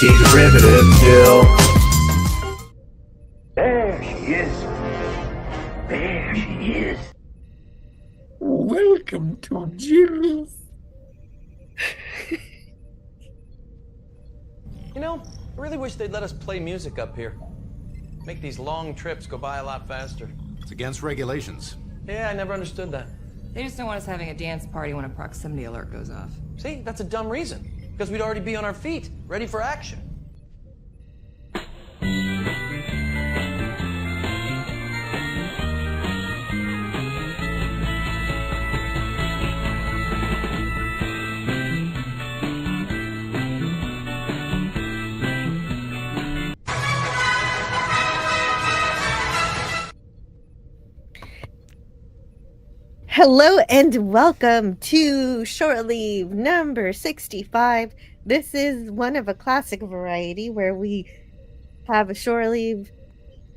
derivative, Jill. There she is. There she is. Welcome to Jill's. You know, I really wish they'd let us play music up here. Make these long trips go by a lot faster. It's against regulations. Yeah, I never understood that. They just don't want us having a dance party when a proximity alert goes off. See, that's a dumb reason. Because we'd already be on our feet, ready for action. Hello and welcome to Short Leave number 65. This is one of a classic variety where we have a short leave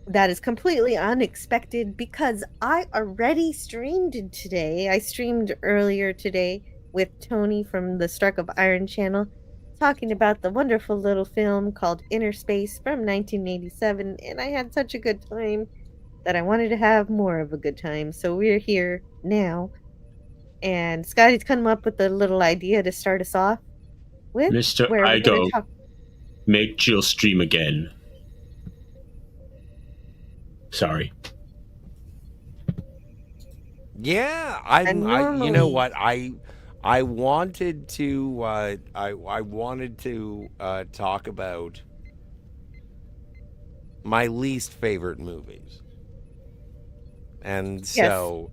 that is completely unexpected because I already streamed today. I streamed earlier today with Tony from the Struck of Iron channel talking about the wonderful little film called Inner Space from 1987, and I had such a good time that I wanted to have more of a good time. So we're here now, and Scotty's come up with a little idea to start us off with. Mr. where we're gonna Igo, make Jill stream again. Sorry. Yeah, you know what? I wanted to I wanted to talk about my least favorite movies. And so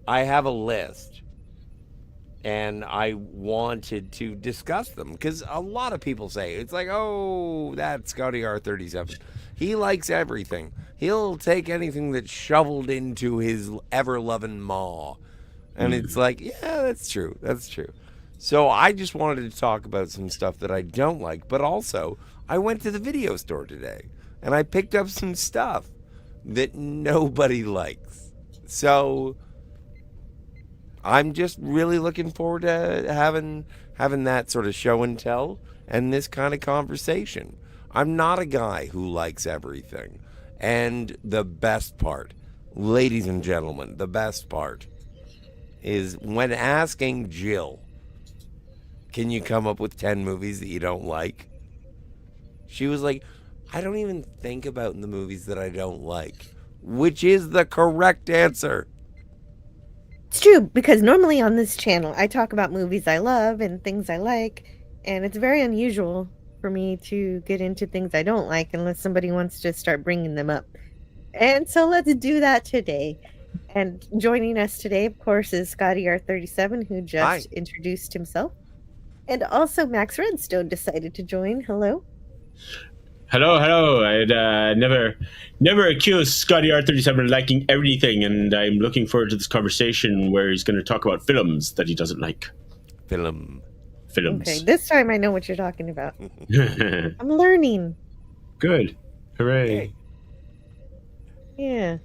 I have a list, and I wanted to discuss them because a lot of people say it's like, oh, that's Scotty R37. He likes everything. He'll take anything that's shoveled into his ever-loving maw. And it's like, yeah, that's true. That's true. So I just wanted to talk about some stuff that I don't like, but also I went to the video store today, and I picked up some stuff that nobody likes. So I'm just really looking forward to having that sort of show and tell and this kind of conversation. I'm not a guy who likes everything. And the best part, ladies and gentlemen, the best part is when asking Jill, can you come up with 10 movies that you don't like? She was like, I don't even think about the movies that I don't like, which is the correct answer. It's true, because normally on this channel I talk about movies I love and things I like, and it's very unusual for me to get into things I don't like unless somebody wants to start bringing them up. And so let's do that today. And joining us today, of course, is Scotty R37, who just introduced himself. And also Max Redstone decided to join. Hello. Hello. I'd never accused Scotty R37 of liking everything, and I'm looking forward to this conversation where he's going to talk about films that he doesn't like. Films. Okay, this time I know what you're talking about. I'm learning. Good. Hooray. Yeah.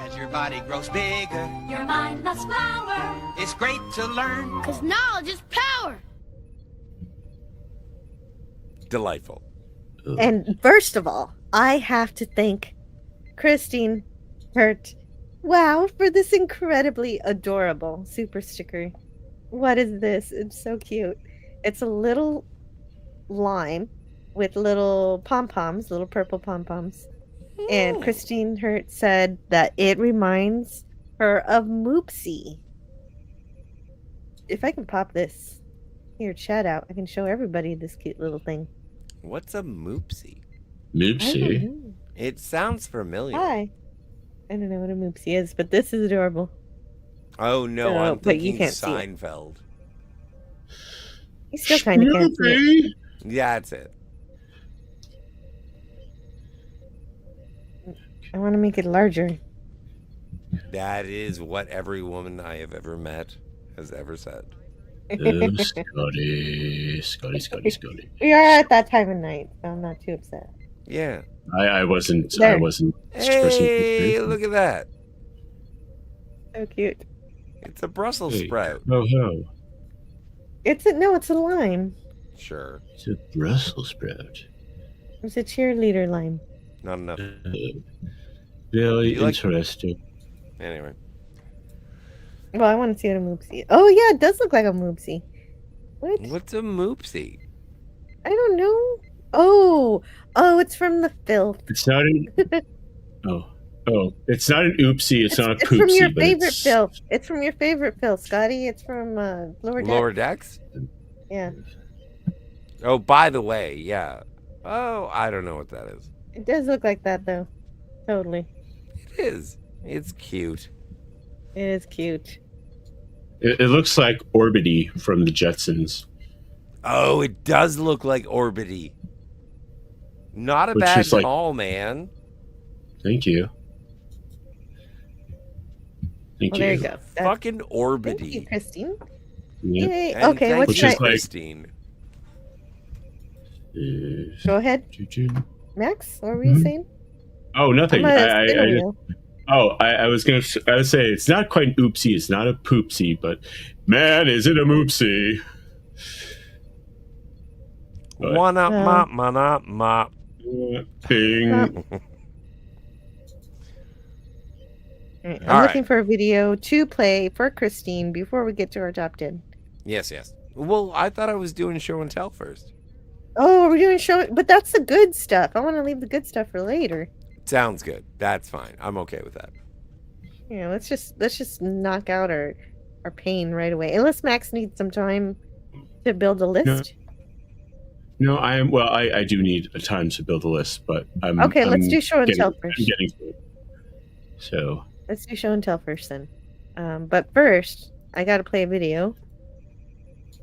As your body grows bigger, your mind must flower. It's great to learn, 'cause knowledge is power. Delightful. And first of all, I have to thank Christine Hurt, wow, for this incredibly adorable super sticker. What is this? It's so cute. It's a little lime with little pom-poms, little purple pom-poms. And Christine Hurt said that it reminds her of Moopsie. If I can pop this here chat out, I can show everybody this cute little thing. What's a Moopsie? Moopsie? It sounds familiar. Hi. I don't know what a Moopsie is, but this is adorable. Oh no, I'm but thinking you can't Seinfeld. You still kind of can't see it. Yeah, that's it. I want to make it larger. That is what every woman I have ever met has ever said. Oh, Scotty. We are at that time of night, so I'm not too upset. Yeah. I wasn't. Hey, look at that. So cute. It's a Brussels sprout. Oh, It's a lime. Sure. It's a Brussels sprout. It's a cheerleader line. Not enough. Very You like- interesting. Anyway. Well, I want to see what a moopsie. Oh yeah, it does look like a moopsie. What? What's a moopsie? I don't know. Oh, it's from the filth. It's not an. It's not an oopsie. It's not a It's poopsie. from your but favorite it's- filth. It's from your favorite filth, Scotty. It's from Lower Deck. Lower Decks? Yeah, Oh, by the way, yeah. Oh, I don't know what that is. it does look like that though. Totally, It is. It's cute. it is cute. It looks like Orbity from the Jetsons. Oh, it does look like Orbity. Not a Which bad is like- call, man. Thank you. Thank Well, you. there you go. Fucking Thank Orbity. you, Christine. Yep. Yay. And Okay, thank what's Which you, is next? like- Christine. Go ahead, Max. What were you Hmm? saying? Oh, nothing. I'm gonna spin a I wheel. I was say it's not quite an oopsie. It's not a poopsie, but man, is it a moopsie? But- One up, No. mop, man up, mop. Bing. Alright, I'm All looking right. for a video to play for Christine before we get to our top 10. Yes, yes. Well, I thought I was doing show and tell first. Oh, we're doing show, but that's the good stuff. I want to leave the good stuff for later. Sounds good. That's fine. I'm okay with that. Yeah, let's just knock out our pain right away. Unless Max needs some time to build a list. No, I do need a time to build a list, but I'm Okay, let's I'm do show and getting- tell I'm first. getting to it. So Let's do show and tell first then. But first, I gotta play a video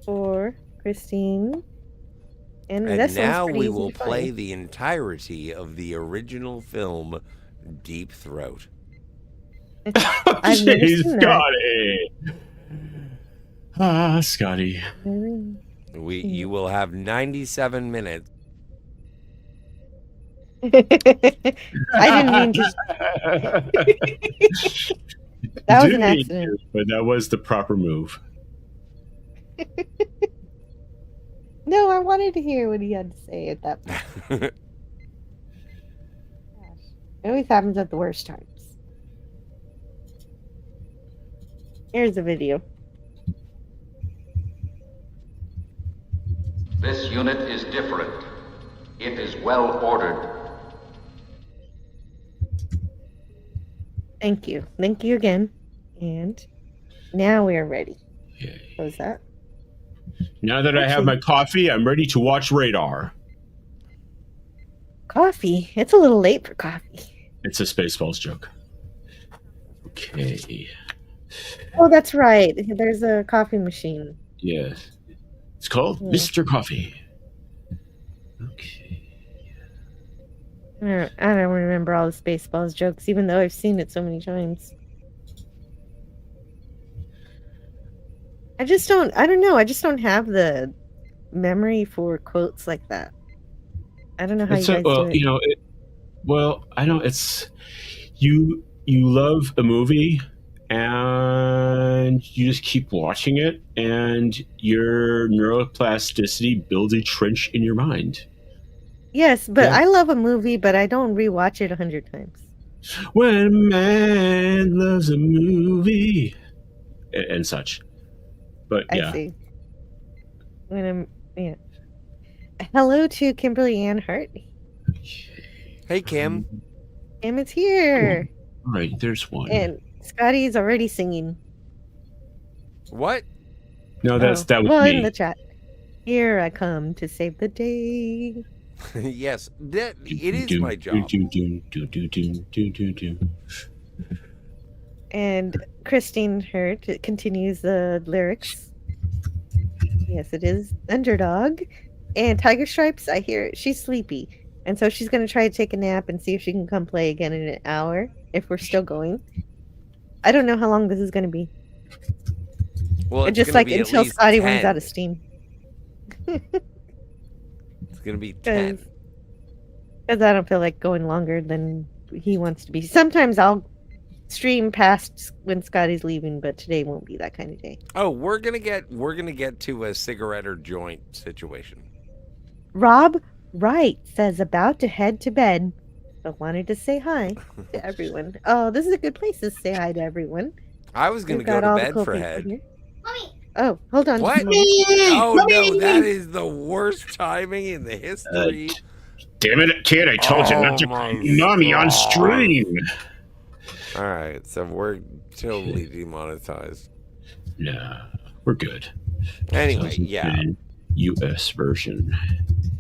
for Christine. And, And this one's now pretty we easy will to find. play the entirety of the original film, Deep Throat. I've never Jeez, seen that. Scotty. Ah, Scotty. You will have 97 minutes. I didn't mean to. That was an Didn't mean accident. to, but that was the proper move. No, I wanted to hear what he had to say at that point. Gosh. It always happens at the worst times. Here's the video. This unit is different. It is well ordered. Thank you. Thank you again. And now we are ready. Okay. What was that? Now that I have my coffee, I'm ready to watch Radar. Coffee? It's a little late for coffee. It's a Spaceballs joke. Okay. Oh, that's right. There's a coffee machine. Yes. It's called Yeah. Mr. Coffee. Okay. I don't remember all the Spaceballs jokes, even though I've seen it so many times. I don't know. I just don't have the memory for quotes like that. I don't know how It's you guys do it. you know, I don't. It's you love a movie and you just keep watching it, and your neuroplasticity builds a trench in your mind. Yes, but Yeah. I love a movie, but I don't rewatch it 100 times. When a man loves a movie, and such. But yeah, I see. Yeah. Hello to Kimberly Ann Hart. Hey, Kim. Kim is here. all right. There's one. And Scotty's already singing. What? No, that was well, me. in the chat. Here I come to save the day. Yes, it is my job. And Christine Hurt continues the lyrics. Yes, it is Underdog. And Tiger Stripes, I hear she's sleepy. And so she's going to try to take a nap and see if she can come play again in an hour, if we're still going. I don't know how long this is going to be. Well, it's Just gonna like be at until least Scotty runs 10. out of steam. It's gonna be 10. Because I don't feel like going longer than he wants to be. Sometimes I'll stream past when Scotty's leaving, but today won't be that kind of day. Oh, we're gonna get to a cigarette or joint situation. Rob Wright says about to head to bed, but wanted to say hi to everyone. Oh, this is a good place to say hi to everyone. I was going to We've go got to all the bed cool for people head. here. Mommy, Oh, hold on. What? just a moment. Oh no, that is the worst timing in the history. Damn it, kid! I told you not to my mommy on God. stream. All right, so we're totally demonetized. Nah, we're good. Anyway, yeah. 2010 U.S. version.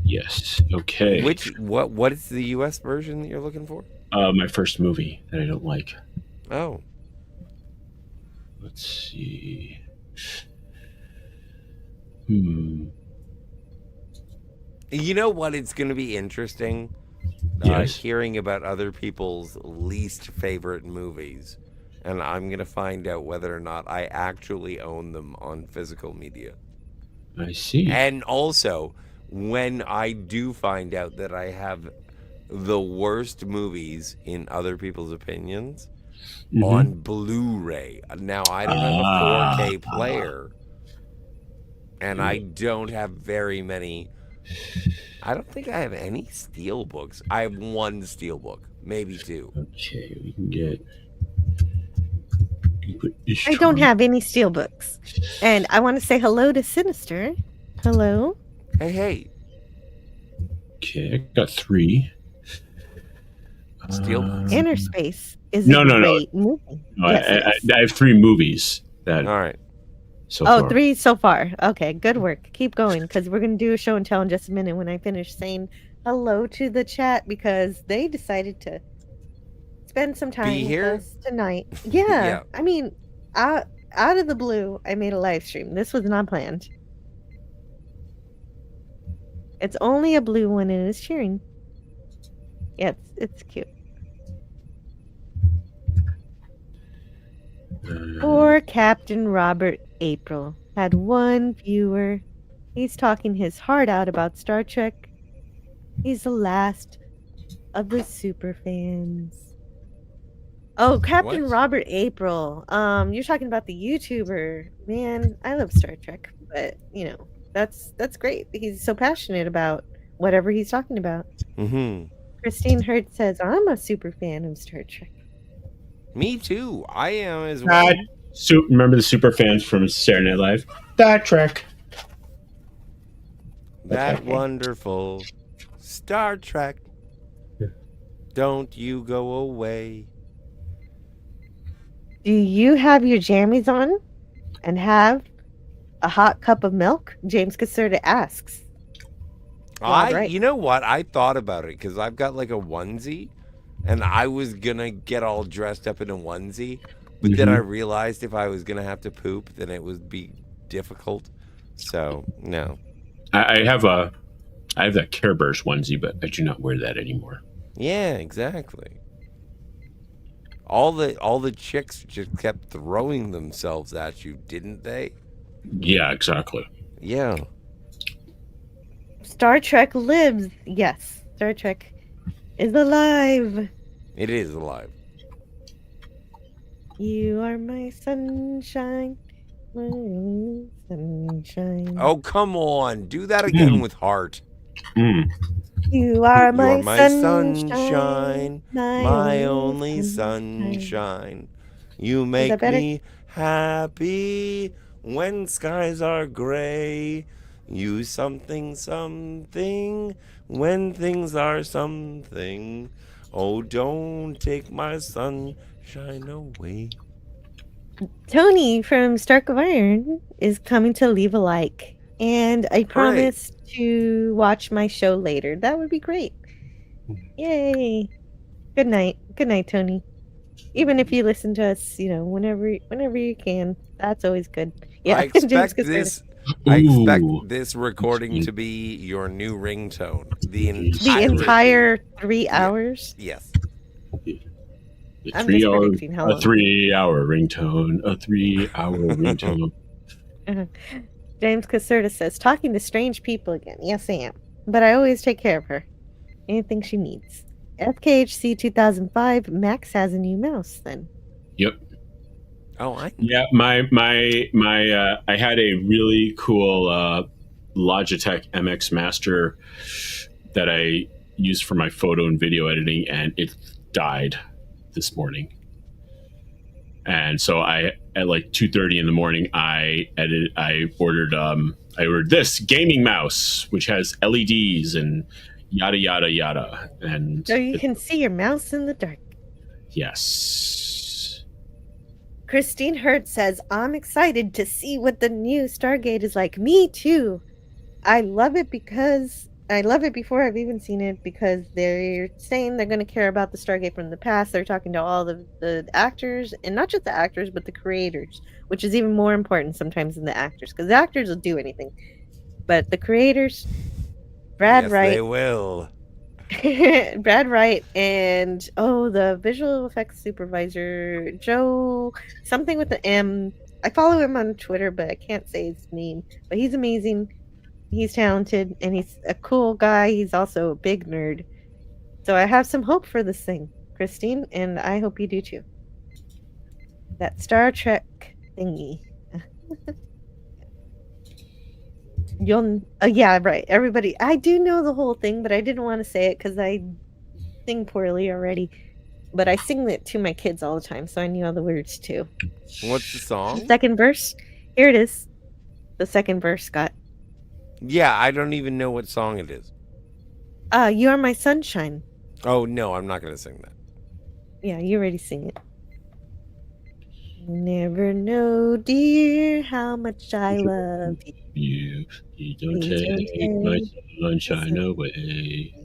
Yes. Okay. What is the U.S. version that you're looking for? My first movie that I don't like. Oh, Let's see. you know what? It's going to be interesting. Yes. Hearing about other people's least favorite movies, and I'm going to find out whether or not I actually own them on physical media. I see. And also, when I do find out that I have the worst movies in other people's opinions on Blu-ray. Now, I don't have a 4K player, and I don't have very many. I don't think I have any steelbooks. I have one steelbook, maybe two. Okay, we can get. Put this I don't on. have any steelbooks. And I want to say hello to Sinister. Hello. Hey. Okay, I got 3. Steelbooks? Inner Space is No, a no, no. great movie. No, Yes, I have 3 movies that. All right. So Oh, far. 3 so far. Okay, good work. Keep going because we're going to do a show and tell in just a minute when I finish saying hello to the chat because they decided to spend some time with here? us tonight. Yeah. Yeah. I mean, out of the blue, I made a live stream. This was not planned. It's only a blue one and it's cheering. Yeah, it's cute. Poor Captain Robert April had one viewer. He's talking his heart out about Star Trek. He's the last of the super fans. Oh, Captain What? Robert April. You're talking about the YouTuber. Man, I love Star Trek, but you know, that's great. He's so passionate about whatever he's talking about. Mm-hmm. Christine Hurt says, I'm a super fan of Star Trek. Me too. I am as well. Remember the super fans from Saturday Night Live? Star Trek. That wonderful Star Trek. Don't you go away. Do you have your jammies on and have a hot cup of milk? James Caserta asks. Right. You know what? I thought about it because I've got like a onesie, and I was gonna get all dressed up in a onesie, but then I realized if I was gonna have to poop, then it would be difficult. So no. I have that Care Bears onesie, but I do not wear that anymore. Yeah, exactly. All the chicks just kept throwing themselves at you, didn't they? Yeah, exactly. Yeah. Star Trek lives. Yes, Star Trek is alive. It is alive. You are my sunshine. My sunshine. Oh, come on. Do that again with heart. You are my, sunshine, my only sunshine. You make me happy when skies are gray. You something when things are something. Oh, don't take my sunshine away. Tony from Stark of Iron is coming to leave a like. And I promise to watch my show later. That would be great. Yay. Good night. Good night, Tony. Even if you listen to us, you know, whenever you can. That's always good. Yeah, I expect this recording to be your new ringtone. The entire 3 hours? Yes. A 3-hour ringtone. A 3-hour ringtone. James Caserta says, talking to strange people again. Yes, I am. But I always take care of her. Anything she needs. FKHC 2005, Max has a new mouse then. Yep. Oh, yeah, my I had a really cool Logitech MX Master that I use for my photo and video editing, and it died this morning. And so at like 2:30 in the morning, I ordered this gaming mouse, which has LEDs and yada yada yada, and So you can see your mouse in the dark. yes. Christine Hurt says, I'm excited to see what the new Stargate is like. Me too. I love it before I've even seen it, because they're saying they're going to care about the Stargate from the past. They're talking to all the actors, and not just the actors, but the creators, which is even more important sometimes than the actors, because the actors will do anything. But the creators, Brad Wright. They will. Brad Wright and the visual effects supervisor, Joe, something with the M. I follow him on Twitter, but I can't say his name. But he's amazing. He's talented, and he's a cool guy. He's also a big nerd. So I have some hope for this thing, Christine, and I hope you do too. That Star Trek thingy. Yeah, right. Everybody, I do know the whole thing, but I didn't want to say it because I sing poorly already. But I sing it to my kids all the time, so I knew all the words too. What's the song? The second verse. Here it is. The second verse, Scott. Yeah, I don't even know what song it is. You Are My Sunshine. Oh, no, I'm not going to sing that. Yeah, you already sing it. Never know, dear, how much I love you. You don't take my sunshine away.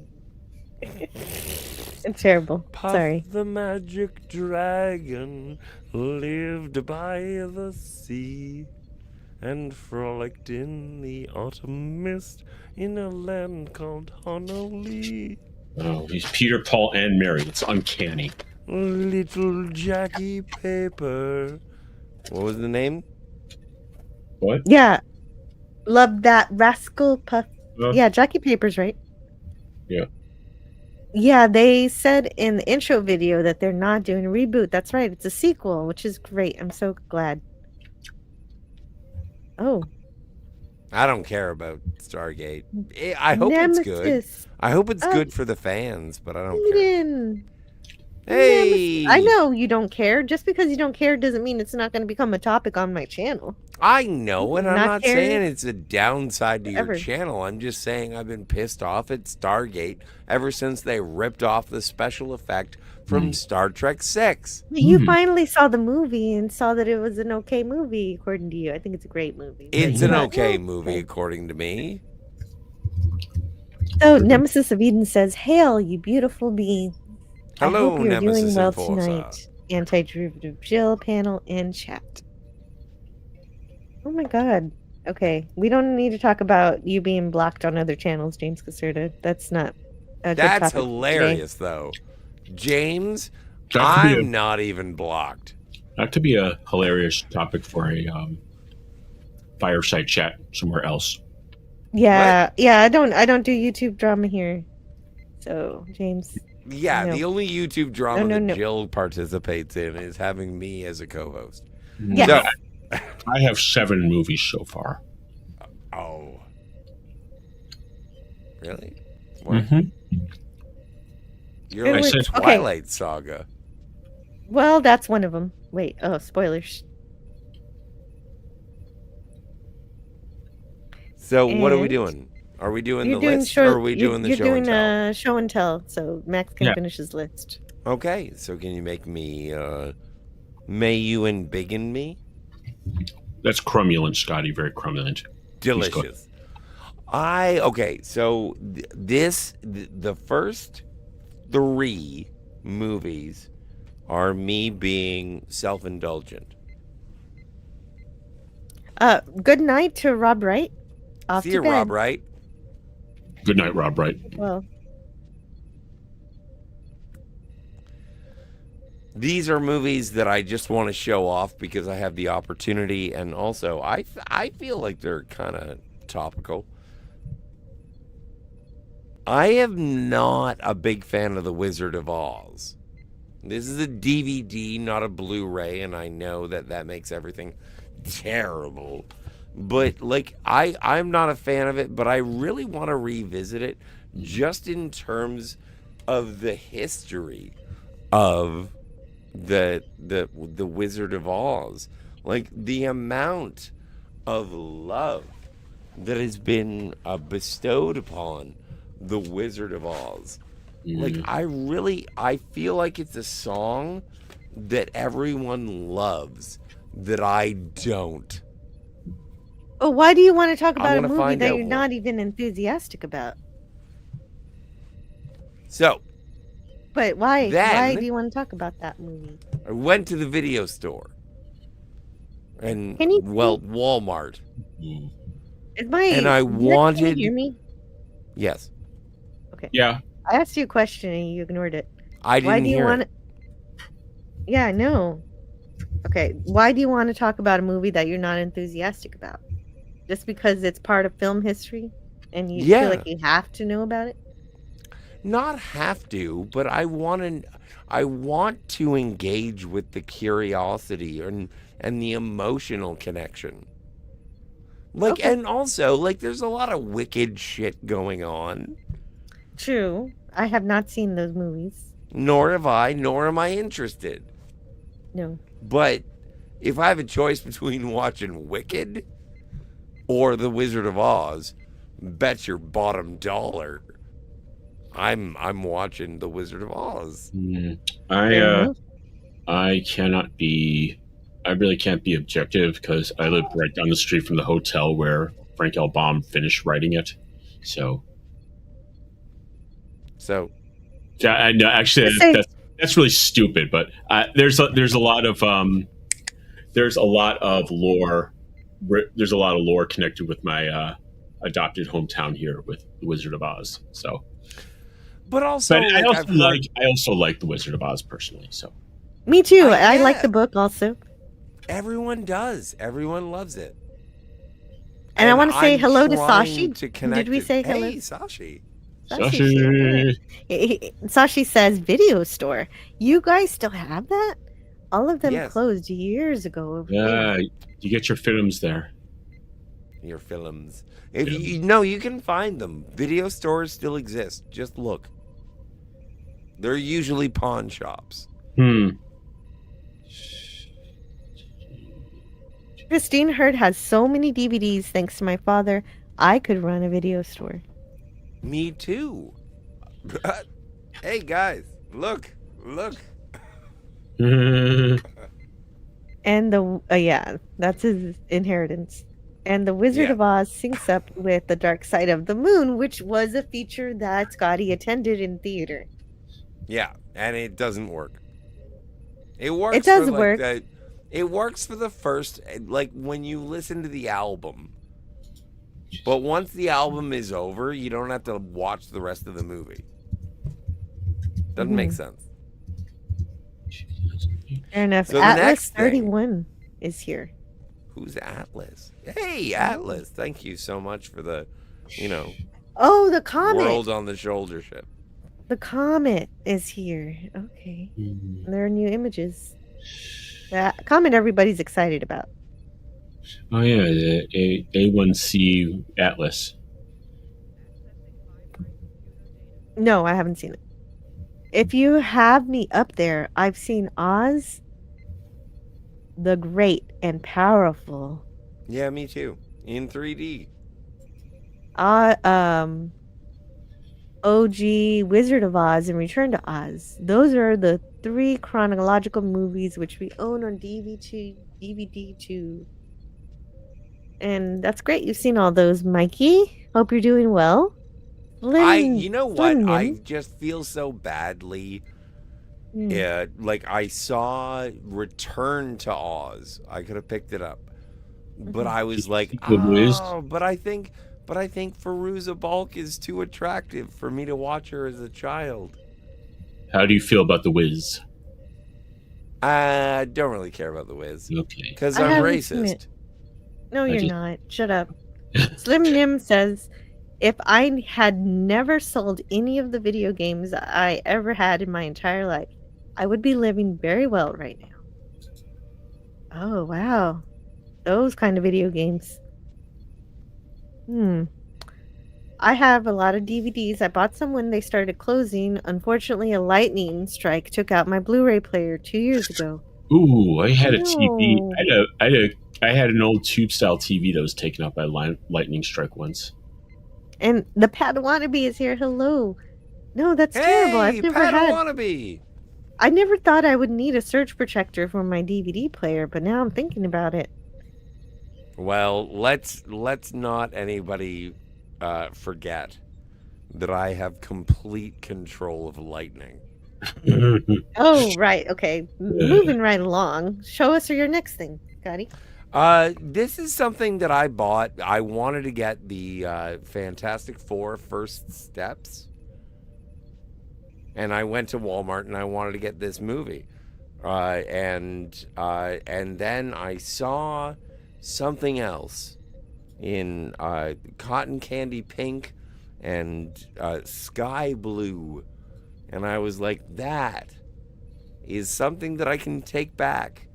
It's terrible. Puff Sorry. the magic dragon lived by the sea and frolicked in the autumn mist in a land called Honolulu. Oh, he's Peter, Paul, and Mary. It's uncanny. Little Jackie Paper. What was the name? What? Yeah. Love that rascal puff. Yeah, Jackie Paper's right. Yeah. Yeah, they said in the intro video that they're not doing a reboot. That's right. It's a sequel, which is great. I'm so glad. Oh. I don't care about Stargate. I hope it's good. Nemesis. I hope it's good for the fans, but I don't care. Eden. Hey! I know you don't care. Just because you don't care doesn't mean it's not going to become a topic on my channel. I know, and I'm not care saying it's a downside to ever. your channel. I'm just saying I've been pissed off at Stargate ever since they ripped off the special effect from Star Trek 6. You finally saw the movie and saw that it was an okay movie, according to you. I think it's a great movie. It's an okay movie, according to me. So, Nemesis of Eden says, "Hail, you beautiful being. Hello, I hope you're Nemesis doing well Enforcer. tonight. Anti-derivative Jill panel and chat." Oh my god. Okay, we don't need to talk about you being blocked on other channels, James Caserta. That's not a good That's topic hilarious, though. James, That could be I'm not even blocked. That could be a hilarious topic for a fireside chat somewhere else. Yeah, yeah. I don't do YouTube drama here. So, James. Yeah, no. the only YouTube drama No, that no. Jill participates in is having me as a co-host. Yes. So, I have 7 movies so far. oh. Really? What? You're It like was- the okay. Twilight Saga. Well, that's one of them. Wait. Oh, spoilers. So what are we And doing? Are we doing You're the doing list short, or are we doing the you're show doing and tell? show and tell. So Max can Yeah. finish his list. Okay, so can you make me may you embiggen me? That's crumulent, Scotty. Very crumulent. Delicious. Okay, so the first 3 movies are me being self-indulgent. Good night to Rob Wright. Off See to you, bed. Rob, right? Good night, Rob Wright. Well, These are movies that I just want to show off because I have the opportunity, and also I feel like they're kind of topical. I am not a big fan of The Wizard of Oz. This is a DVD, not a Blu-ray, and I know that makes everything terrible. But like I'm not a fan of it, but I really want to revisit it just in terms of the history of the Wizard of Oz. Like the amount of love that has been bestowed upon the Wizard of Oz. Like I feel like it's a song that everyone loves that I don't. Oh, why do you want to talk about a wanna movie find that out you're more. not even enthusiastic about? So But why? Why Then- do you want to talk about that movie? I went to the video store and Can you- Walmart. Is my And I can you wanted- hear me? Yes, Yeah. I asked you a question and you ignored it. I Why didn't do you hear want it. to? Yeah, I know. Okay, why do you want to talk about a movie that you're not enthusiastic about? Just because it's part of film history, and you Yeah. feel like you have to know about it? Not have to, but I want to engage with the curiosity and the emotional connection. Like, Okay. and also, like, there's a lot of wicked shit going on. True. I have not seen those movies. Nor have I, nor am I interested. No. But if I have a choice between watching Wicked or The Wizard of Oz, bet your bottom dollar I'm watching The Wizard of Oz. I cannot be. I really can't be objective because I live right down the street from the hotel where Frank L. Baum finished writing it. So yeah, I know, actually, Let's say- that's really stupid. But there's a lot of lore. There's a lot of lore connected with my adopted hometown here with the Wizard of Oz. So, But also, but I like, also I've heard- I also like the Wizard of Oz personally. So Me too. I yeah. like the book also. everyone does. Everyone loves it. And I want to say I'm hello to trying Sashi. to connect Did we it. say hello? Hey, Sashi. Sashi. Sashi says video store. You guys still have that? All of them Yes. closed years ago. over Yeah, there. you get your films there. Your films. If you no, you can find them. Video stores still exist. Just look. They're usually pawn shops. Christine Hurd has so many DVDs thanks to my father. I could run a video store. Me too. Hey guys, look. And the yeah, that's his inheritance. And the Wizard Yeah. of Oz syncs up with The Dark Side of the Moon, which was a feature that Scotty attended in theater. Yeah, and it doesn't work. It works. It does for, like, work. it works for the first, like when you listen to the album. But once the album is over, you don't have to watch the rest of the movie. Doesn't make sense. Fair enough. So the Atlas next thing- 31 is here. Who's Atlas? Hey, Atlas! Thank you so much for the, Oh, the comet. world on the shoulder ship. The comet is here. Okay. There are new images. That comet everybody's excited about. Oh yeah, the A1C Atlas. No, I haven't seen it. If you have me up there, I've seen Oz the Great and Powerful. Yeah, me too. In 3D. OG Wizard of Oz and Return to Oz. Those are the 3 chronological movies which we own on DVD too. And that's great. You've seen all those, Mikey. Hope you're doing well. You know what? I Slim. just feel so badly. Mm. Yeah, like I saw Return to Oz. I could have picked it up, but I was like, The Wiz? oh, but I think Fairuza Balk is too attractive for me to watch her as a child. How do you feel about The Wiz? I don't really care about the Wiz Okay. because I I'm haven't seen racist. it. No, you're just- not. Shut up. Slim Nim says, if I had never sold any of the video games I ever had in my entire life, I would be living very well right now. Oh, wow. Those kind of video games. I have a lot of DVDs. I bought some when they started closing. Unfortunately, a lightning strike took out my Blu-ray player 2 years ago. Ooh, I had a TV. No. I had an old tube style TV that was taken out by lightning strike once. And the Padawannabe is here. Hello. No, that's terrible. I've never had. Padawannabe! I never thought I would need a surge protector for my DVD player, but now I'm thinking about it. Well, let's not anybody forget that I have complete control of lightning. Oh, right. Okay. Moving right along. Show us your next thing, Scotty. This is something that I bought. I wanted to get the Fantastic Four First Steps. And I went to Walmart and I wanted to get this movie. And then I saw something else in cotton candy pink and sky blue. And I was like, that is something that I can take back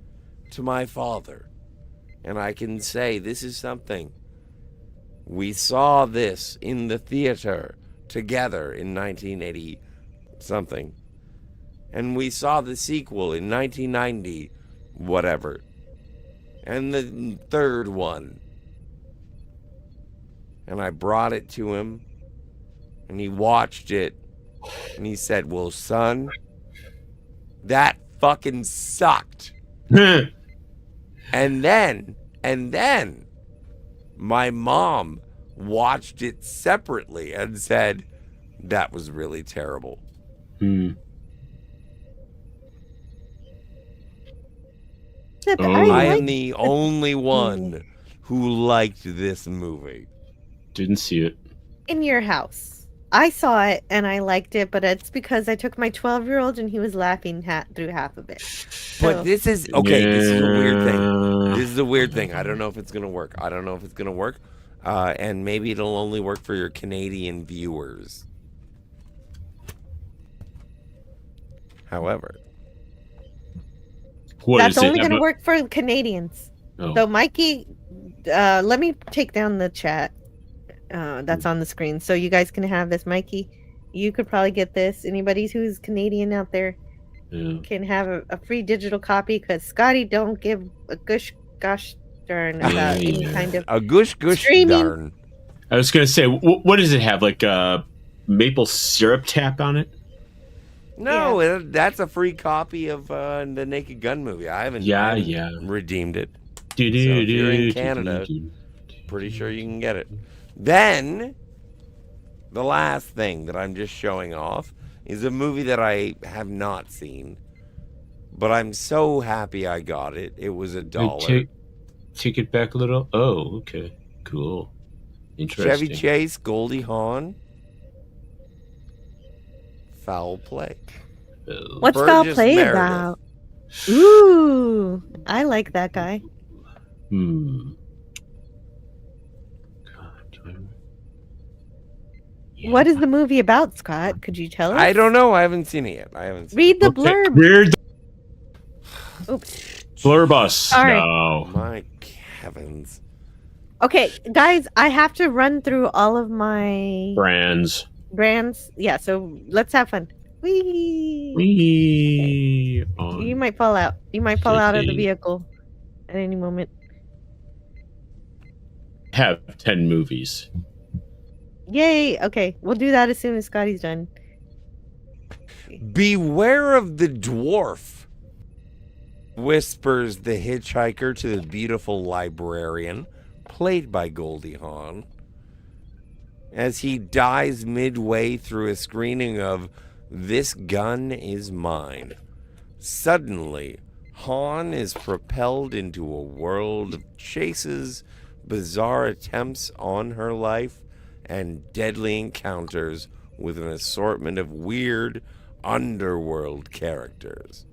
to my father. And I can say, this is something. We saw this in the theater together in 1980 something. And we saw the sequel in 1990, whatever. And the third one. And I brought it to him. And he watched it. And he said, well, son, that fucking sucked. And then my mom watched it separately and said, that was really terrible. I am the only one who liked this movie. Didn't see it. In your house. I saw it and I liked it, but it's because I took my 12-year-old and he was laughing through half of it. But this is, okay, this is a weird thing. This is a weird thing. I don't know if it's going to work. And maybe it'll only work for your Canadian viewers. However. That's only going to work for Canadians. Oh. So, Mikey, let me take down the chat. That's on the screen, so you guys can have this. Mikey, you could probably get this. Anybody who's Canadian out there can have a free digital copy, because Scotty don't give a gosh darn about any kind of a gush streaming. Darn. I was gonna say, what does it have? Like a maple syrup tap on it? No, that's a free copy of the Naked Gun movie. I haven't redeemed it. So if you're in Canada, pretty sure you can get it. Then, the last thing that I'm just showing off is a movie that I have not seen, but I'm so happy I got it. It was $1. Take it back a little. Oh, okay, cool, interesting. Chevy Chase, Goldie Hawn, Foul Play. What's Foul Play about? Ooh, I like that guy. What is the movie about, Scott? Could you tell us? I don't know. I haven't seen it yet. Read the blurb. Oops. Blurbus. Right. No. My heavens. Okay, guys, I have to run through all of my brands. Yeah, so let's have fun. Whee! You might fall out. You might fall out of the vehicle at any moment. Have 10 movies. Yay! Okay, we'll do that as soon as Scotty's done. Beware of the dwarf, whispers the hitchhiker to the beautiful librarian, played by Goldie Hawn, as he dies midway through a screening of This Gun Is Mine. Suddenly, Hawn is propelled into a world of chases, bizarre attempts on her life, and deadly encounters with an assortment of weird underworld characters.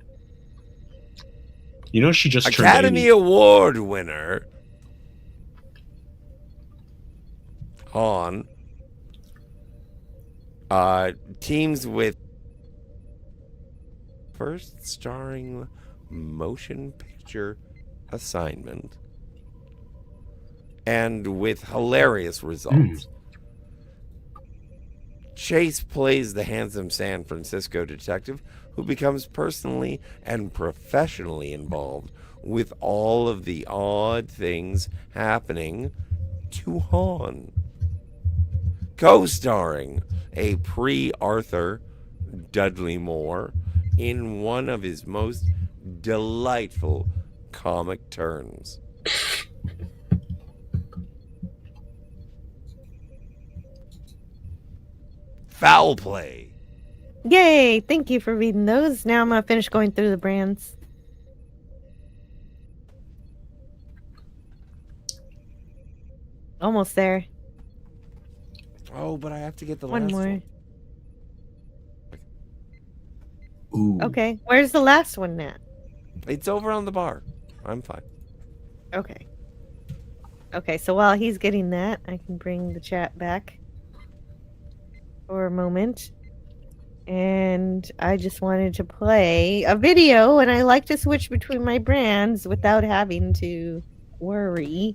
You know, she just Academy Award winner Hawn teams with first starring motion picture assignment and with hilarious results. Chase plays the handsome San Francisco detective who becomes personally and professionally involved with all of the odd things happening to Han. Co-starring a pre-Arthur Dudley Moore in one of his most delightful comic turns. Foul play. Yay! Thank you for reading those. Now I'm gonna finish going through the brands. Almost there. Oh, but I have to get the One last more. one. Ooh. Okay, where's the last one at? It's over on the bar. I'm fine. Okay. Okay, so while he's getting that, I can bring the chat back for a moment. And I just wanted to play a video, and I like to switch between my brands without having to worry.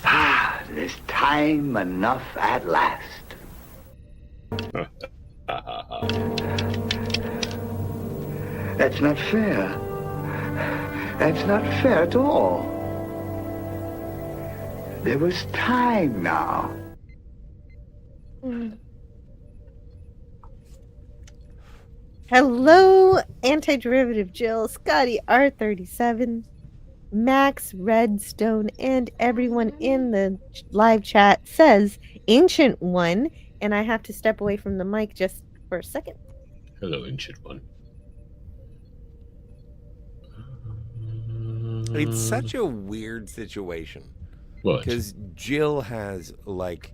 Ah, this time enough at last. That's not fair. That's not fair at all. There was time now. Hello, Antiderivative Jill, Scotty R37, Max Redstone, and everyone in the live chat says Ancient One, and I have to step away from the mic just for a second. Hello, Ancient One. It's such a weird situation. What? Because Jill has, like,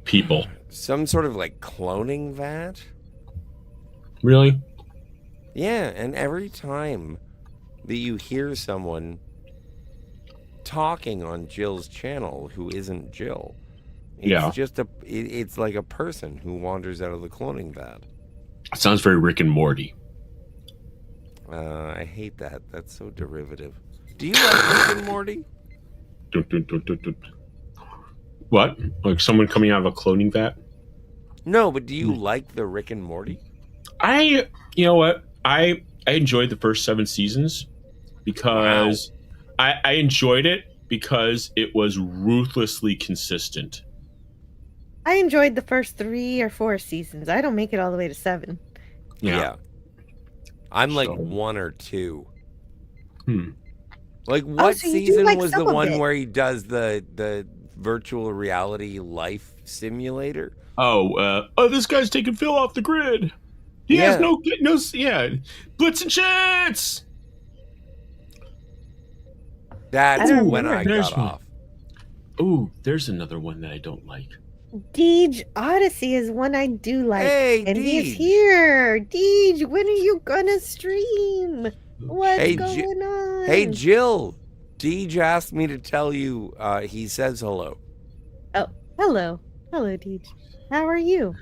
People. some sort of, like, cloning vat. Really? Yeah, and every time that you hear someone talking on Jill's channel who isn't Jill, it's just it's like a person who wanders out of the cloning vat. Sounds very Rick and Morty. I hate that. That's so derivative. Do you like Rick and Morty? What? Like someone coming out of a cloning vat? No, but do you like the Rick and Morty? You know what? I enjoyed the first 7 seasons because I enjoyed it because it was ruthlessly consistent. I enjoyed the first 3 or 4 seasons. I don't make it all the way to 7. Yeah. I'm like So- 1 or 2. Hmm. Like what so you do season like was some the of one it. where he does the virtual reality life simulator? Oh, this guy's taking Phil off the grid. He has no, Blitz and Chance. That's I don't when I there's got one. off. Ooh, there's another one that I don't like. Deej Odyssey is one I do like. Hey, and he's Deej. here. Deej, when are you gonna stream? What's Hey, going on? Hey, Jill. Deej asked me to tell you he says hello. Oh, hello. Hello, Deej. How are you?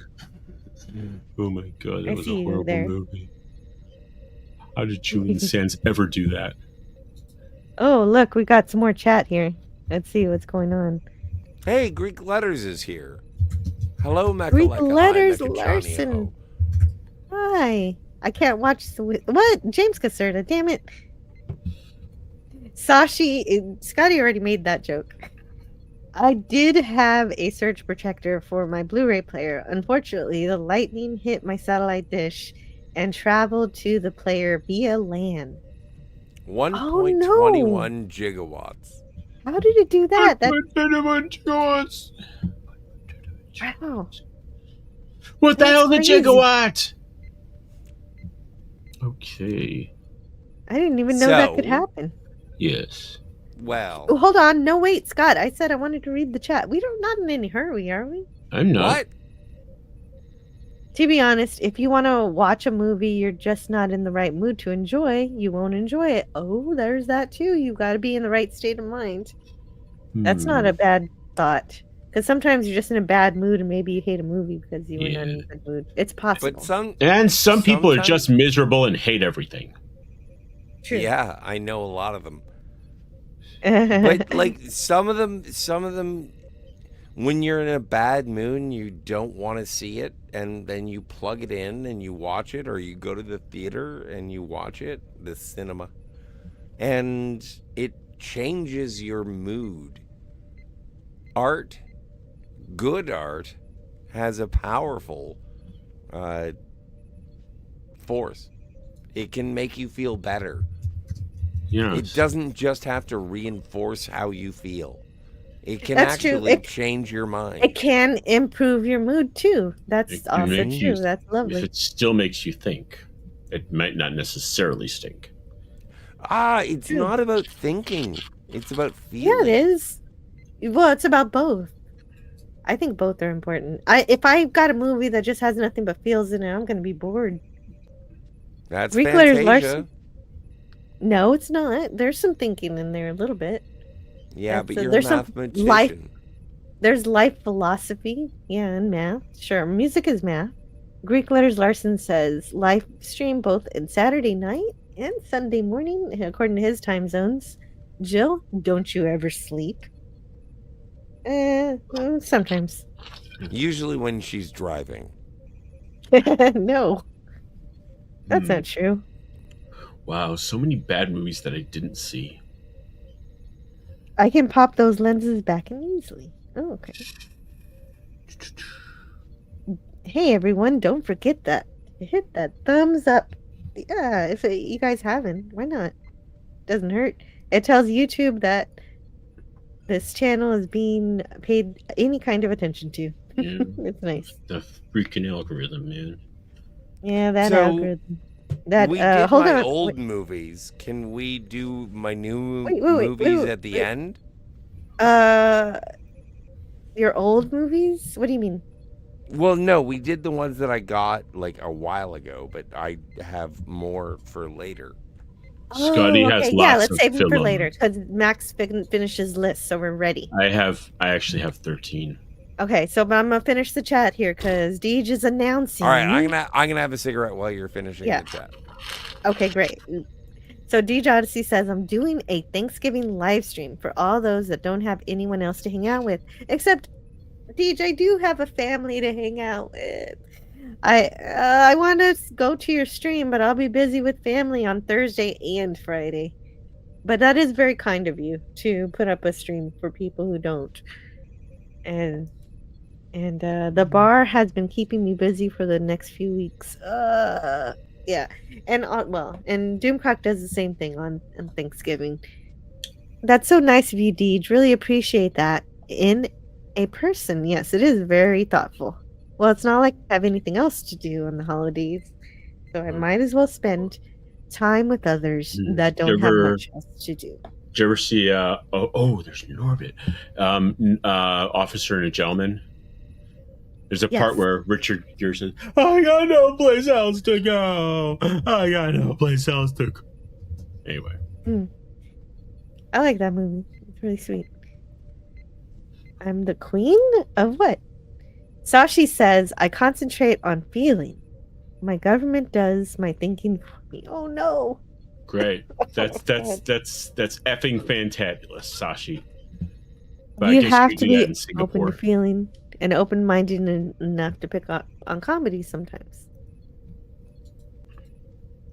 Oh my god, I that was a see you horrible there. movie. How did Julian Sands ever do that? Oh, look, we got some more chat here. Let's see what's going on. Hey, Greek Letters is here. Hello, Mecha Greek Hi, Letters Mecha Johnny Larson. Ho. Hi. I can't watch the... What? James Caserta, damn it. Scotty already made that joke. I did have a surge protector for my Blu-ray player. Unfortunately, the lightning hit my satellite dish and traveled to the player via LAN. 1.21 gigawatts. How did it do that? Wow. What the That's hell is a crazy. gigawatt? Okay. I didn't even know that could So- happen. Yes. Well, Oh, hold on. No, wait, Scott. I said I wanted to read the chat. We don't not in any hurry, are we? I'm not. what? To be honest, if you want to watch a movie you're just not in the right mood to enjoy, you won't enjoy it. Oh, there's that too. You got to be in the right state of mind. That's not a bad thought. Because sometimes you're just in a bad mood and maybe you hate a movie because you were not in a good mood. It's possible. But some And some people are sometimes- just miserable and hate everything. True. Yeah, I know a lot of them. But like some of them, when you're in a bad mood and you don't want to see it, and then you plug it in and you watch it, or you go to the theater and you watch it, the cinema, and it changes your mood. Art, good art, has a powerful force. It can make you feel better. Yeah. It doesn't just have to reinforce how you feel. It can That's true. actually change your mind. It can improve your mood too. That's It can also make true. you- That's If lovely. it still makes you think, it might not necessarily stink. It's not about thinking. It's about Yeah, feeling. it is. Well, it's about both. I think both are important. If I've got a movie that just has nothing but feels in it, I'm going to be bored. That's Greek letters, Fantasia. Larson. No, it's not. There's some thinking in there a little bit. Yeah, but you're a there's some mathematician. life. There's life philosophy, yeah, and math. Sure, music is math. Greek letters Larson says live stream both in Saturday night and Sunday morning, according to his time zones. Jill, don't you ever sleep? Sometimes. Usually when she's driving. No, that's not true. Wow, so many bad movies that I didn't see. I can pop those lenses back in easily. Oh, okay. Hey everyone, don't forget that. Hit that thumbs up. Yeah, if you guys haven't, why not? Doesn't hurt. It tells YouTube that this channel is being paid any kind of attention to. Yeah. It's nice. The freaking algorithm, man. Yeah, that So, algorithm. That we did hold my on. old Wait, movies. Can we do my new wait, movies at the end? Your old movies? What do you mean? Well, no, we did the ones that I got like a while ago, but I have more for later. Scotty has lots Yeah, let's of save them for film. later because Max finished his list, so we're ready. I actually have 13. Okay, so but I'm gonna finish the chat here because Deej is announcing. All right, I'm gonna have a cigarette while you're finishing Yeah. the chat. Okay, great. So Deej Odyssey says I'm doing a Thanksgiving live stream for all those that don't have anyone else to hang out with. Except Deej, I do have a family to hang out with. I want to go to your stream, but I'll be busy with family on Thursday and Friday. But that is very kind of you to put up a stream for people who don't. And the bar has been keeping me busy for the next few weeks. Yeah, and and Doomcock does the same thing on Thanksgiving. That's so nice of you, Deej. Really appreciate that. In a person, yes, it is very thoughtful. Well, it's not like I have anything else to do on the holidays, so I might as well spend time with others that don't have much else to do. Did you ever see? There's Norbit, Officer and a Gentleman. There's a part where Richard Gere says, "I got no place else to go. I got no place else to go." Anyway, I like that movie. It's really sweet. I'm the queen of what? Sashi says, I concentrate on feeling. My government does my thinking for me. Oh no. great. That's effing fantabulous, Sashi. But I You guess have you to do that be in open Singapore. to feeling and open-minded enough to pick up on comedy sometimes.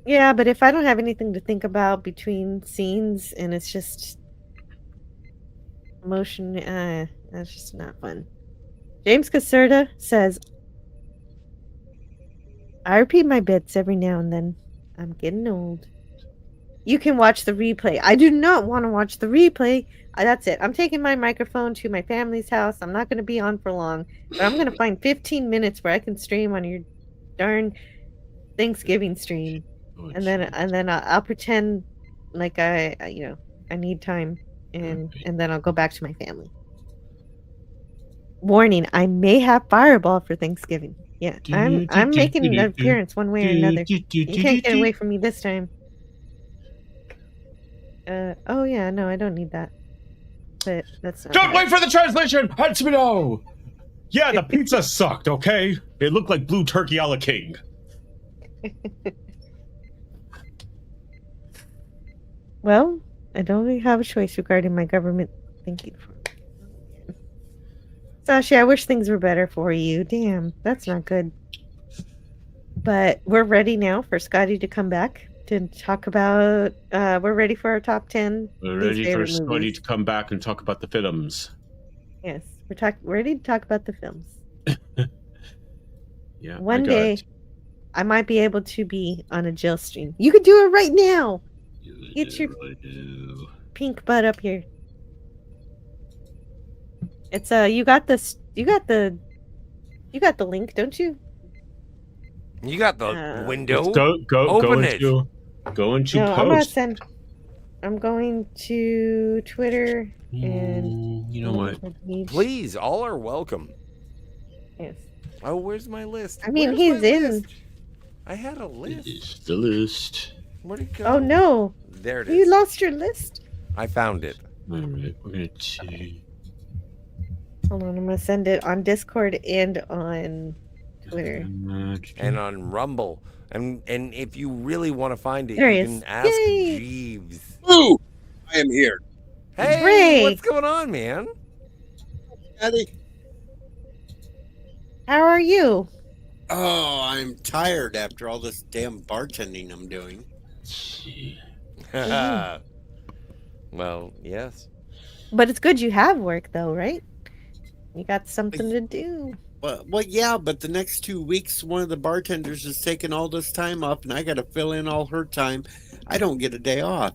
Yeah, but if I don't have anything to think about between scenes and it's just emotion, that's just not fun. James Caserta says, I repeat my bits every now and then. I'm getting old. You can watch the replay. I do not want to watch the replay. That's it. I'm taking my microphone to my family's house. I'm not going to be on for long, but I'm going to find 15 minutes where I can stream on your darn Thanksgiving stream, and then I'll pretend like I need time, and then I'll go back to my family. Warning: I may have Fireball for Thanksgiving. Yeah, I'm making an appearance one way or another. You can't get away from me this time. Oh yeah, no, I don't need that. But that's not Don't bad. wait for the translation! Hatsumino! Yeah, the pizza sucked, okay? It looked like blue turkey a la king. Well, I don't really have a choice regarding my government. Thank you. Sashi, I wish things were better for you. Damn, that's not good. But we're ready now for Scotty to come back to talk about. We're ready for our top 10. We're least ready for favorite Scotty movies. to come back and talk about the films. Yes, we're ready to talk about the films. Yeah. One day, I might be able to be on a Jill stream. You could do it right now. Get your pink butt up here. It's you got this. You got the link, don't you? You got the window. Let's go Open into No, post. I'm going to Twitter and You know what? Please, all are welcome. Yes. Oh, where's my list? I mean, Where's he's my in. list? I had a list. It's the list. Where'd it go? Oh no! There it You is. lost your list. I found it. All right, we're gonna see. Hold on, I'm gonna send it on Discord and on Twitter. And on Rumble. And if you really want to find it, There he you is. can ask Yay. Jeeves. Ooh, I am here. Hey, Ray. what's going on, man? Daddy. How are you? Oh, I'm tired after all this damn bartending I'm doing. Well, yes. But it's good you have work though, right? You got something to do. Well, yeah, but the next 2 weeks, one of the bartenders is taking all this time off, and I got to fill in all her time. I don't get a day off,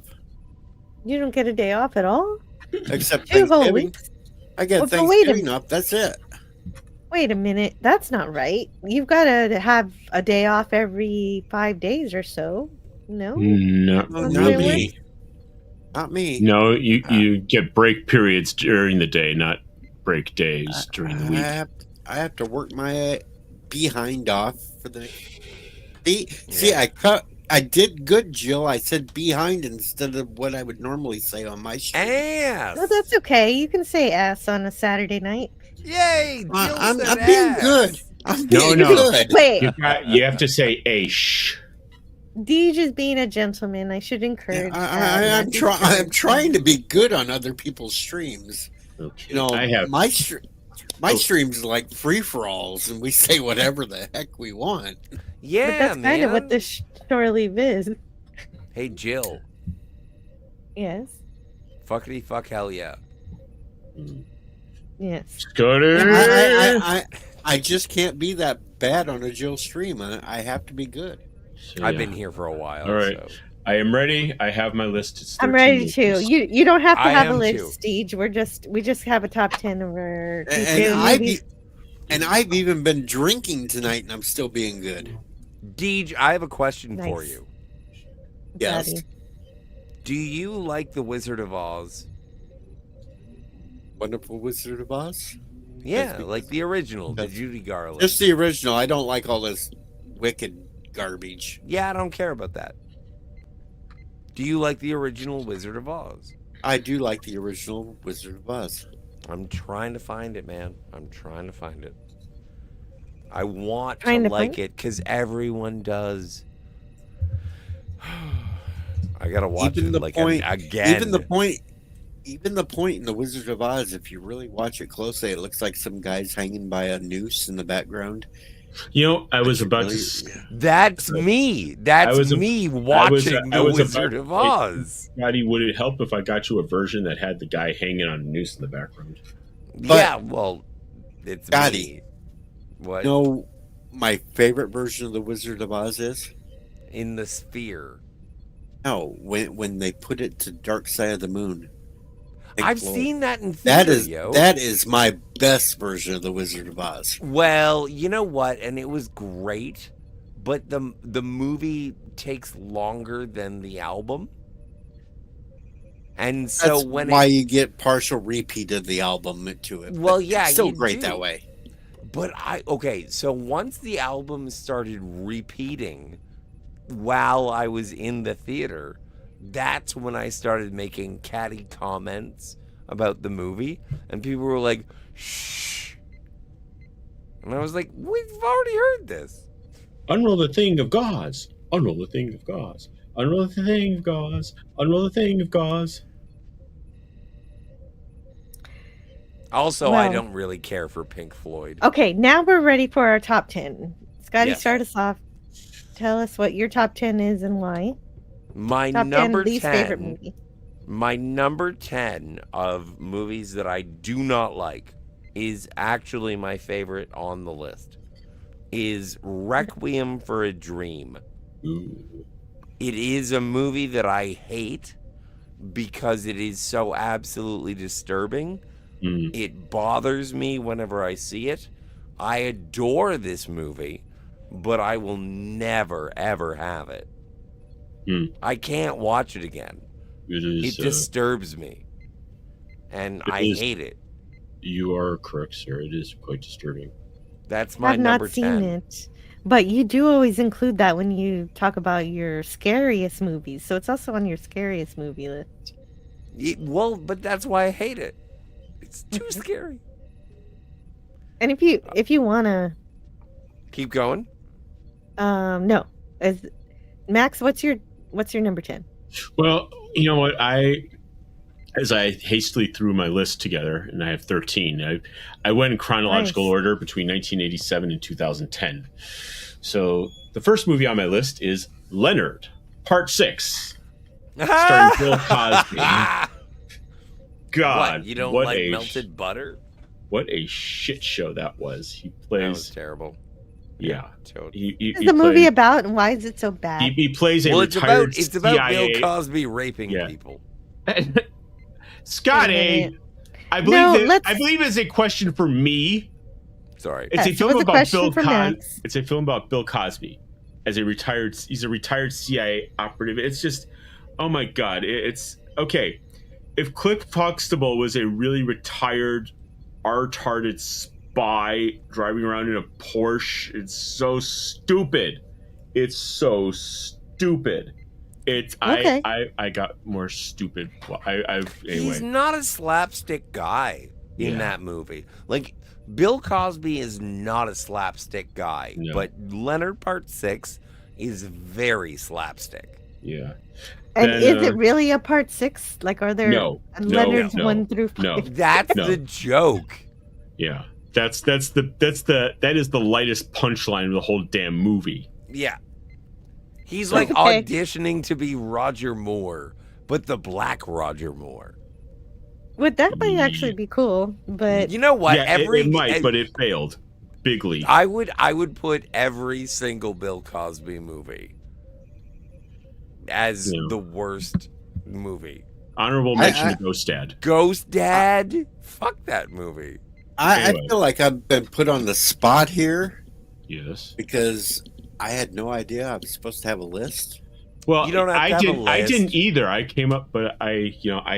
You don't get a day off at all? except 2 whole Thanksgiving. weeks? I get Well, but wait a Thanksgiving off. That's it. Wait a minute, that's not right. You've got to have a day off every 5 days or so. No? Not No, Not not really? me. Not me. No, you get break periods during the day, not break days during the week. I have to work my behind off for the. See, I did good, Jill. I said behind instead of what I would normally say on my stream. Ass. Well, that's okay. You can say ass on a Saturday night. Yay! Jill I'm said being ass. good. I'm No, being no. good. Wait, You have to say "aish." Deej is being a gentleman. I should encourage. I'm trying to be good on other people's streams. Okay. You know, I have. my streams are like free for alls, and we say whatever the heck we want. Yeah, But that's man. kind of what this shore leave is. Hey, Jill. Yes. Fuckity fuck hell yeah. Yes. Scooter. I just can't be that bad on a Jill stream. I have to be good. So, I've yeah. been here for a while. All right. So. I am ready. I have my list. It's I'm 13 ready too. movies. You don't have to I have a am list, too. Deej. We just have a top 10 of our And I've even been drinking tonight, and I'm still being good. Deej, I have a question for Nice. you. Yes. Daddy. Do you like The Wizard of Oz? Wonderful Wizard of Oz. Yeah, because- like the original, the That's- Judy Garland. Just the original. I don't like all this wicked garbage. Yeah, I don't care about that. Do you like the original Wizard of Oz? I do like the original Wizard of Oz. I'm trying to find it, man. I'm trying to find it. I want Trying to to like find it because everyone does. I gotta watch Even it the like point- again. Even the point in the Wizard of Oz, if you really watch it closely, it looks like some guys hanging by a noose in the background. You know, I was But about really- to. That's me. That's was a- me watching I The was Wizard about- of Oz. Scotty, would it help if I got you a version that had the guy hanging on a noose in the background? Yeah, well, it's Scotty. me. What? You know, my favorite version of the Wizard of Oz is In the Sphere. no when they put it to Dark Side of the Moon. Pink I've Floyd. seen that in theater, That is my best version of the Wizard of Oz. Well, you know what? And it was great, but the movie takes longer than the album. And so That's when why you get partial repeat of the album to it. Well, but yeah, it's still you great do. that way. But so once the album started repeating while I was in the theater, that's when I started making catty comments about the movie, and people were like, "Shh," and I was like, "We've already heard this." Unroll the thing of gauze. Unroll the thing of gauze. Unroll the thing of gauze. Unroll the thing of gauze. Also, I Well- don't really care for Pink Floyd. Okay, now we're ready for our top 10. Scotty, Yes. start us off. Tell us what your top 10 is and why. My Top number 10 least 10, favorite movie. my number 10 of movies that I do not like is actually my favorite on the list. Is Requiem for a Dream. Ooh. It is a movie that I hate because it is so absolutely disturbing. Mm. It bothers me whenever I see it. I adore this movie, but I will never, ever have it. Mm. I can't watch it again. It is. It disturbs me. And it I is- hate it. You are correct, sir. It is quite disturbing. That's my I've number not seen 10. it. But you do always include that when you talk about your scariest movies. So it's also on your scariest movie list. Well, but that's why I hate it. It's too scary. And if you wanna Keep going. no. Max, what's your number 10? Well, you know what? As I hastily threw my list together, and I have 13, I went in chronological Nice. order between 1987 and 2010. So the first movie on my list is Leonard, Part 6, starring Bill Cosby. God, What, you don't what like a melted butter? what a shit show that was. He That was plays, terrible. yeah. Totally. He What is the movie plays, about and why is it so bad? he plays a Well, it's retired about CIA. Bill Cosby raping Yeah. people. Scotty, minute. I believe No, that, let's- I believe it's a question for me. Sorry. It's a Yes, film what's the about question Bill for Cosby. Max? It's a film about Bill Cosby as he's a retired CIA operative. It's just, oh my god, it's okay. If Cliff Huxtable was a really retired, art-hearted spy driving around in a Porsche, it's so stupid. It's so stupid. It's Okay. I got more stupid. Anyway. He's not a slapstick guy in Yeah. that movie. Like, Bill Cosby is not a slapstick guy, No. but Leonard Part 6 is very slapstick. Yeah. And Then, is it really a part 6? Like, are there No, Leonard's no, 1 through 5? no. That's No. the joke. Yeah. That is the lightest punchline of the whole damn movie. Yeah. He's like Okay. auditioning to be Roger Moore, but the black Roger Moore. Would that might actually be cool, but You know what? Yeah, it might, but it failed bigly. I would put every single Bill Cosby movie as Yeah. the worst movie. Honorable mention to Ghost Dad. Ghost Dad? Fuck that movie. I Anyway. feel like I've been put on the spot here Yes. because I had no idea I was supposed to have a list. Well, You don't have to have a I list. didn't either. I came up, but I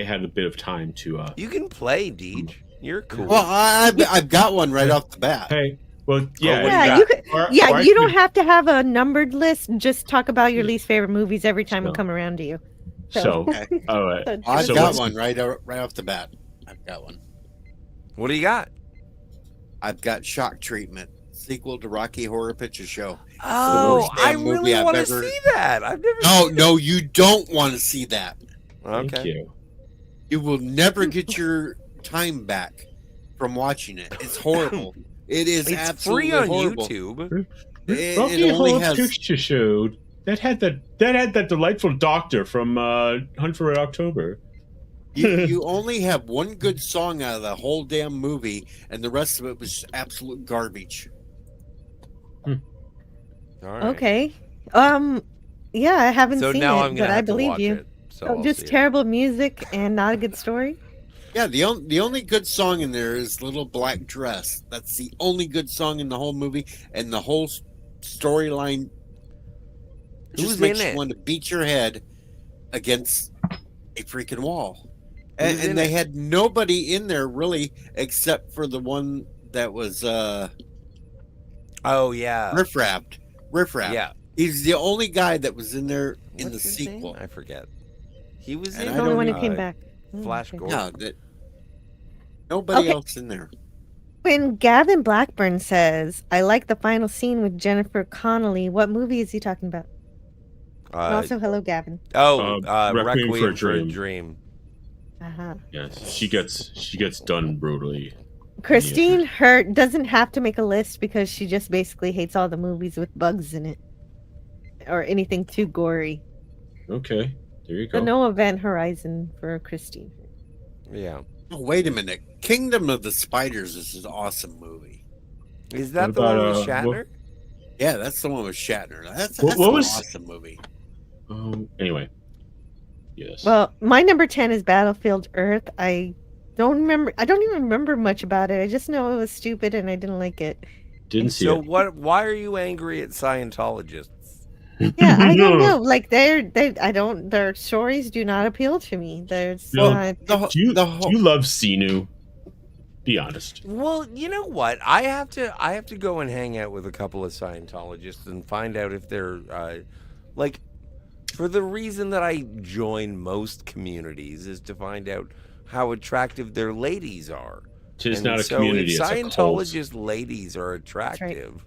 had a bit of time to. You can play, Deej. You're cool. Well, I've got one right off the bat. Hey, well, yeah, what do yeah, you you could, Or- yeah, or I you don't could- have to have a numbered list. Just talk about your least favorite movies every time we So- come around to you. So, Okay. all right. So- I've So got what's- one right off the bat. I've got one. What do you got? I've got Shock Treatment, sequel to Rocky Horror Picture Show. Oh, worst I damn really movie I've want to ever- see that. I've never No, seen no, you don't want to see that. it. Thank Okay. you. You will never get your time back from watching it. It's horrible. It is It's absolutely free on horrible. YouTube. It Rocky only Horror has Picture Show that had that delightful doctor from Hunt for Red October. you only have one good song out of the whole damn movie, and the rest of it was absolute garbage. All right. Okay. Yeah, I haven't So seen now it, I'm but gonna I have to believe watch you. it. So Oh, I'll just see it. terrible music and not a good story. Yeah, the only good song in there is Little Black Dress. That's the only good song in the whole movie, and the whole storyline just Who's makes in you it? want to beat your head against a freaking wall. Who's in And they it? had nobody in there really except for the one that was Oh yeah. Riff Raft. Yeah. He's the only guy that was in there in What's the his name? sequel. I forget. He was And in I The only don't one who know. came back. Flash Okay. Gordon. No, that nobody Okay. else in there. When Gavin Blackburn says, I like the final scene with Jennifer Connelly, what movie is he talking about? And also, hello, Gavin. Requiem for a Dream. Uh-huh. Yes, she gets done brutally. Christine Hurt doesn't have to make a list because she just basically hates all the movies with bugs in it or anything too gory. Okay, there you go. So no Event Horizon for Christine. Yeah. Oh, wait a minute. Kingdom of the Spiders is an awesome movie. Is that the one with Shatner? Yeah, that's the one with Shatner. That's what an awesome movie. Anyway. Yes. Well, my number 10 is Battlefield Earth. I don't even remember much about it. I just know it was stupid and I didn't like it. Didn't see so it. why are you angry at Scientologists? Yeah, I don't know. Like their stories do not appeal to me. There's do you love Xenu? Be honest. Well, you know what? I have to go and hang out with a couple of Scientologists and find out if they're like, for the reason that I join most communities is to find out how attractive their ladies are. It's not a community, if it's a cult. Scientologist ladies are attractive.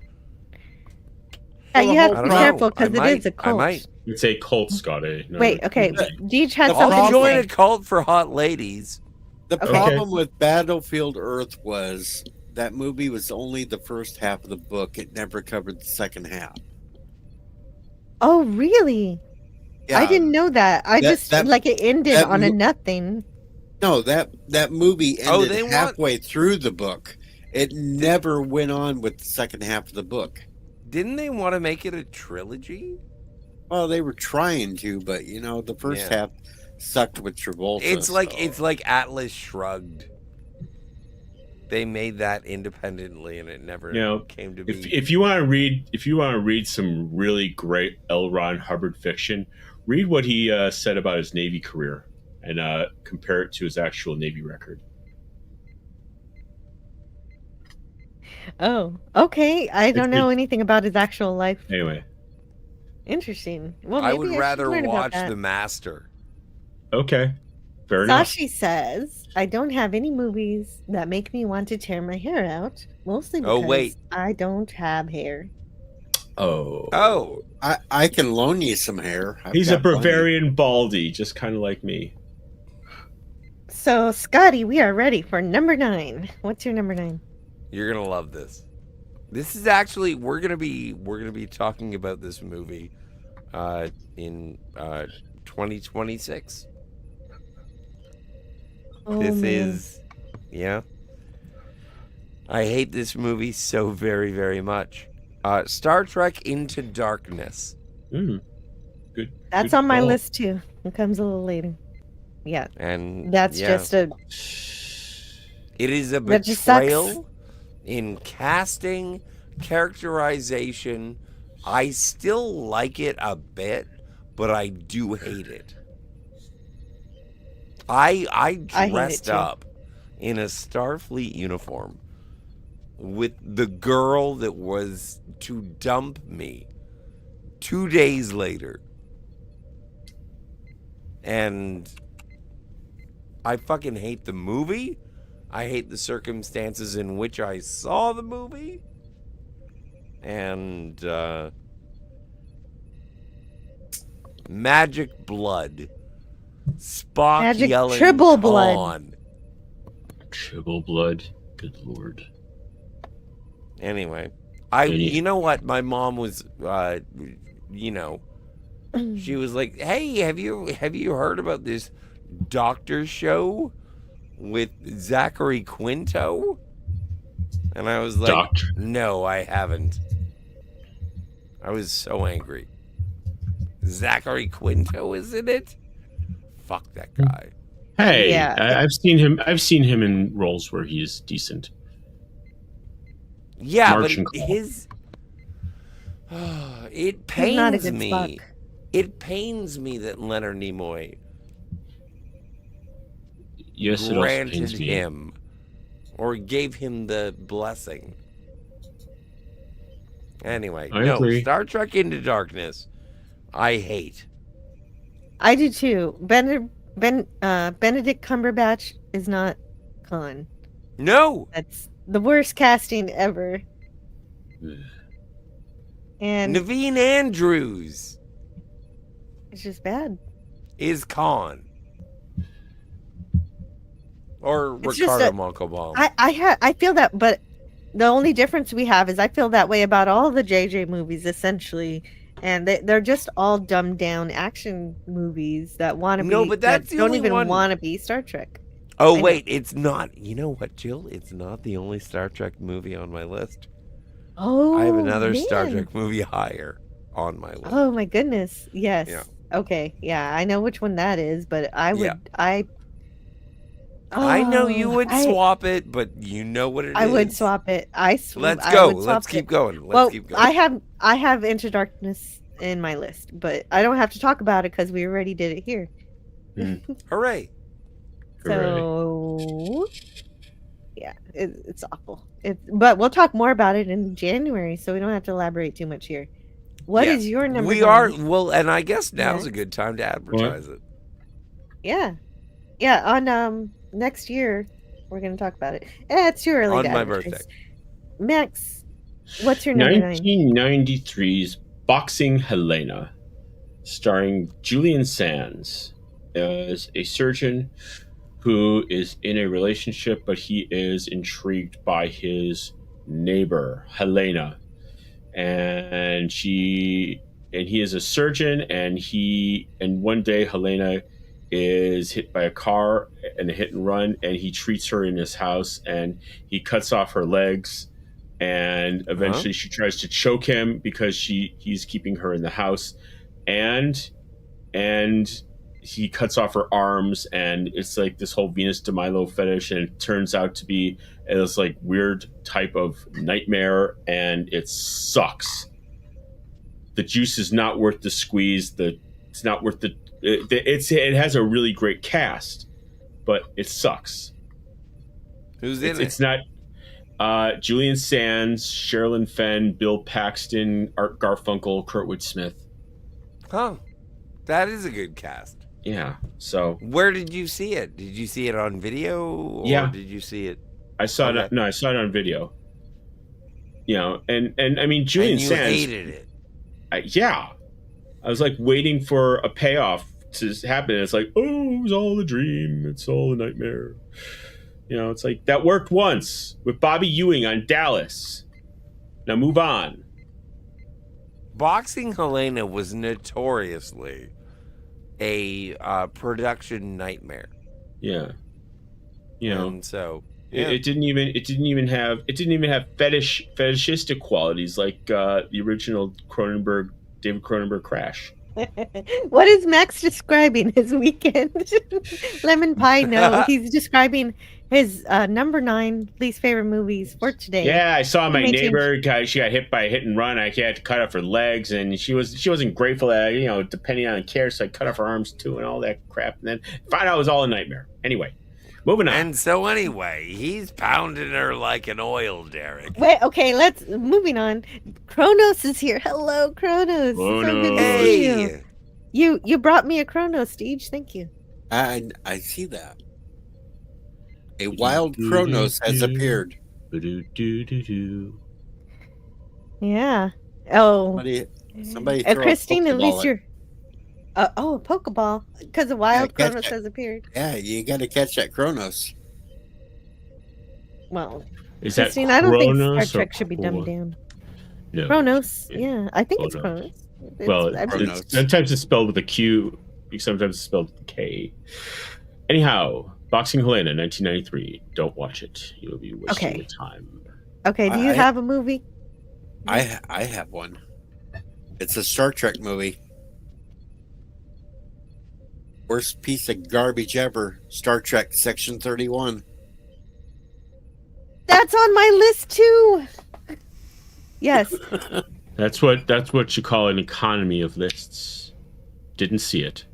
Yeah, you have to be careful because it is a cult. It's a cult, Scotty. No, Wait, okay. Deej has I'll something to join say. a cult for hot ladies. The problem with Battlefield Earth was that movie was only the first half of the book. It never covered the second half. Oh, really? Yeah, I didn't know that. It ended on a nothing. No, that movie ended they halfway through the book. It never went on with the second half of the book. Didn't they want to make it a trilogy? Well, they were trying to, but the first half sucked with Travolta. It's like Atlas Shrugged. They made that independently, and it never came to be. If you want to read some really great L. Ron Hubbard fiction, read what he said about his Navy career and compare it to his actual Navy record. Oh, okay. I don't know anything about his actual life. Anyway. Interesting. Well, I maybe would rather watch The The Master. Okay. Fair enough. Sashi says, I don't have any movies that make me want to tear my hair out, mostly because I don't have hair. Oh. I can loan you some hair. He's a Bavarian baldy, just kind of like me. So, Scotty, we are ready for number 9. What's your number 9? You're gonna love this. This is actually we're gonna be talking about this movie in 2026. I hate this movie so very, very much. Star Trek Into Darkness. Good. That's on my list too. It comes a little later. Yeah. And that's just a. It is a betrayal in casting, characterization. I still like it a bit, but I do hate it. I dressed up in a Starfleet uniform with the girl that was to dump me 2 days later. And I fucking hate the movie. I hate the circumstances in which I saw the movie. And Magic Blood. Spock Magic yelling Tribble Blood. on. Tribble Blood. Good lord. Anyway, you know what? My mom was, she was like, "Hey, have you heard about this doctor show with Zachary Quinto?" And I was like, "No, I haven't." I was so angry. Zachary Quinto is in it? Fuck that guy. Hey, I've seen him in roles where he's decent. Yeah, Martian but Claw. It pains me. It pains me that Leonard Nimoy granted him or gave him the blessing. Anyway, I agree. Star Trek Into Darkness, I hate. I do too. Benedict Cumberbatch is not Khan. No, that's the worst casting ever. And Naveen Andrews. It's just bad. Is Khan. Or It's just Ricardo that Montalban. I feel that, but the only difference we have is I feel that way about all the JJ movies, essentially. And they're just all dumbed down action movies that want to No, be, but that's that the don't only even one. want to be Star Trek. Oh, I wait, it's not. You know what, Jill? It's not the only Star Trek movie on my list. Oh, I have another Star man. Trek movie higher on my list. Oh my goodness. Yes. Yeah. Okay. Yeah, I know which one that is, but I would Yeah. I know you would I- swap it, but you know what it is. I would swap it. Let's I go. would swap Let's it. keep going. Let's Well, keep going. I have Into Darkness in my list, but I don't have to talk about it because we already did it here. Hooray. So yeah, it's awful. But we'll talk more about it in January, so we don't have to elaborate too much here. What is Yeah. your number? We nine? are, well, and I guess now's Yeah. a good time to advertise it. Yeah, yeah. On next year, we're gonna talk about it. It's too early On to my advertise. birthday. Max, what's your number 9? 1993's Boxing Helena, starring Julian Sands as a surgeon who is in a relationship, but he is intrigued by his neighbor, Helena. And he is a surgeon, and one day Helena is hit by a car in a hit and run, and he treats her in his house, and he cuts off her legs, and eventually she tries to choke him because he's keeping her in the house, and he cuts off her arms, and it's like this whole Venus de Milo fetish, and it turns out to be this like weird type of nightmare, and it sucks. The juice is not worth the squeeze. It's not worth the. It has a really great cast, but it sucks. Who's in it? It's not. Julian Sands, Sherilyn Fenn, Bill Paxton, Art Garfunkel, Kurtwood Smith. Huh. That is a good cast. Yeah. So where did you see it? Did you see it on video? Or Yeah. did you see it? I saw it. No, I saw it on video. You know, and I mean Julian And you Sands. hated it. Yeah. I was like waiting for a payoff to happen. It's like, oh, it was all a dream. It's all a nightmare. You know, it's like that worked once with Bobby Ewing on Dallas. Now move on. Boxing Helena was notoriously a production nightmare. Yeah. You know, and so it didn't even have fetishistic qualities like the original David Cronenberg Crash. What is Max describing his weekend? Lemon pie? No, he's describing his number 9 least favorite movies for today. Yeah, I saw my He mentioned- neighbor. She got hit by a hit and run. I had to cut off her legs, and she wasn't grateful that depending on care, so I cut off her arms too, and all that crap. And then found out it was all a nightmare. Anyway, moving on. And so anyway, he's pounding her like an oil derrick. Wait, okay, moving on. Kronos is here. Hello, Kronos. So good to see Hey. you brought me a Kronos, Deej. Thank you. I see that. A wild Kronos has appeared. Yeah. Oh. Somebody throw a Christine, at Pokeball least at- you're. A Pokeball, because a wild catch Kronos it. has appeared. Yeah, you got to catch that Kronos. Well, Is that Christine, I don't think Star Kronos or Trek should be dumbed Kro- down. No. Kronos, yeah, I think it's Kronos. Kronos. Well, I mean, sometimes it's spelled with a Q, sometimes it's spelled with a K. Anyhow, Boxing Helena, 1993. Don't watch it. You'll be wasting Okay. your time. okay, do you I- have a movie? I have one. It's a Star Trek movie. Worst piece of garbage ever. Star Trek Section 31. That's on my list too. Yes. That's what you call an economy of lists. Didn't see it.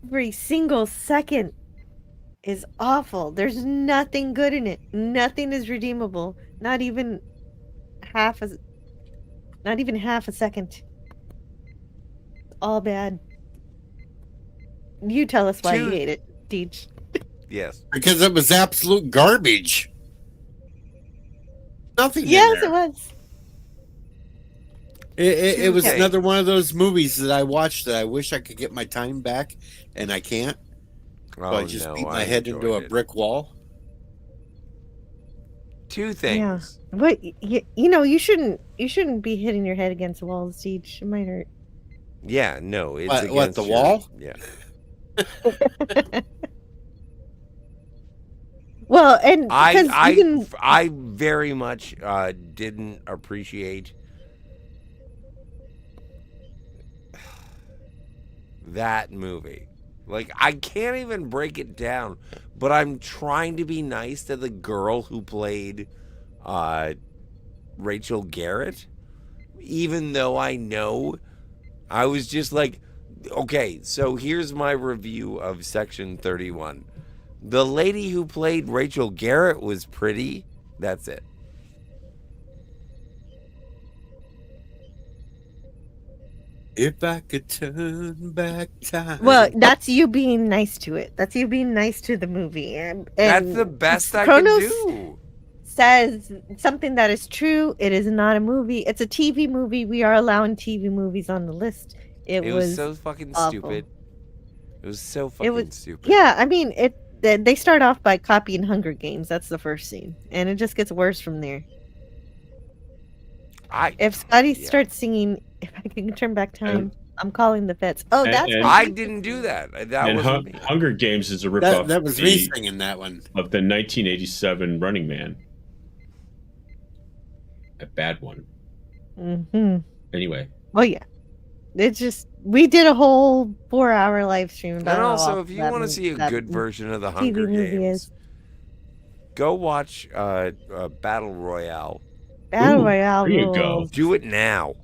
Every single second is awful. There's nothing good in it. Nothing is redeemable. Not even half a second. All bad. You tell us why you hate it, Deej. Yes. Because it was absolute garbage. Nothing. Yes, in it there. was. It was things. another one of those movies that I watched that I wish I could get my time back, and I can't. So I just beat my head into a brick wall. Two things. Yeah. But you shouldn't be hitting your head against the wall, Siege. It might hurt. Yeah, no, it's What, against the your- wall? Yeah. Well, and because I very much didn't appreciate that movie. Like, I can't even break it down, but I'm trying to be nice to the girl who played Rachel Garrett, even though I know I was just like, okay, so here's my review of Section 31. The lady who played Rachel Garrett was pretty. That's it. If I could turn back time. well, that's you being nice to it. That's you being nice to the movie. And That's the best I Kronos can do. says something that is true. It is not a movie. It's a TV movie. We are allowing TV movies on the list. It was so fucking awful. stupid. It was so fucking stupid. Yeah, I mean, they start off by copying Hunger Games. That's the first scene, and it just gets worse from there. If Scotty starts singing "If I Can Turn Back Time," I'm calling the vets. Oh, that's I didn't do that. That was me. Hunger Games is a ripoff. That was me singing that one. Of the 1987 Running Man. A bad one. Mm-hmm. Anyway. Oh yeah, it's just we did a whole 4-hour live stream about. And how also, awful if you that want to mo- see a that good version of the TV Hunger movie Games, is. go watch Battle Royale. Battle Royale there you rules. go. Do it now.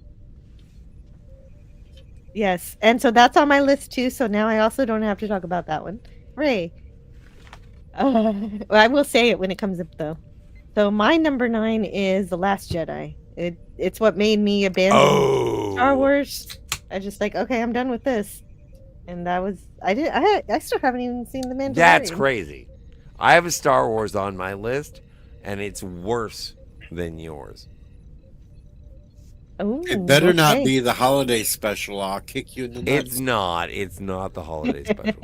Yes, and so that's on my list too. So now I also don't have to talk about that one. Ray. Well, I will say it when it comes up though. So my number 9 is The Last Jedi. It's what made me abandon Star Wars. I just like, okay, I'm done with this. And that was I still haven't even seen The Mandalorian. That's crazy. I have a Star Wars on my list, and it's worse than yours. Ooh, It better not okay. be the holiday special. I'll kick you in the nuts. It's not. It's not the holiday special.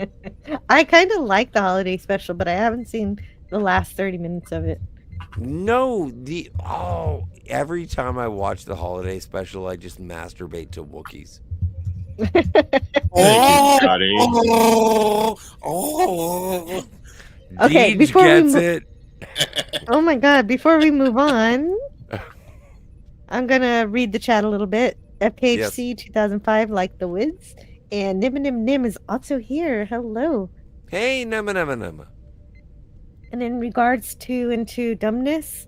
I kind of like the holiday special, but I haven't seen the last 30 minutes of it. No, every time I watch the holiday special, I just masturbate to Wookiees. Okay, Deej before we gets mo- it. Oh my god, before we move on, I'm gonna read the chat a little bit. FKHC 2005, like the Wiz. And Nim is also here. Hello. Hey, nama. And in regards to Into Dumbness,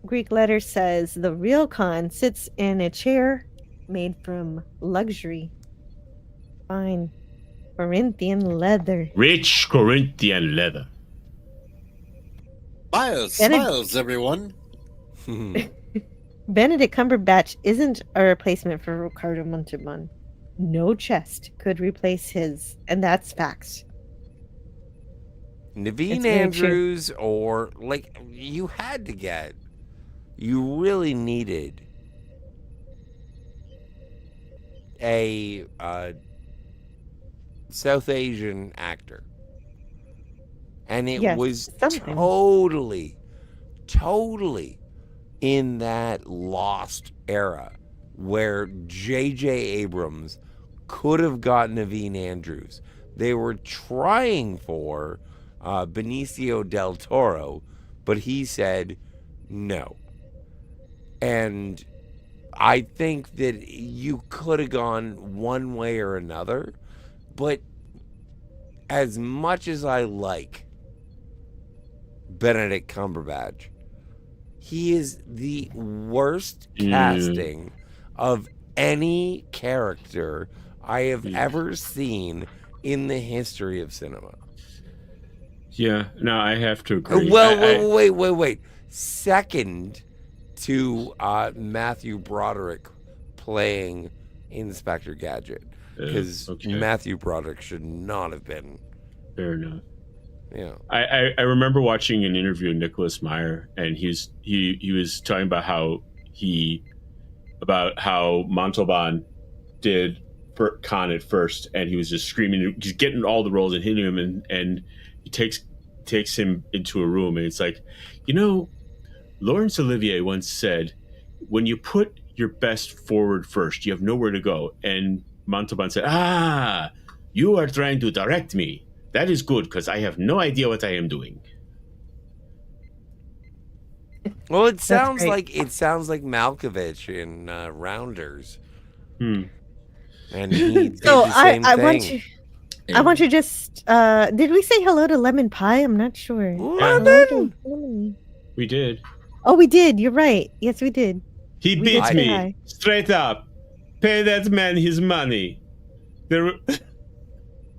Greek letter says the real Khan sits in a chair made from luxury. Fine. Corinthian leather. Rich Corinthian leather. Smiles, everyone. Benedict Cumberbatch isn't a replacement for Ricardo Montalban. No chest could replace his, and that's facts. Naveen It's very Andrews, or like you had to get, you really needed a South Asian actor, and it Yes, was something. totally in that lost era where J.J. Abrams could have gotten Naveen Andrews. They were trying for Benicio del Toro, but he said no. And I think that you could have gone one way or another, but as much as I like Benedict Cumberbatch, he is the worst casting of any character I have ever seen in the history of cinema. Yeah, no, I have to agree. Wait. Second to Matthew Broderick playing Inspector Gadget, because Matthew Broderick should not have been. Fair enough. Yeah, I remember watching an interview with Nicholas Meyer, and he was talking about how he about how Montalban did for Khan at first, and he was just screaming, just getting all the roles and hitting him, and he takes him into a room, and it's like, Laurence Olivier once said, when you put your best forward first, you have nowhere to go. And Montalban said, you are trying to direct me. That is good, because I have no idea what I am doing. Well, it sounds like Malkovich in Rounders. And he did the same thing. I want you just. Did we say hello to Lemon Pie? I'm not sure. Lemon. We did. Oh, we did. You're right. Yes, we did. He beat me straight up. Pay that man his money.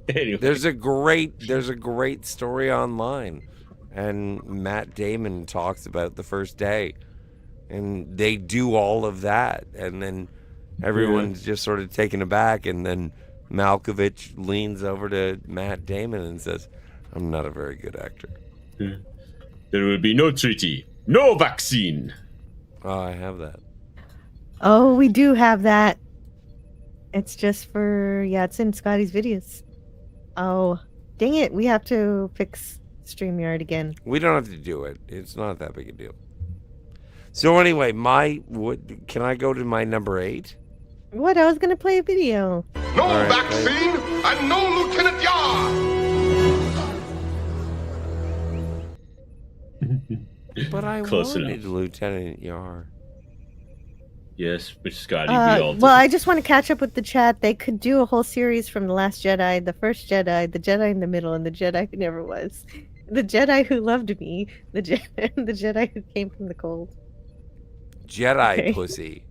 Anyway. There's a great story online, and Matt Damon talks about the first day, and they do all of that, and then everyone's just sort of taken aback, and then Malkovich leans over to Matt Damon and says, "I'm not a very good actor." There will be no treaty, no vaccine. Oh, I have that. Oh, we do have that. It's just for, it's in Scotty's videos. Oh, dang it. We have to fix StreamYard again. We don't have to do it. It's not that big a deal. So anyway, can I go to my number 8? What? I was going to play a video. No vaccine and no Lieutenant Yar! But I Close wanted enough. Lieutenant Yar. Yes, which Scotty. Well, I just want to catch up with the chat. They could do a whole series from The Last Jedi, The First Jedi, The Jedi in the Middle, and The Jedi Who Never Was. The Jedi Who Loved Me, the Jedi Who Came from the Cold. Jedi pussy.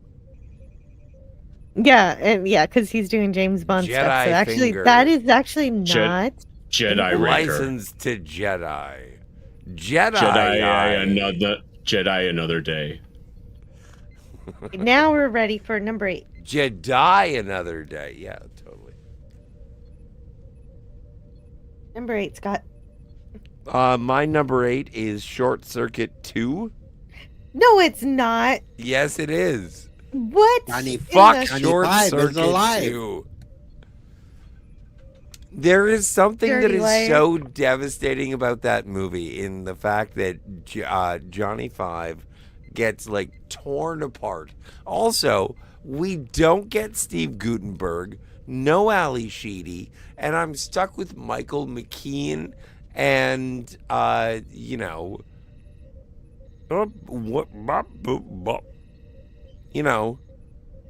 Yeah, because he's doing James Bond Jedi stuff. So actually, finger. that is actually not Jedi Raker. License to Jedi. Jedi another day. Now we're ready for number 8. Jedi another day. Yeah, totally. Number 8, Scott. My number 8 is Short Circuit 2. No, it's not. Yes, it is. What? Fuck Short Circuit 2. There is something that is so devastating about that movie in the fact that Johnny Five gets torn apart. Also, we don't get Steve Guttenberg, no Ali Sheedy, and I'm stuck with Michael McKean and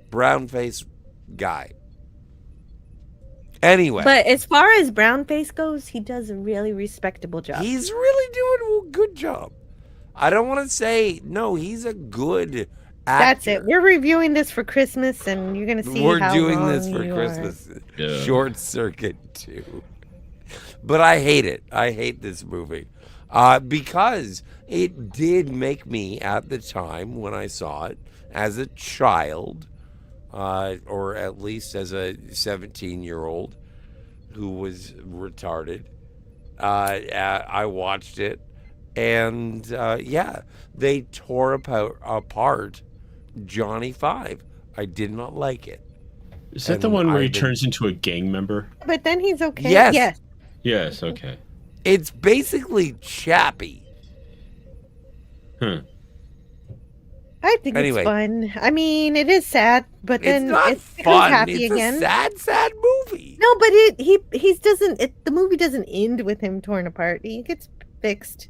brown face guy. Anyway. But as far as Brownface goes, he does a really respectable job. He's really doing a good job. I don't want to say, no, he's a good actor. That's it. We're reviewing this for Christmas, and you're going to see We're doing this for Christmas. Short Circuit 2. But I hate it. I hate this movie. Because it did make me, at the time when I saw it, as a child, or at least as a 17-year-old who was retarded, I watched it, and they tore apart Johnny Five. I did not like it. Is that the one where he turns into a gang member? But then he's okay. Yes. Yes, okay. It's basically Chappie. I think it's fun. I mean, it is sad, but then it's not fun. Happy it's again. a sad movie. No, but he doesn't. The movie doesn't end with him torn apart. He gets fixed.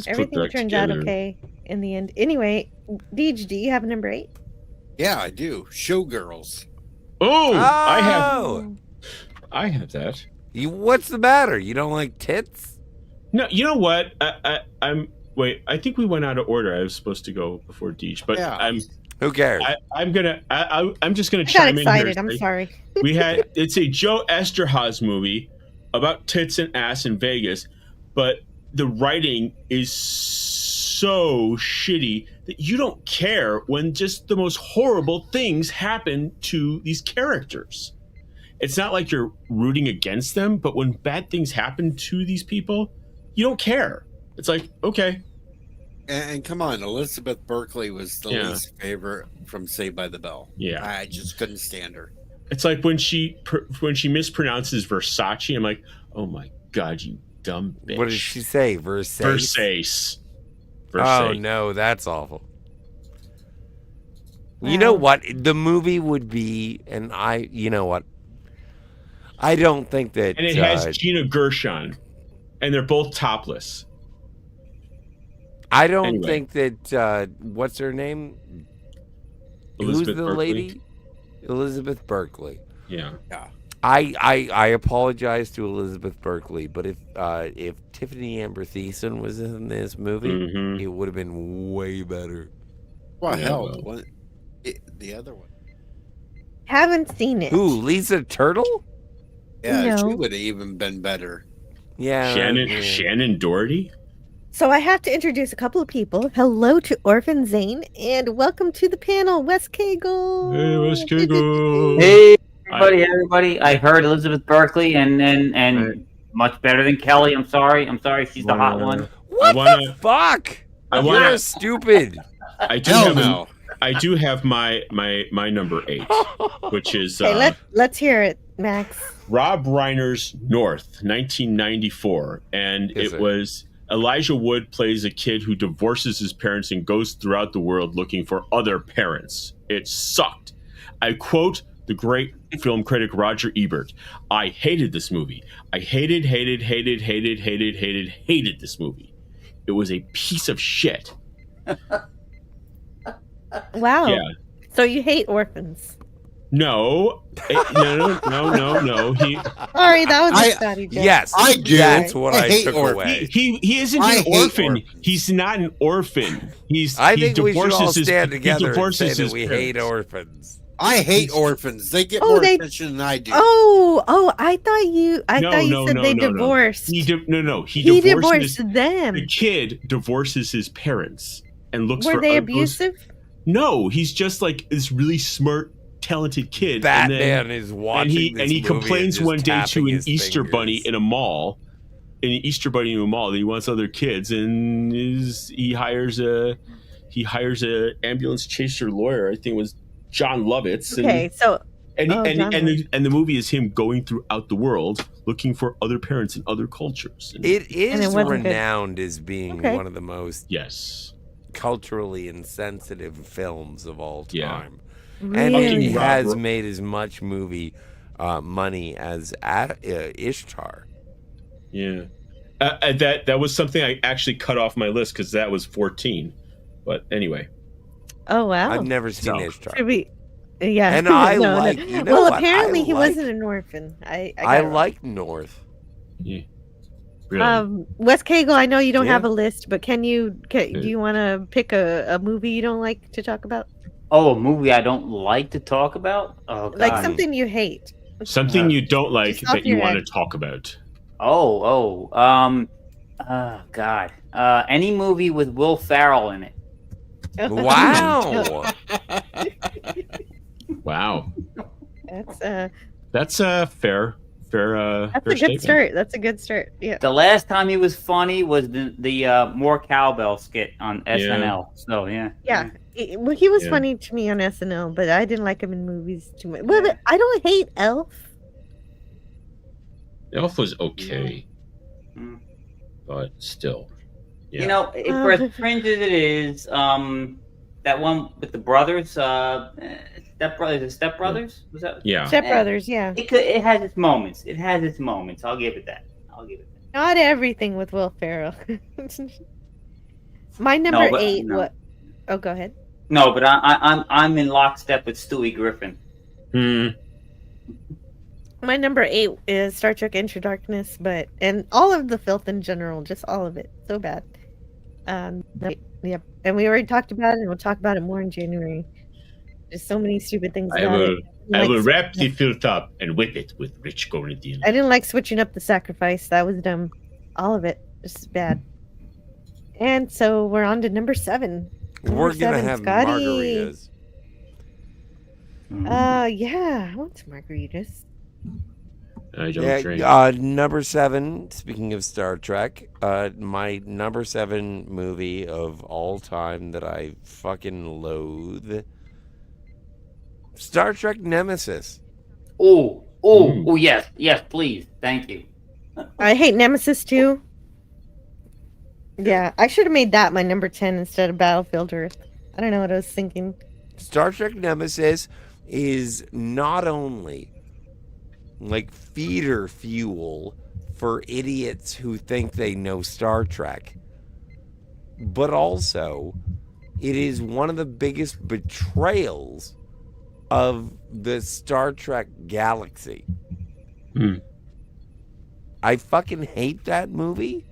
Everything turns out okay in the end. Anyway, Deej, do you have number 8? Yeah, I do. Showgirls. Oh, I have that. What's the matter? You don't like tits? No, you know what? Wait, I think we went out of order. I was supposed to go before Deej, but who cares? I'm just gonna chime in here. I'm sorry. It's a Joe Esterhazy movie about tits and ass in Vegas, but the writing is so shitty that you don't care when just the most horrible things happen to these characters. It's not like you're rooting against them, but when bad things happen to these people, you don't care. It's like, okay. And come on, Elizabeth Berkley was the Yeah. least favorite from Saved by the Bell. Yeah. I just couldn't stand her. It's like when she mispronounces Versace, I'm like, oh my god, you dumb bitch. What did she say? Versace? Oh no, that's awful. You know what? The movie would be, and you know what? I don't think that. And it has Gina Gershon, and they're both topless. I don't think that. What's her name? Elizabeth Who's the Berkley? lady? Elizabeth Berkley. Yeah. I apologize to Elizabeth Berkley, but if Tiffany Amber Thiessen was in this movie, it would have been way better. Well, Yeah, hell, well. the other one. Haven't seen it. Who? Lisa Turtle? Yeah, she No. would have even been better. Yeah. Shannon Doherty? So I have to introduce a couple of people. Hello to Orphan Zane, and welcome to the panel, Wes Cagle. Hey, Wes Cagle. Hey, everybody. I heard Elizabeth Berkley and much better than Kelly. I'm sorry, she's the hot one. What the fuck? You're stupid. I do Hell have no. I do have my number 8, which is Okay, let's hear it, Max. Rob Reiner's North, 1994, and Is it it? was Elijah Wood plays a kid who divorces his parents and goes throughout the world looking for other parents. It sucked. I quote the great film critic Roger Ebert. I hated this movie. I hated this movie. It was a piece of shit. Wow. Yeah. So you hate orphans? No. No. He Sorry, that was a Scotty joke. Yes, I do. That's what I hate took orphans. away. he isn't I an hate orphan. orphans. He's not an orphan. I he think we should all divorces stand he together and divorces say that his we hate parents. orphans. I hate orphans. They get Oh, more they- attention than I do. Oh, I thought you said they No. divorced. He He divorces divorced them. the kid divorces his parents and looks Were for they goes- abusive? No, he's just like this really smart, talented kid. Batman and is watching and he this movie complains and one just day to tapping an his Easter bunny fingers. in a mall. That he wants other kids, and he hires a ambulance chaser lawyer. I think it was John Lovitz. Okay, so And John the movie is him going throughout the world looking for other parents in other cultures. And It And it is wasn't good. renowned as being Okay. one of the most yes, culturally insensitive films of all Yeah. time. And really, he Fucking has Rob- made as much movie money as Ishtar. yeah. That was something I actually cut off my list because that was 14. But anyway, oh wow, I've never seen So- Ishtar. Should we- yeah, And I no. like- you know well, what? apparently I he like- wasn't an orphan. I I got it like North. yeah. Really. wrong. Wes Cagle, I know you don't Yeah. have a list, but do you want to pick a movie you don't like to talk about, Oh, a movie I don't like to talk about? Oh, God. like something you hate? Something you don't like Just off that you your want head. to talk about. Oh, God. Any movie with Will Ferrell in it. Wow. Wow, That's that's a fair. That's fair a good statement. start. That's a good start. Yeah. The last time he was funny was the More Cowbell skit on SNL. So, yeah. Yeah. Well, he was Yeah. funny to me on SNL, but I didn't like him in movies too much. Well, but I don't hate Elf. Elf was okay, Mm. but still. Yeah. You know, for as cringe as it is, that one with the brothers, Step Brothers? Was that? Yeah. Step Brothers, yeah. It has its moments. I'll give it that. Not everything with Will Ferrell. My number but- 8. no. What? Oh, go ahead. No, but I'm in lockstep with Stewie Griffin. My number 8 is Star Trek Into Darkness, and all of the filth in general, just all of it, so bad. Yep, and we already talked about it, and we'll talk about it more in January. There's so many stupid things I about will. it. I will Like, wrap the filth up and whip it with rich Corinthian. I didn't like switching up the sacrifice. That was dumb. All of it, just bad. And so we're on to number 7. We're Number gonna 7, have Scotty. margaritas. Yeah, I want some margaritas. I don't drink. Number 7, speaking of Star Trek, my number 7 movie of all time that I fucking loathe, Star Trek Nemesis. Oh, yes, please. Thank you. I hate Nemesis too. Yeah, I should have made that my number 10 instead of Battlefield Earth. I don't know what I was thinking. Star Trek Nemesis is not only like feeder fuel for idiots who think they know Star Trek, but also it is one of the biggest betrayals of the Star Trek galaxy. I fucking hate that movie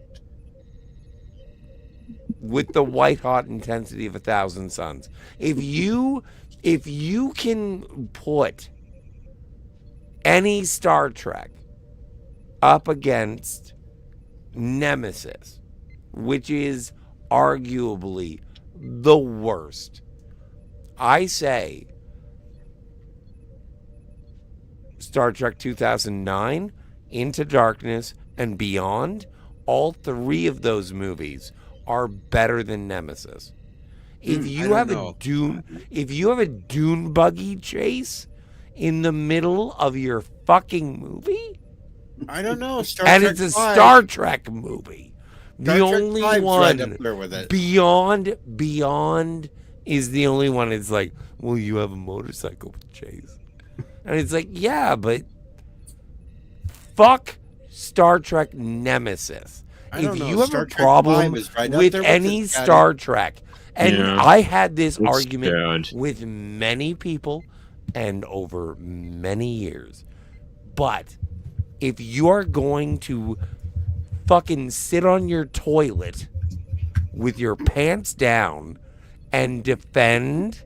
with the white hot intensity of 1,000 suns. If you can put any Star Trek up against Nemesis, which is arguably the worst, I say Star Trek 2009, Into Darkness, and Beyond, all 3 of those movies are better than Nemesis. If you have a dune buggy chase in the middle of your fucking movie, I don't know. and it's a Star Trek movie. The only one Beyond is the only one. It's like, well, you have a motorcycle chase, and it's like, yeah, but fuck Star Trek Nemesis. If you have a problem with any Star Trek, and I had this argument with many people and over many years, but if you're going to fucking sit on your toilet with your pants down and defend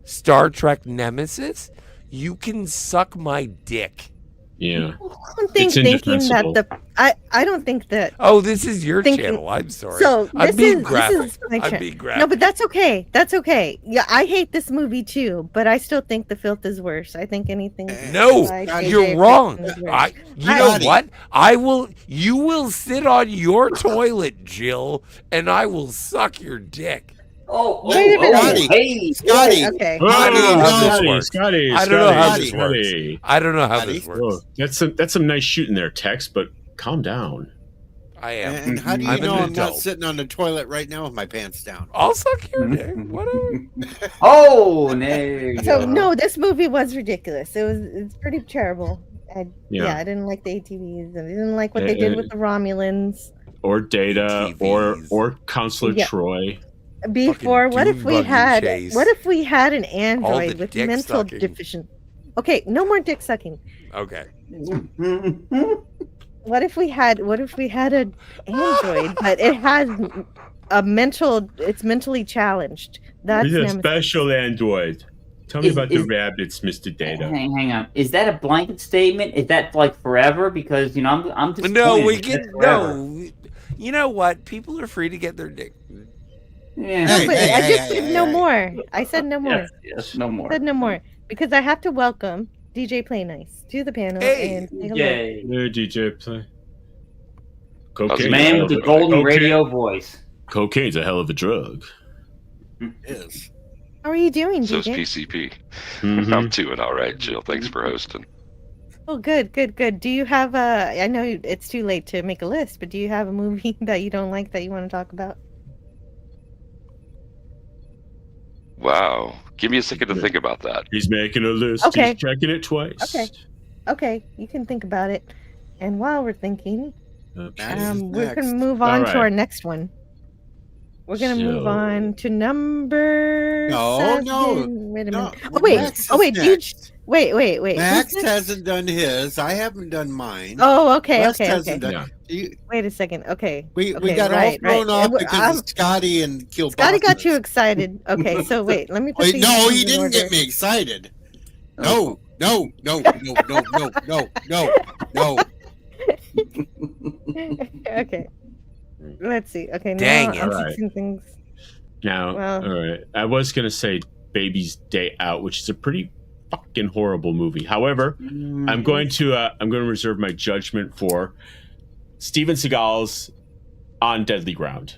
Star Trek Nemesis, you can suck my dick. Yeah. I don't think thinking that I don't think that. Oh, this is your channel. I'm sorry. So I'm being graphic. This is my I'm channel. being graphic. No, but that's okay. That's okay. Yeah, I hate this movie too, but I still think The Filth is worse. I think anything. No, by you're J.J. wrong. Abrams is worse. You know what? You will sit on your toilet, Jill, and I will suck your dick. Wait a minute. Hey, Scotty. Okay. Scotty. I don't know how this works. I don't know how this works. Whoa, that's some nice shooting there, Tex, but calm down. I am. And how do you know I'm not sitting on the toilet right now with my pants down? I'll suck your dick. Whatever. No, this movie was ridiculous. It's pretty terrible. I didn't like the ATVs. I didn't like what they did with the Romulans. Or Data, or Counselor Troy. Before, what if we had an android with mental deficiency? Okay, no more dick sucking. Okay. What if we had an android, but it has it's mentally challenged? That's a special android. Tell me about the rabbits, Mr. Data. Hang on. Is that a blanket statement? Is that like forever? Because I'm just You know what? People are free to get their dick. Yeah. I just said no more. I said no more. Yes, no more. I said no more because I have to welcome DJ Play Nice to the panel and say hello. Hey, DJ Play. Cocaine. Man with the golden radio voice. Cocaine's a hell of a drug. It is. How are you doing, So's DJ? PCP. Mm-hmm. I'm doing all right, Jill. Thanks for hosting. Oh, good. Do you have I know it's too late to make a list, but do you have a movie that you don't like that you want to talk about? Wow. Give me a second to think about that. He's making a list. Okay. He's checking it twice. Okay. You can think about it. And while we're thinking, we're going to move All on right. to our next one. We're going to move on to number seven. Wait a minute. Wait. Max hasn't done his. I haven't done mine. Oh, okay. Wes hasn't done- Wait a second. Okay. We got all thrown off because of Scotty and Kill. Scotty got you excited. Okay, so wait, let me put these no, in he didn't order. get me excited. No. Okay. Let's see. Okay, Dang now it. I'm fixing things. Now, Well- all right. I was gonna say Baby's Day Out, which is a pretty fucking horrible movie. However, I'm going to reserve my judgment for Steven Seagal's On Deadly Ground.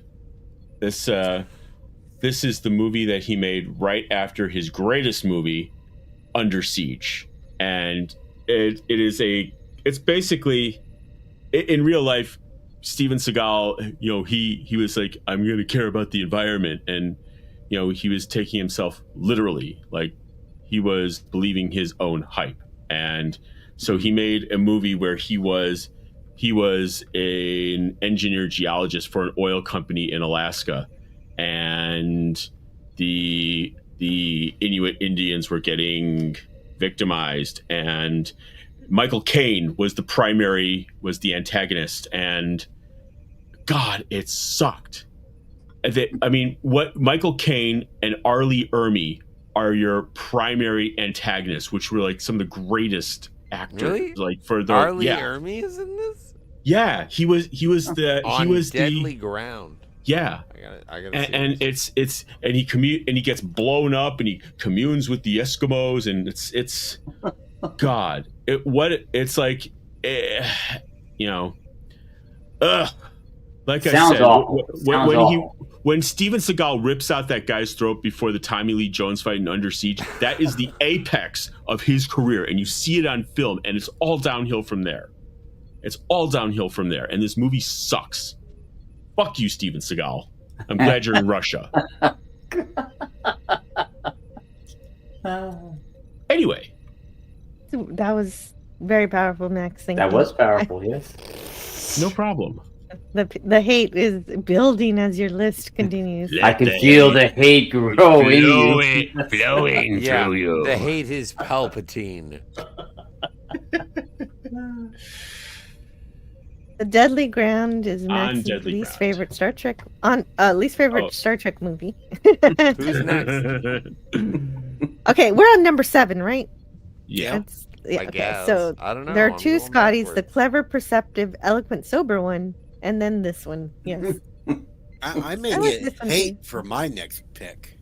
This is the movie that he made right after his greatest movie, Under Siege, and it's basically, in real life, Steven Seagal, he was like, I'm going to care about the environment, and he was taking himself literally, like he was believing his own hype, and so he made a movie where he was an engineer geologist for an oil company in Alaska, and the Inuit Indians were getting victimized, and Michael Caine was the antagonist, and God, it sucked. What Michael Caine and R. Lee Ermey are your primary antagonists, which were like some of the greatest actors. Really? Like for the R. Lee Ermey is in this? Yeah, he was Deadly Ground. Yeah, I gotta and he gets blown up, and he communes with the Eskimos, and it's God. Like I Sounds said, awful. when Steven Seagal rips out that guy's throat before the Tommy Lee Jones fight in Under Siege, that is the apex of his career, and you see it on film, and it's all downhill from there. And this movie sucks. Fuck you, Steven Seagal. I'm glad you're in Russia. Anyway. That was very powerful, Max. Thank That you. was powerful, yes. No problem. The hate is building as your list continues. I can feel the hate growing flowing through you. The hate is Palpatine. The Deadly Ground is Max's least favorite Star Trek Star Trek movie. Who's next? Okay, we're on number 7, right? Yeah. I guess. So I don't know. there are I'm two going Scotties: the backwards. clever, perceptive, eloquent, sober one, and then this one. Yes. I may I like get this one hate for my next pick.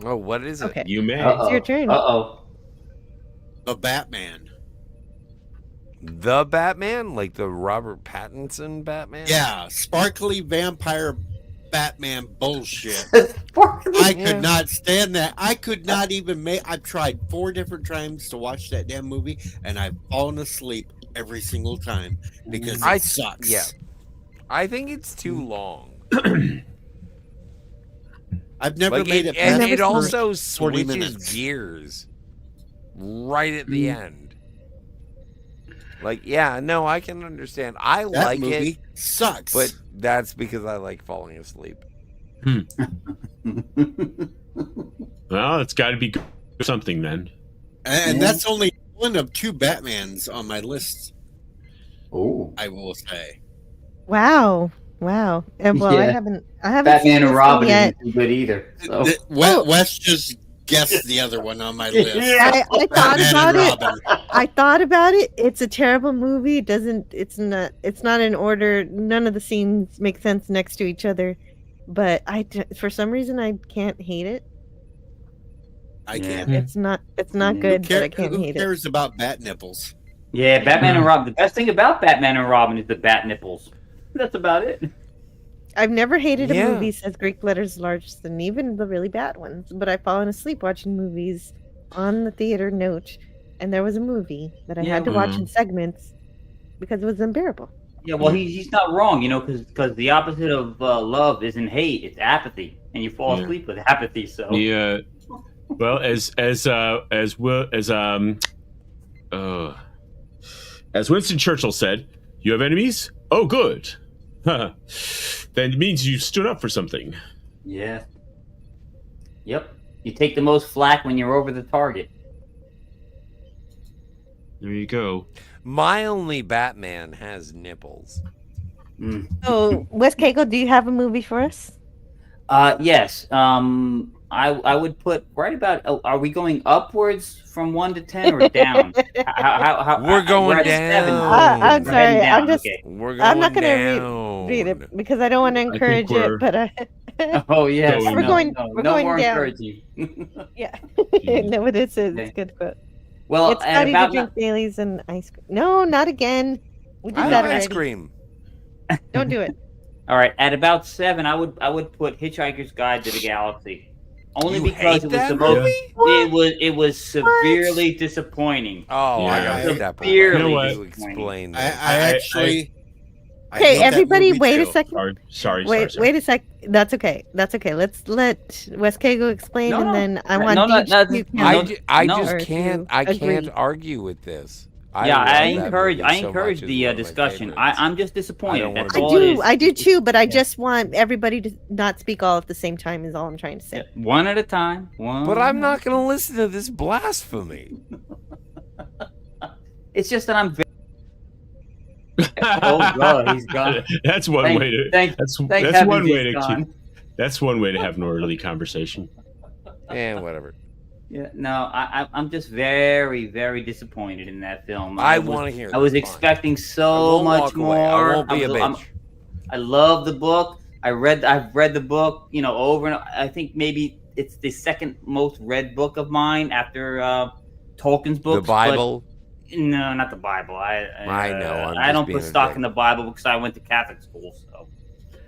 Oh, what is it? Okay. You may. It's your turn. The Batman. The Batman? Like the Robert Pattinson Batman? Yeah, sparkly vampire Batman bullshit. I could not stand that. I could not even I've tried 4 different times to watch that damn movie, and I've fallen asleep every single time because it sucks. Yeah. I think it's too long. I've never Like made it, it. and past it the also first 40 switches minutes. gears right at the end. Like, yeah, no, I can understand. I That like movie it, sucks. but that's because I like falling asleep. Well, it's got to be something then. And that's only one of 2 Batmans on my list. Oh, I will say. Wow. And well, I Yeah. haven't Batman seen and this one Robin yet. isn't too good either. So. Wes just guessed the other one on my list. I thought Batman about and it. Robin. I thought about it. It's a terrible movie. It's not in order. None of the scenes make sense next to each other. But for some reason I can't hate it. I can't. It's not good, but I can't Who hate it. cares about bat nipples? Yeah, Batman and Robin. The best thing about Batman and Robin is the bat nipples. That's about it. I've never hated a Yeah. movie says Greek letters large than even the really bad ones, but I've fallen asleep watching movies on the theater note, and there was a movie that I had to watch in segments because it was unbearable. Yeah, well, he's not wrong, because the opposite of love isn't hate; it's apathy, and you fall asleep with apathy. So Yeah. Well, as Winston Churchill said, "You have enemies? Oh, good. Then it means you stood up for something." yeah, yep. You take the most flack when you're over the target. There you go. My only Batman has nipples. So, Wes Cagle, do you have a movie for us? Yes. I would put right about. Are we going upwards from 1 to 10 or down? We're going at down. 7. I'm We're sorry. heading down. I'm just. Okay. We're going I'm not gonna down. read it because I don't want to encourage we're- it, but Oh yes, Going We're no, going- no, we're no going more down. encouraging. Yeah. No, it is. It's a good quote. Well, It's and funny to about drink Baileys and ice cream. No, not again. We did I that like already. ice cream. Don't do it. all right, at about 7, I would put Hitchhiker's Guide to the Galaxy, only You because hate it was that the most. movie? It was severely disappointing. Oh, I Yeah. gotta read that book. Severely You know what? You explain I that. actually. I Okay, hate that everybody, movie wait a too. second. Sorry. Wait a sec. That's okay. That's okay. Let's let Wes Kago explain, No, and no. then I No, want no, Deej no, to no, count. I no. just Or can't. to I can't agree. argue with this. Yeah, love I that encourage movie so encourage much. It's the one of my discussion. favorites. I'm just disappointed. don't That's wanna all it is. I do too, but I Yeah. just want everybody to not speak all at the same time. Is all I'm trying to say. Yeah, one at a time. One. But I'm not going to listen to this blasphemy. It's just that I'm. Oh God, he's gone. That's one Thank- way to. thank- that's thank that's heavens one way he's to gone. keep. That's one way to have an orderly conversation. And whatever. Yeah, no, I'm just very, very disappointed in that film. I was- want to hear. I was this. Fine. expecting I so won't much walk more. away. I won't be a I'm- bitch. I love the book. I've read the book, over and I think maybe it's the second most read book of mine after Tolkien's books. The Bible. But, no, not the Bible. I know, I'm I just don't being put a stock dick. in the Bible because I went to Catholic school. So,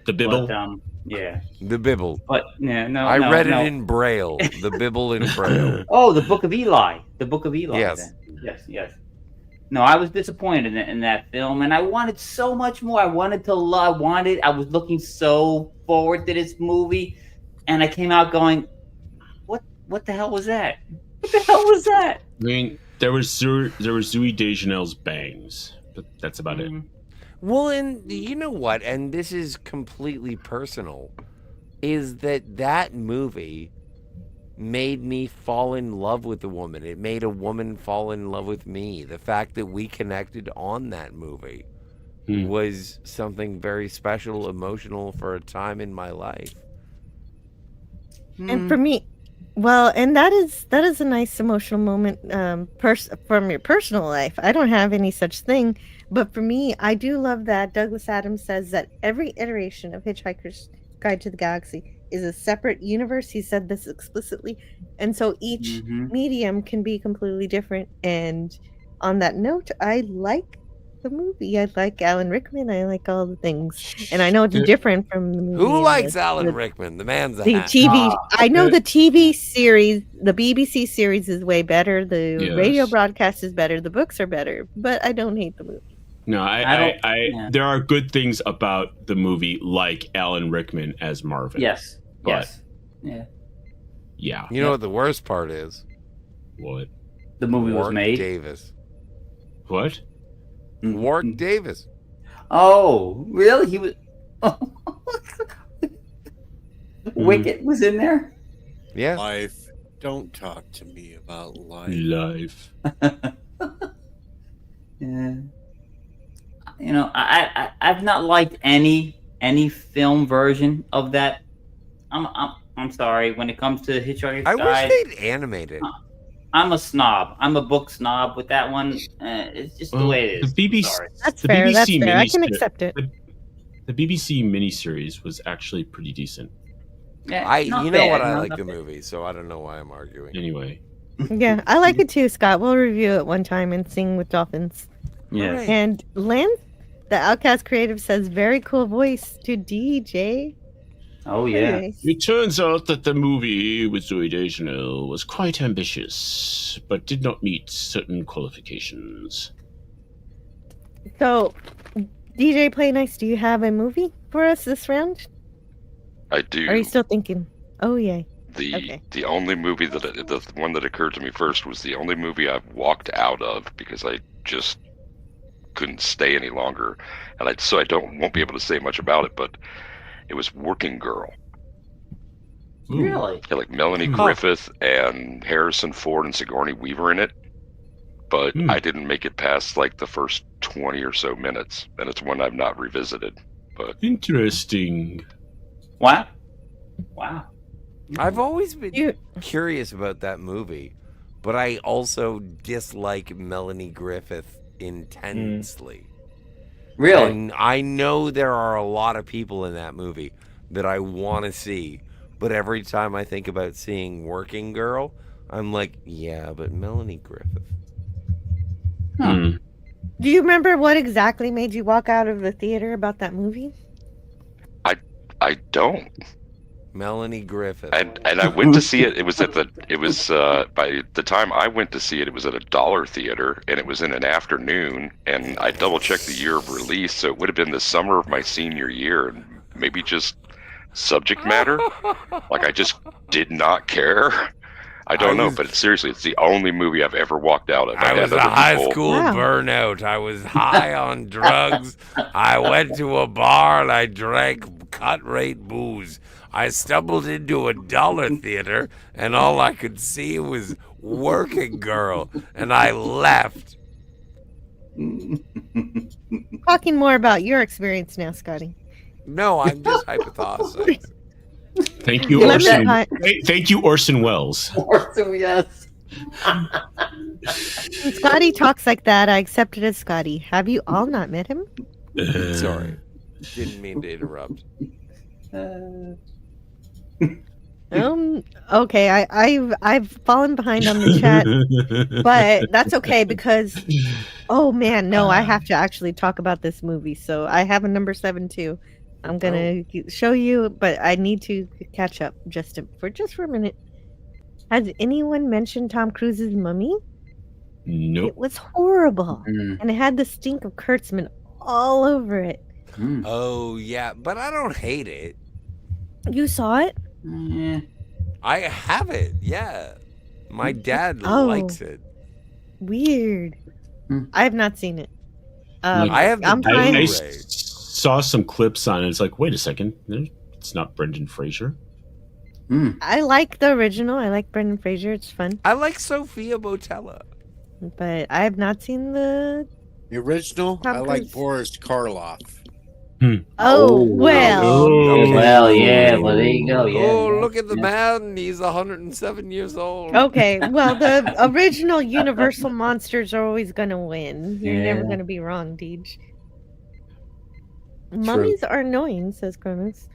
The Bible. but, yeah. The Bible. But yeah, no. I no, read no. it in Braille. The Bible in Braille. Oh, the Book of Eli. The Book of Eli. Yes. then. Yes. No, I was disappointed in that film, and I wanted so much more. I wanted to love. I was looking so forward to this movie, and I came out going, "What the hell was that? What the hell was that?" I mean, there was Zooey Deschanel's bangs, but that's about it. Well, and you know what? And this is completely personal. Is that movie made me fall in love with a woman. It made a woman fall in love with me. The fact that we connected on that movie was something very special, emotional for a time in my life. And for me, well, and that is a nice emotional moment from your personal life. I don't have any such thing, but for me, I do love that Douglas Adams says that every iteration of Hitchhiker's Guide to the Galaxy is a separate universe. He said this explicitly, and so each medium can be completely different. And on that note, I like the movie. I like Alan Rickman. I like all the things, and I know it's different from the movie. Who likes Alan Rickman? The man's a The hat. TV. I know the TV series, the BBC series is way better. The radio broadcast is better. The books are better, but I don't hate the movie. No, there are good things about the movie, like Alan Rickman as Marvin. Yes. But, Yeah. Yeah. You know what the worst part is? What? The movie was Warwick made. Davis. What? Warwick Davis. Oh, really? He was. Wicket was in there. Yeah. Life. Don't talk to me about life. Life. Yeah. I've not liked any film version of that. I'm sorry. When it comes to Hitchhiker's I Guide, wish they'd animate it. I'm a snob. I'm a book snob with that one. It's just the way it is. The BBC. Sorry. That's the fair. BBC That's fair. I can miniseries- accept it. The BBC miniseries was actually pretty decent. Yeah, not you know bad, what? I not like bad. the movie, so I don't know why I'm arguing. Anyway. Yeah, I like it too, Scott. We'll review it one time and sing with dolphins. Yes. And Lance, the Outcast Creative, says very cool voice to DJ. Oh yeah. Nice. It turns out that the movie with Zooey Deschanel was quite ambitious, but did not meet certain qualifications. So, DJ Play Nice, do you have a movie for us this round? I do. Or are you still thinking? Oh, yay. The only movie the one that occurred to me first was the only movie I've walked out of because I just couldn't stay any longer, and I won't be able to say much about it, but it was Working Girl. Really? Yeah, like Melanie Griffith and Harrison Ford and Sigourney Weaver in it, but I didn't make it past like the first 20 or so minutes, and it's one I've not revisited. But Interesting. Wow. I've always been curious about that movie, but I also dislike Melanie Griffith intensely. Really? And I know there are a lot of people in that movie, that I want to see. But every time I think about seeing Working Girl, I'm like, yeah, but Melanie Griffith. Do you remember what exactly made you walk out of the theater about that movie? I don't. Melanie Griffith. And I went to see it. It was by the time I went to see it, it was at a dollar theater, and it was in an afternoon. And I double checked the year of release, so it would have been the summer of my senior year, and maybe just subject matter. Like I just did not care. I don't know, but seriously, it's the only movie I've ever walked out of. I was a high school burnout. I was high on drugs. I went to a bar and I drank cut rate booze. I stumbled into a dollar theater and all I could see was Working Girl, and I left. Talking more about your experience now, Scotty. No, I'm just hypothesizing. Thank you, Orson. Thank you, Orson Welles. Orson, yes. When Scotty talks like that, I accept it as Scotty. Have you all not met him? Sorry, didn't mean to interrupt. Okay, I've fallen behind on the chat, but that's okay because, oh man, no, I have to actually talk about this movie. So I have a number 7 too. I'm gonna show you, but I need to catch up for a minute. Has anyone mentioned Tom Cruise's Mummy? Nope. It was horrible, and it had the stink of Kurtzman all over it. Oh yeah, but I don't hate it. You saw it? Yeah. I have it. Yeah, my dad likes it. Weird. I have not seen it. I have the I saw some clips on it. It's like, wait a second, it's not Brendan Fraser. I like the original. I like Brendan Fraser. It's fun. I like Sophia Botella. But I have not seen the original. Tom I like Cruise. Boris Karloff. Oh, well. Okay. Well, yeah. Well, there you go. Yeah. Oh, look at the man. He's 107 years old. Okay, well, the original Universal monsters are always going to win. You're never going to be wrong, Deej. Mummies are annoying, says Cronus.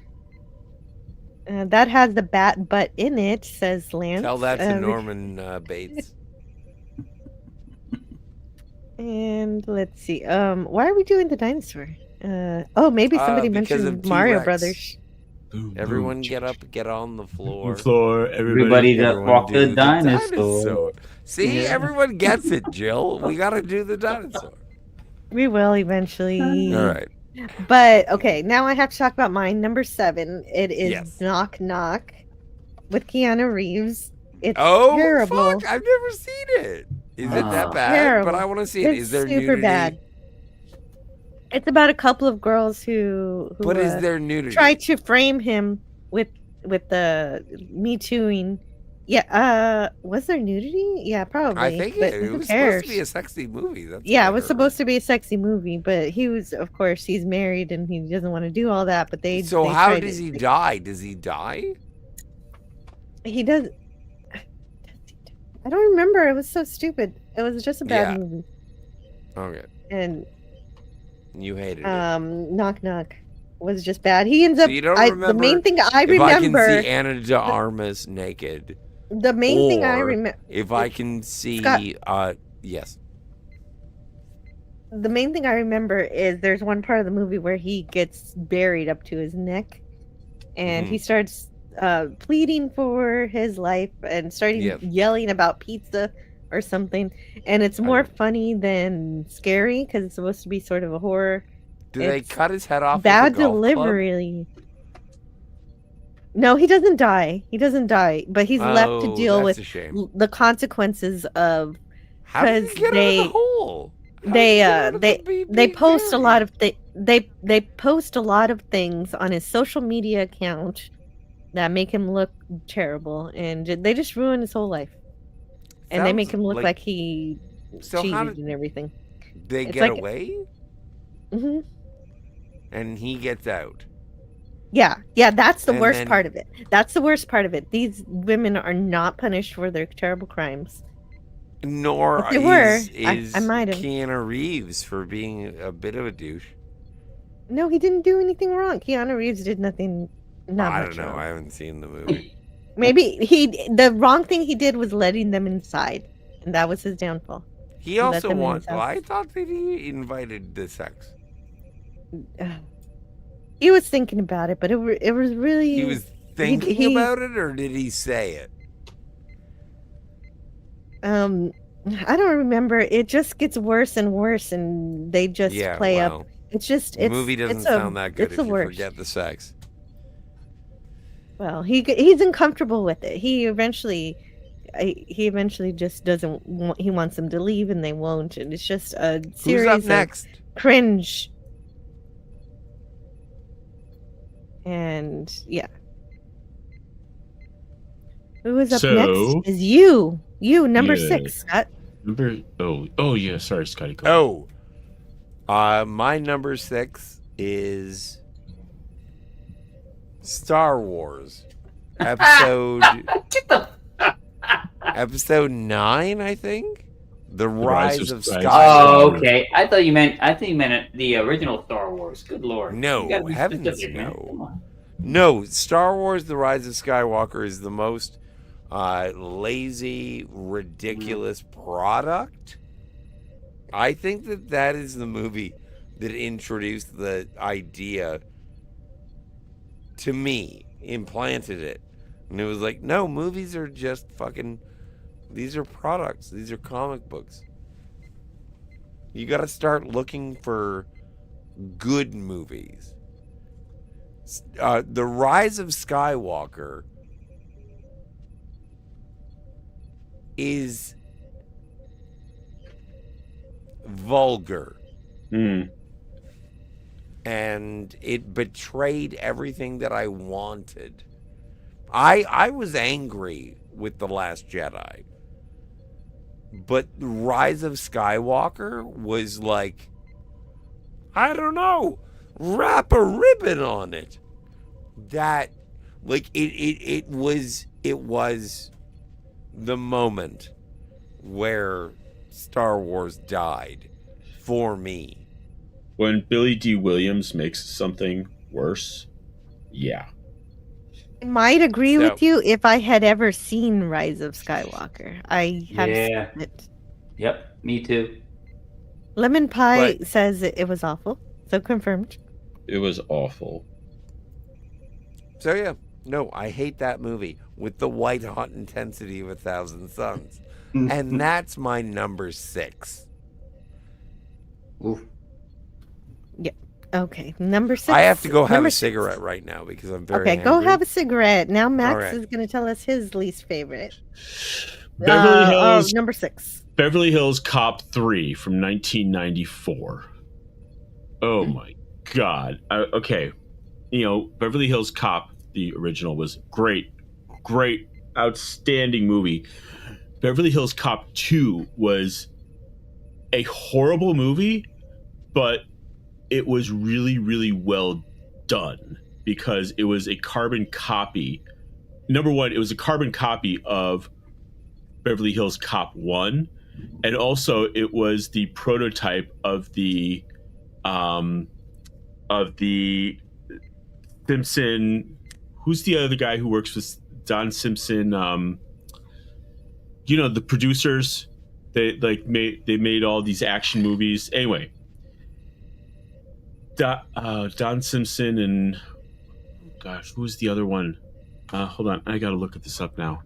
That has the bat butt in it, says Lance. Tell that to Norman Bates. And let's see. Why are we doing the dinosaur? Maybe somebody mentioned Mario Brothers. Everyone get up, get on the floor. Everybody that walked the dinosaur. See, everyone gets it, Jill. We got to do the dinosaur. We will eventually. All right. But okay, now I have to talk about mine. Number 7. It is Knock Knock with Keanu Reeves. It's terrible. Fuck! I've never seen it. Is it that bad? Terrible. But I want to see it. It's Is there super nudity? bad. It's about a couple of girls who But is there nudity? try to frame him with the Me Tooing. Yeah, was there nudity? Yeah, probably. I think but it who was cares? supposed to be a sexy movie. That's Yeah, what it I was heard. supposed to be a sexy movie, but he was, of course, he's married and he doesn't want to do all that. But they. So they how tried does it. he die? Does he die? He does. I don't remember. It was so stupid. It was just a bad movie. Okay. And you hated it. Knock Knock was just bad. He ends up. So you don't the remember? main thing I if remember. I can see Anna de Armas naked. The main thing I or remember. If I can see, Scott. yes. The main thing I remember is there's one part of the movie where he gets buried up to his neck, and he starts pleading for his life and starting yelling about pizza or something, and it's more funny than scary because it's supposed to be sort of a horror. Do they cut his head off? Bad with a golf delivery. No, he doesn't die. He doesn't die, but he's left to deal with the consequences of because they post a lot of they post a lot of things on his social media account that make him look terrible, and they just ruin his whole life. And they make him look like he cheated and everything. They get away? Mm-hmm. And he gets out. Yeah, that's the worst part of it. That's the worst part of it. These women are not punished for their terrible crimes. Nor if they were, is I might have. Keanu Reeves for being a bit of a douche. No, he didn't do anything wrong. Keanu Reeves did nothing Not I much don't know. of. I haven't seen the movie. Maybe the wrong thing he did was letting them inside, and that was his downfall. He let also them in wants. his house. Well, I thought that he invited the sex. He was thinking about it, but it was really. He was thinking about it, or did he say it? I don't remember. It just gets worse and worse, and they just play up. It's just the movie doesn't sound that good if you forget the sex. Well, he's uncomfortable with it. He eventually just doesn't want. He wants them to leave, and they won't. And it's just a series Who's up next? of cringe. And yeah, who is up next? Is you number 6, Scott. Oh yeah, sorry, Scotty. Go My number 6 is Star Wars episode episode 9, I think. The Rise of Skywalker. Oh, okay. I thought you meant the original Star Wars. Good lord. No, You gotta be heavens specific, man. no. Come on. No, Star Wars: The Rise of Skywalker is the most lazy, ridiculous product. I think that is the movie that introduced the idea to me, implanted it. And it was like, no, movies are just fucking... These are products. These are comic books. You got to start looking for good movies. The Rise of Skywalker is vulgar. And it betrayed everything that I wanted. I was angry with The Last Jedi. But Rise of Skywalker was like, I don't know, wrap a ribbon on it. That, like, it was the moment where Star Wars died for me. When Billy D. Williams makes something worse, yeah. I might agree with you if I had ever seen Rise of Skywalker. I have seen it. Yep, me too. Lemon Pie says it was awful, so confirmed. It was awful. So yeah, no, I hate that movie with the white hot intensity of 1,000 Suns. And that's my number 6. Oof. Yeah. Okay. Number 6. I have to go have number a cigarette right now because I'm very Okay, go hungry. have a cigarette. Now Max right. is going to tell us his least favorite. Beverly Hills. Number 6. Beverly Hills Cop 3 from 1994. Oh my God. Okay. You know, Beverly Hills Cop, the original, was great, outstanding movie. Beverly Hills Cop 2 was a horrible movie, but it was really, really well done because it was a carbon copy. Number one, it was a carbon copy of Beverly Hills Cop 1. And also it was the prototype of the Simpson. Who's the other guy who works with Don Simpson? You know, the producers. They made all these action movies. Anyway, Don Simpson and gosh, who's the other one? Hold on, I gotta look at this up now.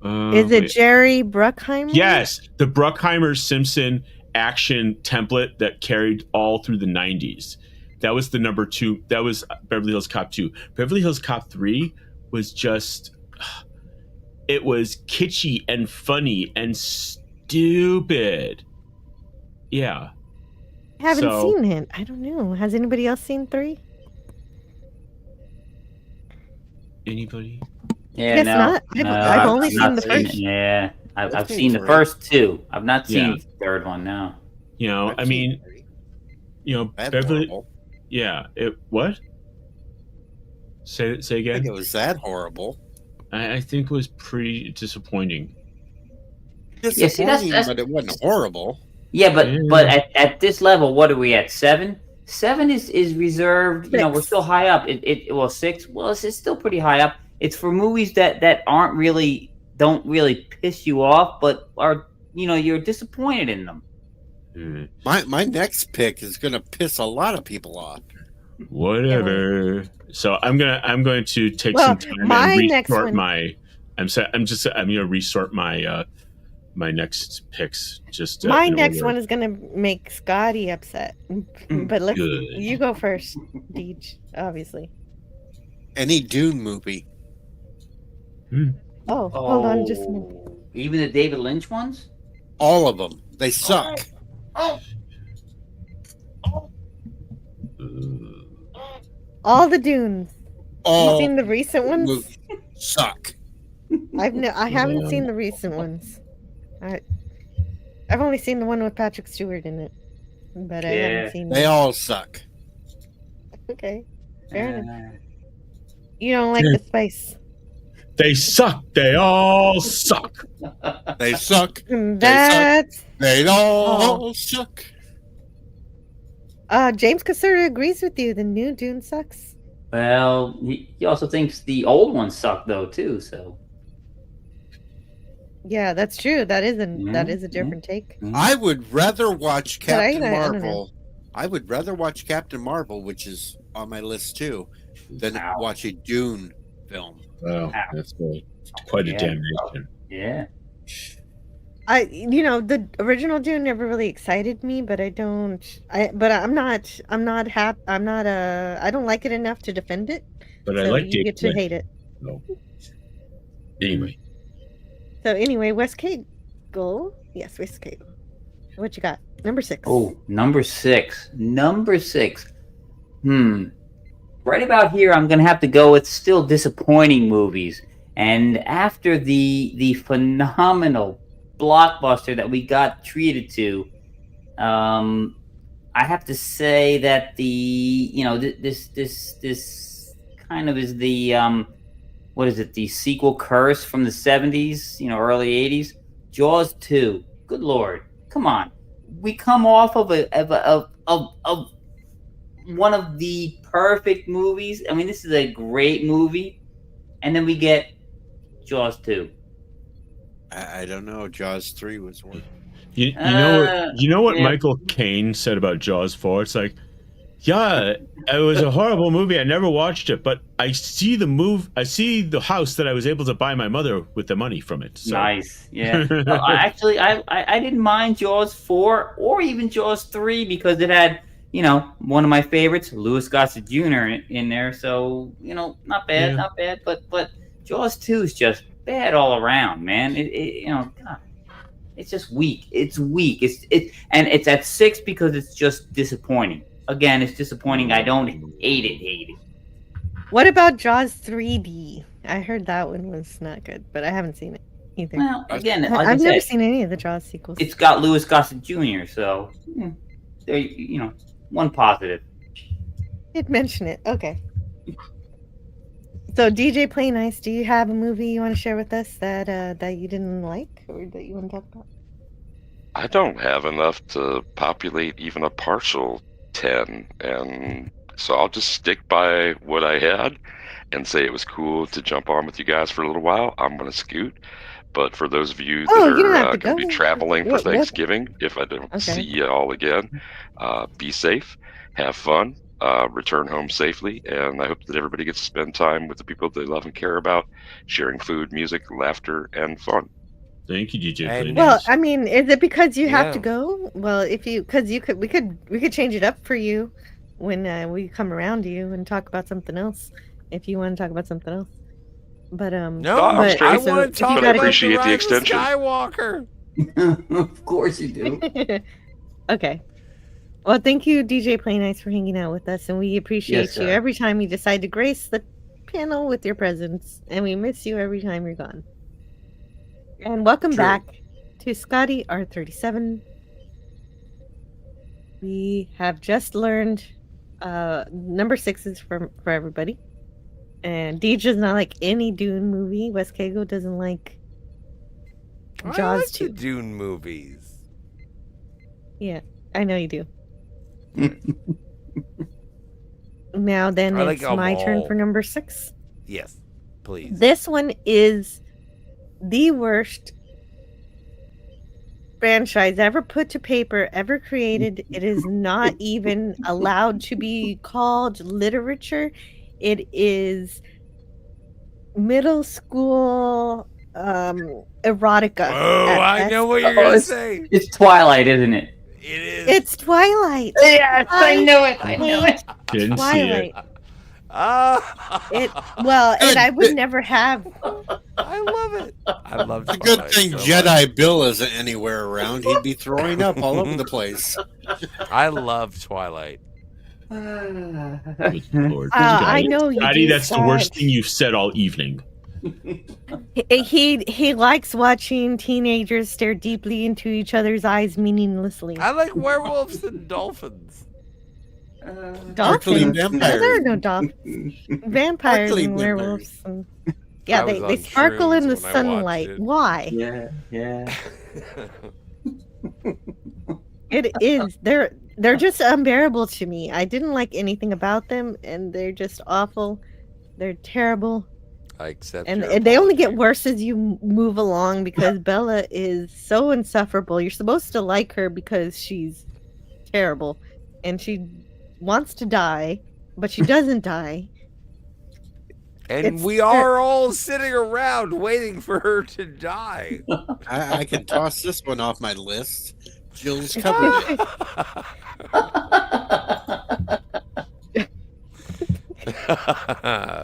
Is it Jerry Bruckheimer? Yes, the Bruckheimer-Simpson action template that carried all through the 90s. That was the number 2. That was Beverly Hills Cop 2. Beverly Hills Cop 3 was just... It was kitschy and funny and stupid. Yeah. I haven't seen it. I don't know. Has anybody else seen 3? Anybody? Yeah, not. I've only seen the first. Yeah, I've seen the first 2. I've not seen the third one now. You know, I mean, you know, Beverly. Horrible. Yeah. What? Say again. I think it was that horrible. I think it was pretty disappointing. Disappointing, yeah, see, that's... but it wasn't horrible. Yeah, but at this level, what are we at? 7? 7 is reserved. You know, we're 6. still high up. Well, 6. Well, it's still pretty high up. It's for movies that don't really piss you off, but are you're disappointed in them. My next pick is gonna piss a lot of people off. Whatever. So I'm going to take Well, some time my and next resort one- my. I'm gonna resort my my next picks. Just My in next order. one is gonna make Scotty upset, but let's. Good. You go first, Deej. Obviously. Any Dune movie. Oh, hold on, just a minute. Even the David Lynch ones. All of them. They suck. All the Dunes. All You seen the recent ones? movies suck. I haven't seen the recent ones. I've only seen the one with Patrick Stewart in it, but I haven't seen. They all suck. Okay, fair enough. You don't like the spice. They suck. They all suck. They suck. That's. They all suck. James Caserta agrees with you. The new Dune sucks. Well, he also thinks the old ones suck though too. So Yeah, that's true. That is a different take. I would rather watch But I Captain don't know. Marvel. I would rather watch Captain Marvel, which is on my list too, than watch a Dune film. Wow, that's quite a damnation. Yeah. The original Dune never really excited me, but I don't like it enough to defend it. But I so like you David get to Lynch. hate it. No. Anyway, So anyway, West Cagle. Yes, West Cagle. What you got? Number 6. Oh, number 6. Number 6. Right about here, I'm gonna have to go with still disappointing movies. And after the phenomenal blockbuster that we got treated to, I have to say that this kind of is the what is it? The sequel curse from the 70s, early 80s. Jaws 2. Good Lord, come on. We come off of one of the perfect movies. I mean, this is a great movie, and then we get Jaws 2. I don't know. Jaws 3 was worse. you know what Michael Caine said about Jaws 4? It's like, yeah, it was a horrible movie. I never watched it, but I see the house that I was able to buy my mother with the money from it. So. Nice, yeah. Well, I didn't mind Jaws 4 or even Jaws 3 because it had, one of my favorites, Louis Gossett Jr. in there. So, not bad, but Jaws 2 is just bad all around, man. God, it's just weak. It's weak. And it's at 6 because it's just disappointing. Again, it's disappointing. I don't hate it. What about Jaws 3D? I heard that one was not good, but I haven't seen it either. Well, again, like I've I never said, seen any of the Jaws sequels. it's got Louis Gossett Jr., so there, one positive. Did mention it. Okay. So DJ Play Nice, do you have a movie you want to share with us that you didn't like or that you want to talk about? I don't have enough to populate even a partial 10, and so I'll just stick by what I had and say it was cool to jump on with you guys for a little while. I'm going to scoot, but for those of you that are going to be traveling for Thanksgiving, if I don't see you all again, be safe, have fun, return home safely, and I hope that everybody gets to spend time with the people they love and care about, sharing food, music, laughter, and fun. Thank you, DJ. Well, I mean, is it because you have to go? Well, we could change it up for you when we come around to you and talk about something else. If you want to talk about something else, but I want to talk about appreciate the extension. Skywalker. Of course you do. Okay. Well, thank you, DJ Play Nice, for hanging out with us, and we appreciate you every time you decide to grace the panel with your presence, and we miss you every time you're gone. And welcome back to Scotty R37. We have just learned number 6 is for everybody. And Deej does not like any Dune movie. West Cagle doesn't like Jaws I like 2. the Dune movies. Yeah, I know you do. Now then, I like it's them my turn all. for number 6. Yes, please. This one is the worst franchise ever put to paper, ever created. It is not even allowed to be called literature. It is middle school erotica. Oh, at I best. know what you're gonna say. It's Twilight, isn't it? It is. It's Twilight. Yes, I knew it. I knew it. Didn't see it. Twilight. It. Well, and I would Good. never have. I love it. I love It's a good Twilight thing so much. Jedi Bill isn't anywhere around. He'd be throwing up all over the place. I love Twilight. Good Lord. I know you Scotty, do, that's the worst Scott. thing you've said all evening. He likes watching teenagers stare deeply into each other's eyes meaninglessly. I like werewolves and dolphins. Sparkly Dolphins? No, vampires. there are no dolphins. Vampires Sparkly and vampires. werewolves. And... Yeah, I was they on sparkle in the shrooms when I watched sunlight. it. Why? Yeah, yeah. It is. They're just unbearable to me. I didn't like anything about them, and they're just awful. They're terrible. I accept. And your they only get apology. worse as you move along because Bella is so insufferable. You're supposed to like her because she's terrible and she wants to die, but she doesn't die. And It's- we are all sitting around waiting for her to die. I can toss this one off my list. Jill's covered it.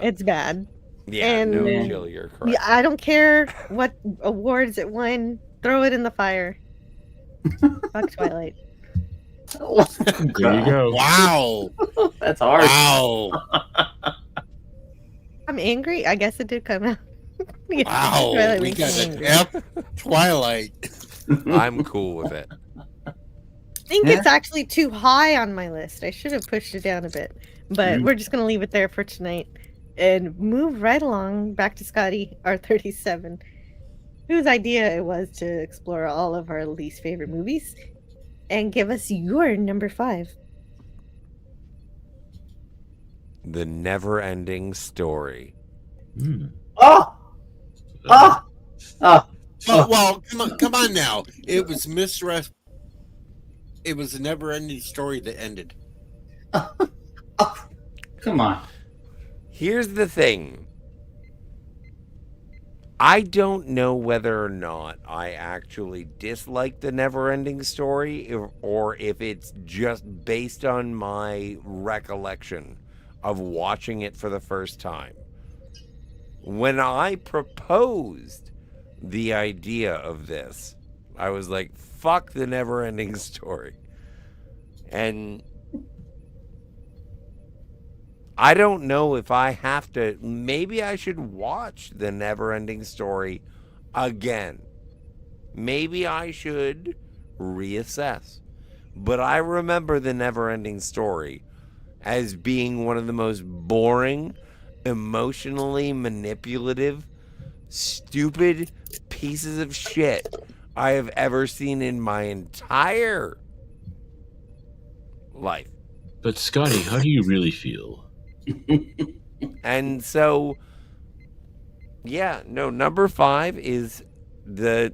It's bad. Yeah, And- no, Yeah. Jill, you're correct. Yeah, I don't care what awards it won. Throw it in the fire. Fuck Twilight. There you go. Wow. That's hard. Wow. I'm angry. I guess it did come out. Yeah, Wow. Twilight We makes got me an angry. F Twilight. I'm cool with it. I think it's actually too high on my list. I should have pushed it down a bit. But we're just going to leave it there for tonight and move right along back to Scotty, R37, whose idea it was to explore all of our least favorite movies and give us your number 5. The never-ending story. Hmm. Oh! Oh! Oh! Well, come on now. It was misrest. It was a never-ending story that ended. Come on. Here's the thing. I don't know whether or not I actually dislike the never-ending story or if it's just based on my recollection of watching it for the first time. When I proposed the idea of this, I was like, fuck the never-ending story. And I don't know if I have to. Maybe I should watch the never-ending story again. Maybe I should reassess. But I remember the never-ending story as being one of the most boring, emotionally manipulative, stupid pieces of shit I have ever seen in my entire life. But Scotty, how do you really feel? And so, yeah, no, number 5 is the,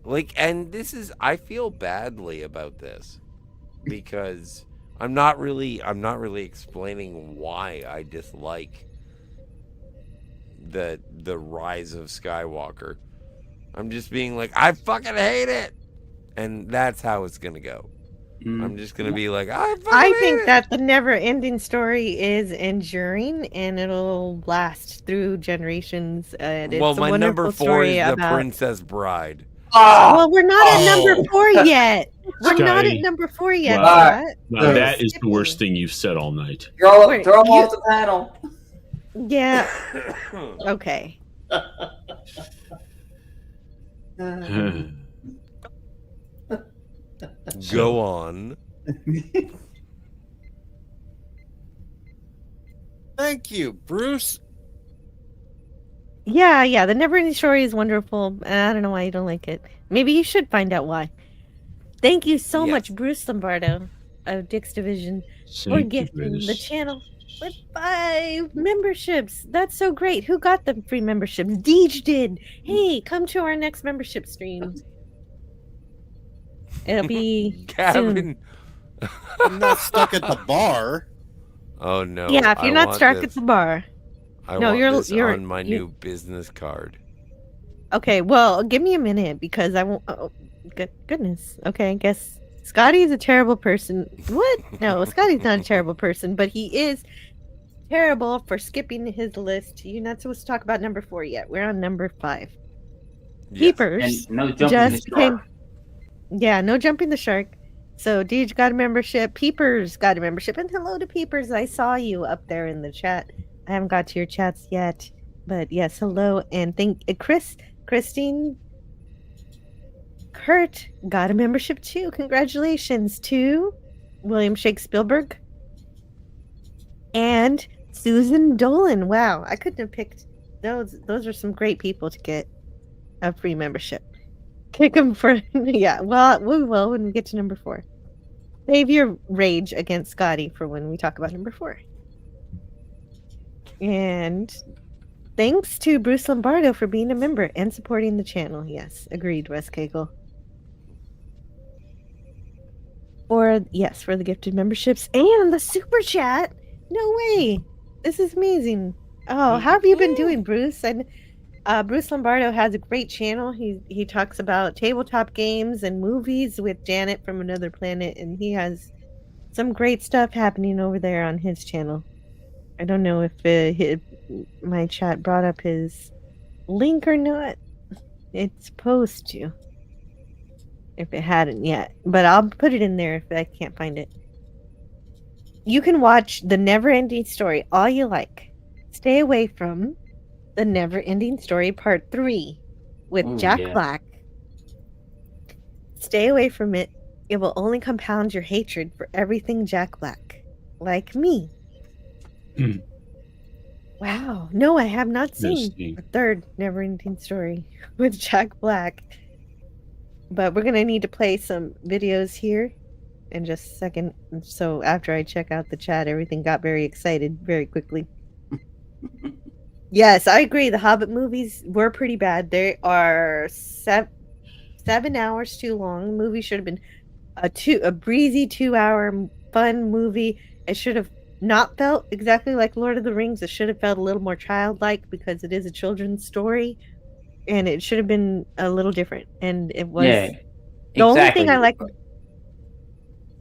like, and this is, I feel badly about this because I'm not really explaining why I dislike the Rise of Skywalker. I'm just being like, I fucking hate it. And that's how it's going to go. I'm just going to be like, I fucking I hate think it. that the never-ending story is enduring and it'll last through generations. And it's Well, a my wonderful number 4 story is The about... Princess Bride. Well, we're not at number 4 yet. We're not at Scotty. number 4 yet. Wow. Scott. Now, that is the worst thing you've said all night. Throw Wait, him you- off the panel. Yeah. Okay. Go on. Thank you, Bruce. Yeah. The never-ending story is wonderful. I don't know why you don't like it. Maybe you should find out why. Thank you so Yes. much, Bruce Lombardo. of Dick's Division for Thank you, gifting the Bruce. channel with 5 memberships. That's so great. Who got the free memberships? Deej did. Hey, come to our next membership stream. It'll be soon. Gavin. I'm not stuck at the bar. Oh no. Yeah, if you're I not want stuck this. at the bar. I No, want you're- this you're- on my you- new business card. Okay, well, give me a minute because I won't. Oh, goodness. Okay, I guess Scotty's a terrible person. What? No, Scotty's not a terrible person, but he is terrible for skipping his list. You're not supposed to talk about number 4 yet. We're on number 5. Yes. Peepers And no jumping just the shark. Yeah, no jumping the shark. So Deej got a membership. Peepers got a membership. And hello to Peepers. I saw you up there in the chat. I haven't got to your chats yet. But yes, hello. And thank Christine Kurt got a membership too. Congratulations to William Shakespeare and Susan Dolan. Wow, I couldn't have picked those. Those are some great people to get a free membership. Kick them for yeah. Well, we will when we get to number 4. Save your rage against Scotty for when we talk about number 4. And thanks to Bruce Lombardo for being a member and supporting the channel. Yes, agreed, Wes Cagle. For the gifted memberships and the super chat. No way. This is amazing. Oh, how have you been doing, Bruce? And Bruce Lombardo has a great channel. He talks about tabletop games and movies with Janet from Another Planet, and he has some great stuff happening over there on his channel. I don't know if my chat brought up his link or not. It's supposed to. If it hadn't yet. But I'll put it in there if I can't find it. You can watch The Never-Ending Story all you like. Stay away from The Never-Ending Story Part 3 with Ooh, Jack yeah. Black. Stay away from it. It will only compound your hatred for everything Jack Black. Like me. Wow. No, I have not seen the third Never-Ending Story with Jack Black. But we're going to need to play some videos here in just a second. So after I check out the chat, everything got very excited very quickly. Yes, I agree. The Hobbit movies were pretty bad. They are 7 hours too long. The movie should have been a breezy 2-hour fun movie. It should have not felt exactly like Lord of the Rings. It should have felt a little more childlike because it is a children's story. And it should have been a little different. And it was the only thing I like.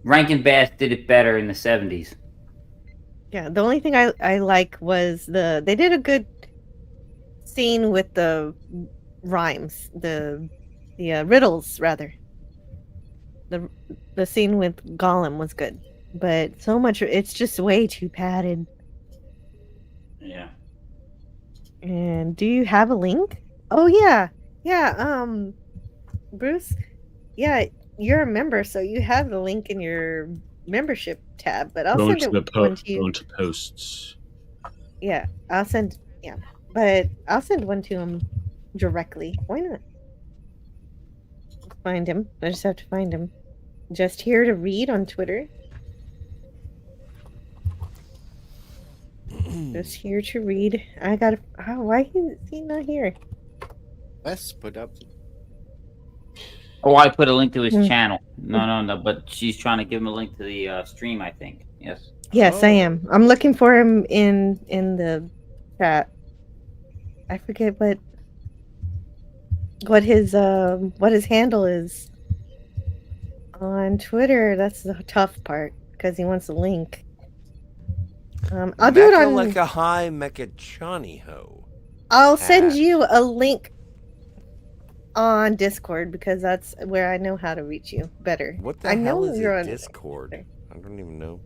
Rankin Bass did it better in the 70s. Yeah, the only thing I like was they did a good scene with the rhymes, the riddles rather. The scene with Gollum was good, but so much it's just way too padded. Yeah. And do you have a link? Oh yeah. Bruce, yeah, you're a member, so you have the link in your membership tab, but I'll Go send into it one to you. Go into posts. Yeah, but I'll send one to him directly. Why not? Find him. I just have to find him. Just here to read on Twitter. Just here to read. I gotta. Oh, why is he not here? Let's put up. Oh, I put a link to his channel. No. But she's trying to give him a link to the stream, I think. Yes. Yes, I am. I'm looking for him in the chat. I forget what his handle is on Twitter. That's the tough part because he wants a link. I'll do it on like a high Mecha Chani ho. I'll send you a link on Discord because that's where I know how to reach you better. What the I hell know is you're a on Discord? I don't even know.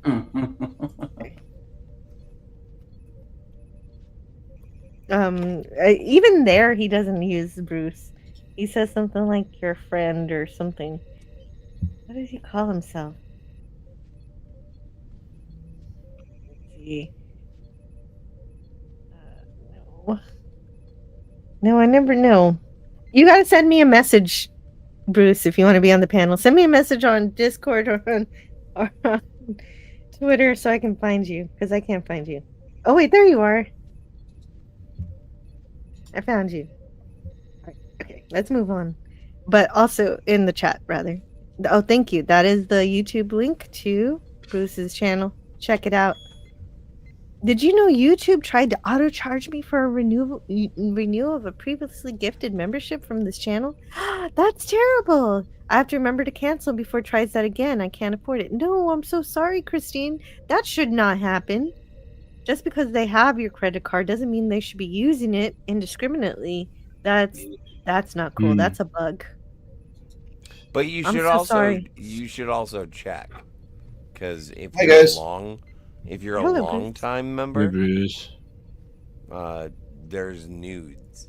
Even there he doesn't use Bruce. He says something like your friend or something. What does he call himself? Let's see. No, I never know. You gotta send me a message, Bruce, if you want to be on the panel. Send me a message on Discord or on or on Twitter so I can find you, because I can't find you. Oh wait, there you are. I found you. Alright, okay, let's move on. But also in the chat, rather. Oh, thank you. That is the YouTube link to Bruce's channel. Check it out. Did you know YouTube tried to auto-charge me for a renewal of a previously gifted membership from this channel? That's terrible! I have to remember to cancel before it tries that again. I can't afford it. No, I'm so sorry, Christine. That should not happen. Just because they have your credit card doesn't mean they should be using it indiscriminately. That's not cool. That's a bug. But you should you should also check, because if you're a long time member, there's nudes.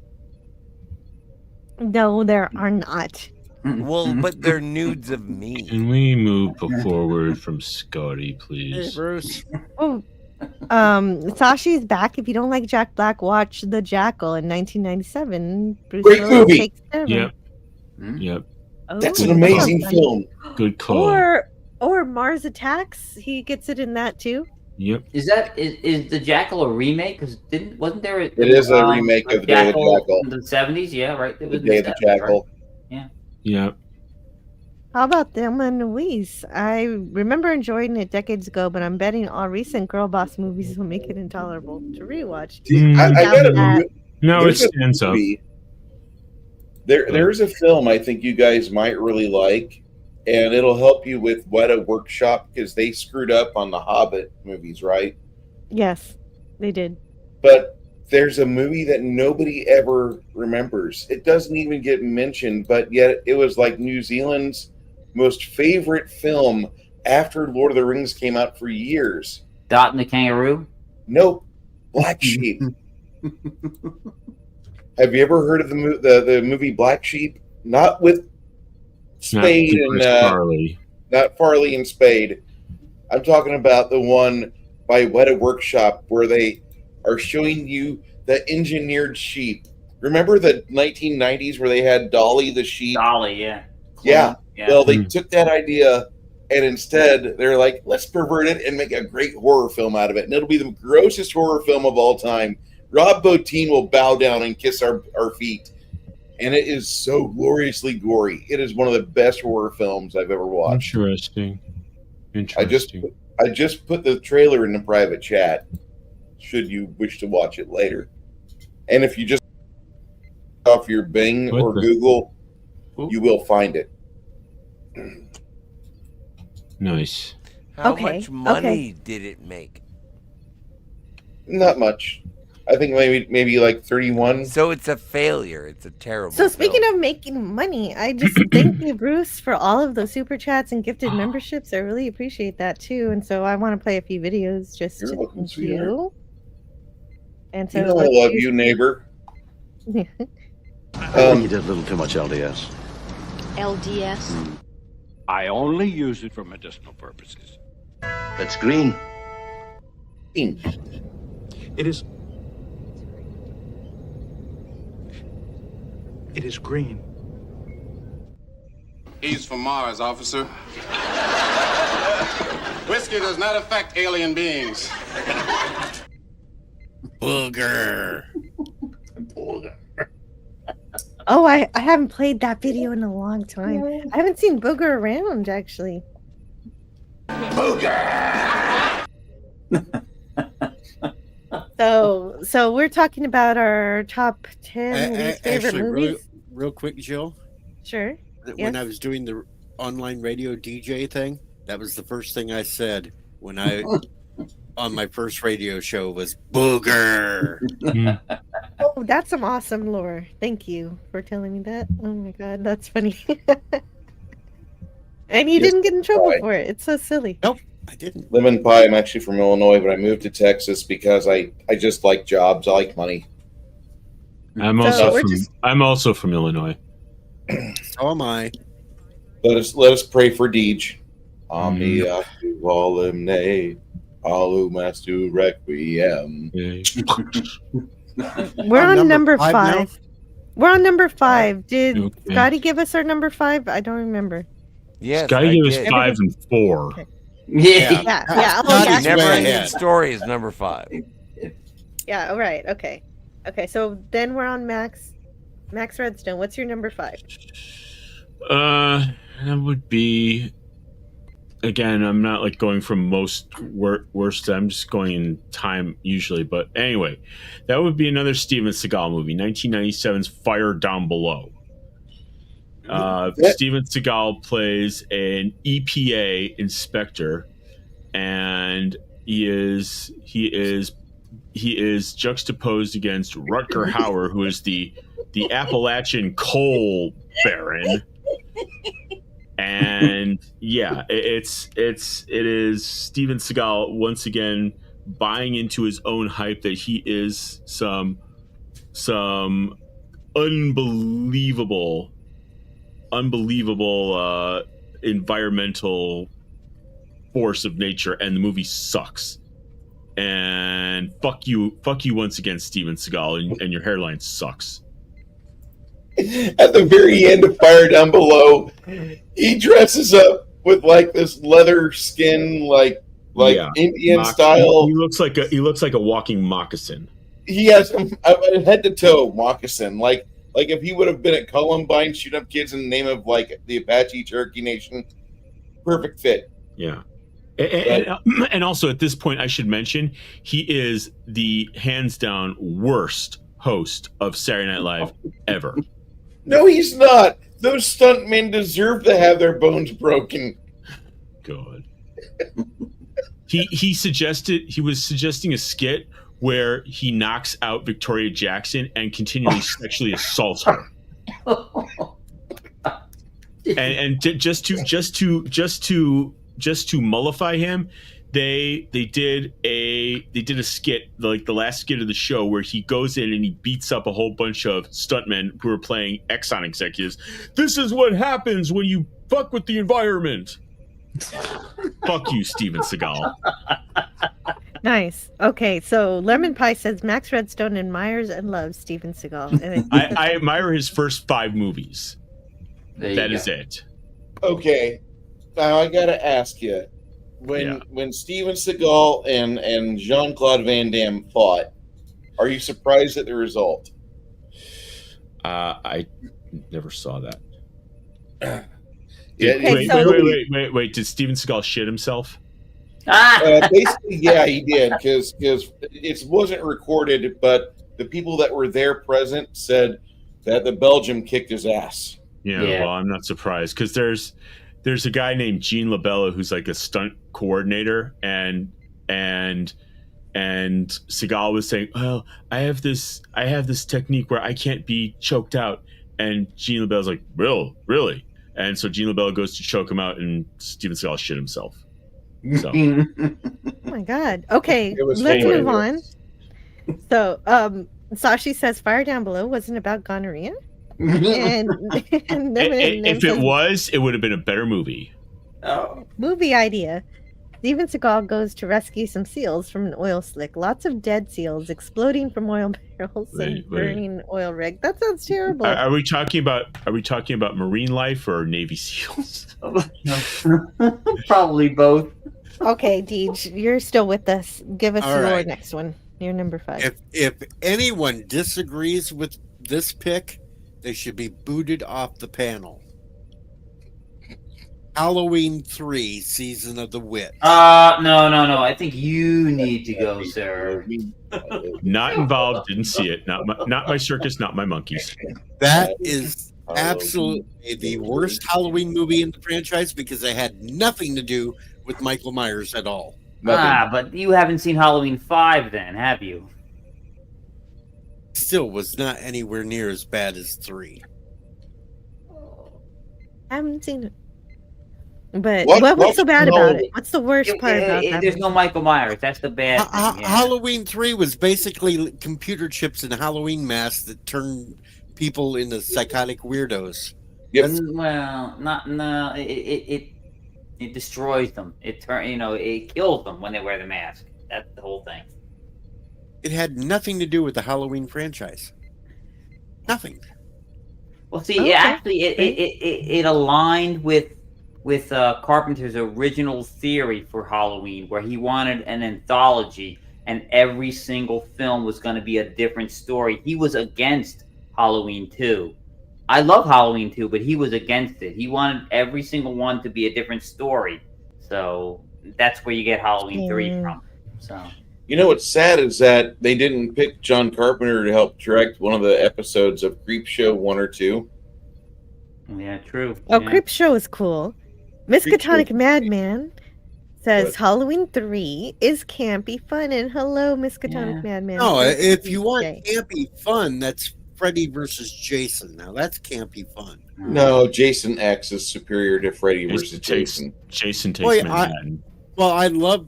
No, there are not. Well, but they're nudes of me. Can we move forward from Scotty, please? Hey, Bruce. Oh, Sashi's back. If you don't like Jack Black, watch The Jackal in 1997. Bruce Great Willis movie. takes over. Yep. Yep. Oh, That's an amazing well film. Good call. Or Mars Attacks. He gets it in that too. Yep. Is the Jackal a remake? Because wasn't there? It is a remake of The Day of the Jackal. In the 70s, yeah, right. It The was Day of the Jackal. Yeah. Yep. How about Thelma and Louise? I remember enjoying it decades ago, but I'm betting all recent girl boss movies will make it intolerable to rewatch. I gotta admit, No, it there's a stands up. movie- There's a film I think you guys might really like, and it'll help you with Weta Workshop because they screwed up on the Hobbit movies, right? Yes, they did. But there's a movie that nobody ever remembers. It doesn't even get mentioned, but yet it was like New Zealand's most favorite film after Lord of the Rings came out for years. Dot and the Kangaroo? Nope. Black Sheep. Have you ever heard of the movie Black Sheep? Not with Spade and Farley. Not Farley and Spade. I'm talking about the one by Weta Workshop where they are showing you the engineered sheep. Remember the 1990s where they had Dolly the sheep? Dolly, yeah. Yeah. Yeah. Well, they took that idea and instead they're like, let's pervert it and make a great horror film out of it. And it'll be the grossest horror film of all time. Rob Bottin will bow down and kiss our feet. And it is so gloriously gory. It is one of the best horror films I've ever watched. Interesting. I just put the trailer in the private chat, should you wish to watch it later. And if you just off your Bing or Google, you will find it. Nice. How much money did it make? Not much. I think maybe like 31. So it's a failure. It's a terrible. So speaking of making money, I just thank you, Bruce, for all of those super chats and gifted memberships. I really appreciate that too. And so I want to play a few videos just to thank you. And so I love you, neighbor. I think you did a little too much LDS. LDS? I only use it for medicinal purposes. That's green. Green. It is. It is green. He's from Mars, officer. Whiskey does not affect alien beings. Booger. Oh, I haven't played that video in a long time. I haven't seen Booger around, actually. Booger! So we're talking about our top 10 least favorite Actually, movies. real quick, Jill. Sure. When I was doing the online radio DJ thing, that was the first thing I said when I on my first radio show was Booger. Oh, that's some awesome lore. Thank you for telling me that. Oh my god, that's funny. And you didn't get in trouble for it. It's so silly. Nope, I didn't. Lemon pie. I'm actually from Illinois, but I moved to Texas because I just like jobs. I like money. I'm also from Illinois. So am I. Let us pray for Deej. Omni actu volumne, alum astu requiem. We're on number 5. now? We're on number 5. Did Scotty give us our number 5? I don't remember. Yes, Scotty gave us 5 and 4. Okay. Yeah. Oh, yeah. Never Ending Story is number 5. Yeah. All right. Okay. So then we're on Max Redstone. What's your number 5? That would be. Again, I'm not like going from most worst. I'm just going in time usually. But anyway, that would be another Steven Seagal movie, 1997's Fire Down Below. Steven Seagal plays an EPA inspector, and he is juxtaposed against Rutger Hauer, who is the Appalachian coal baron. And yeah, it is Steven Seagal once again buying into his own hype that he is some unbelievable environmental force of nature, and the movie sucks. And fuck you once again, Steven Seagal, and your hairline sucks. At the very end of Fire Down Below, he dresses up with like this leather skin, like Indian style. He looks like a walking moccasin. He has a head to toe moccasin, like if he would have been at Columbine shooting up kids in the name of like the Apache Cherokee Nation. Perfect fit. Yeah. And also at this point, I should mention he is the hands down worst host of Saturday Night Live ever. No, he's not. Those stuntmen deserve to have their bones broken. God. He was suggesting a skit where he knocks out Victoria Jackson and continually sexually assaults her. And just to mollify him, they did a skit, like the last skit of the show, where he goes in and he beats up a whole bunch of stuntmen who are playing Exxon executives. This is what happens when you fuck with the environment. Fuck you, Steven Seagal. Nice. Okay, so Lemon Pie says Max Redstone admires and loves Steven Seagal. And I admire his first 5 movies. That is it. Okay, now I gotta ask you, when Steven Seagal and Jean-Claude Van Damme fought, are you surprised at the result? I never saw that. Wait! Did Steven Seagal shit himself? Basically, yeah, he did, because it wasn't recorded, but the people that were there present said that the Belgian kicked his ass. Yeah. Well, I'm not surprised, because there's a guy named Gene LaBella who's like a stunt coordinator, and Seagal was saying, "Well, I have this technique where I can't be choked out," and Gene LaBella's like, "Really?" And so Gene LaBella goes to choke him out, and Steven Seagal shit himself. So. Oh my God. Okay, let's move on. So, Sashi says Fire Down Below wasn't about gonorrhea. and if it was, it would have been a better movie. Oh. Movie idea. Steven Seagal goes to rescue some seals from an oil slick. Lots of dead seals exploding from oil barrels and burning oil rig. That sounds terrible. Are we talking about marine life or Navy SEALs? Probably both. Okay, Deej, you're still with us. Give us All your right. next one. Your number 5. If anyone disagrees with this pick, they should be booted off the panel. Halloween 3, Season of the Witch. No. I think you need to go, sir. Not involved. Didn't see it. Not my circus. Not my monkeys. That is absolutely the worst Halloween movie in the franchise because it had nothing to do with Michael Myers at all. But you haven't seen Halloween 5 then, have you? Still was not anywhere near as bad as 3. I haven't seen it. But what's so bad about it? What's the worst part about that? There's no Michael Myers. That's the bad thing. Yeah. Halloween 3 was basically computer chips and Halloween masks that turned people into psychotic weirdos. Well, it destroys them. It kills them when they wear the mask. That's the whole thing. It had nothing to do with the Halloween franchise. Nothing. Well, see, actually, it aligned with with Carpenter's original theory for Halloween, where he wanted an anthology and every single film was going to be a different story. He was against Halloween 2. I love Halloween 2, but he was against it. He wanted every single one to be a different story. So that's where you get Halloween 3 from. So, you know what's sad is that they didn't pick John Carpenter to help direct one of the episodes of Creepshow 1 or 2. Yeah, true. Oh, yeah. Creepshow is cool. Miskatonic Madman says What? Halloween 3 is campy fun, and hello, Miskatonic Madman. No, if you want Okay. campy fun, that's Freddy versus Jason. Now that's campy fun. No, Jason X is superior to Freddy versus Jason. Jason takes Well, Manhattan. I love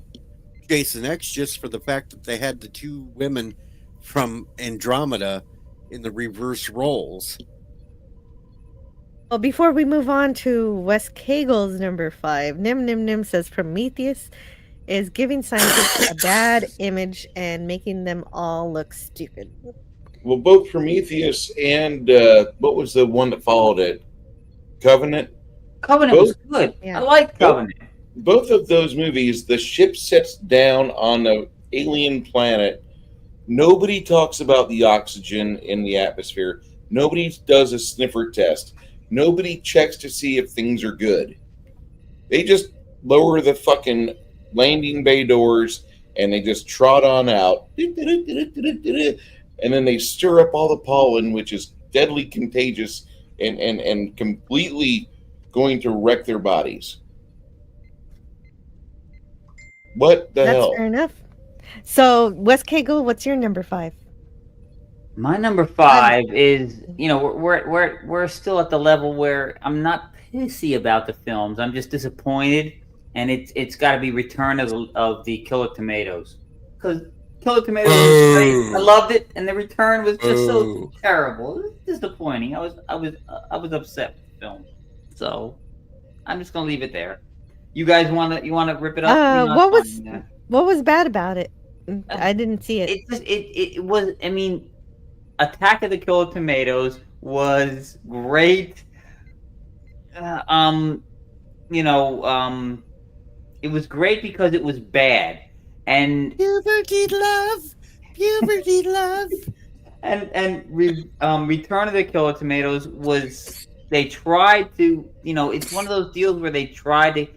Jason X just for the fact that they had the two women from Andromeda in the reverse roles. Well, before we move on to Wes Cagel's number 5, Nim says Prometheus is giving scientists a bad image and making them all look stupid. Well, both Prometheus and what was the one that followed it? Covenant? Covenant was good. Yeah. I like Covenant. Both of those movies, the ship sets down on an alien planet. Nobody talks about the oxygen in the atmosphere. Nobody does a sniffer test. Nobody checks to see if things are good. They just lower the fucking landing bay doors and they just trot on out. And then they stir up all the pollen, which is deadly contagious and completely going to wreck their bodies. What the That's hell? fair enough. So, Wes Cagel, what's your number 5? My number 5 is, you know, we're still at the level where I'm not pissy about the films. I'm just disappointed, and it's got to be Return of the Killer Tomatoes, because Killer Tomatoes was great. I loved it, and the Return was just so terrible. It was disappointing. I was upset with the film, so I'm just gonna leave it there. You guys want to rip it up? What was bad about it? I didn't see it. It was. I mean, Attack of the Killer Tomatoes was great. It was great because it was bad, and puberty love, and Return of the Killer Tomatoes was, they tried to, it's one of those deals where they tried to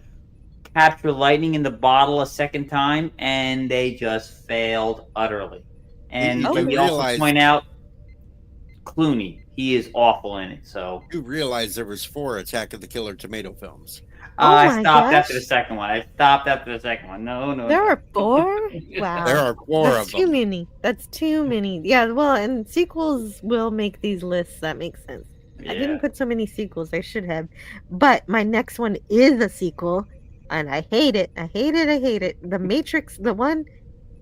capture lightning in the bottle a second time, and they just failed utterly. And we also point out Clooney, he is awful in it. So you realize there was 4 Attack of the Killer Tomato films. I stopped after the second one. No. There are 4? Wow. There are 4 That's of them. too many. That's too many. Yeah, well, and sequels will make these lists. That makes sense. I didn't put so many sequels. I should have. But my next one is a sequel, and I hate it. I hate it. The Matrix, the one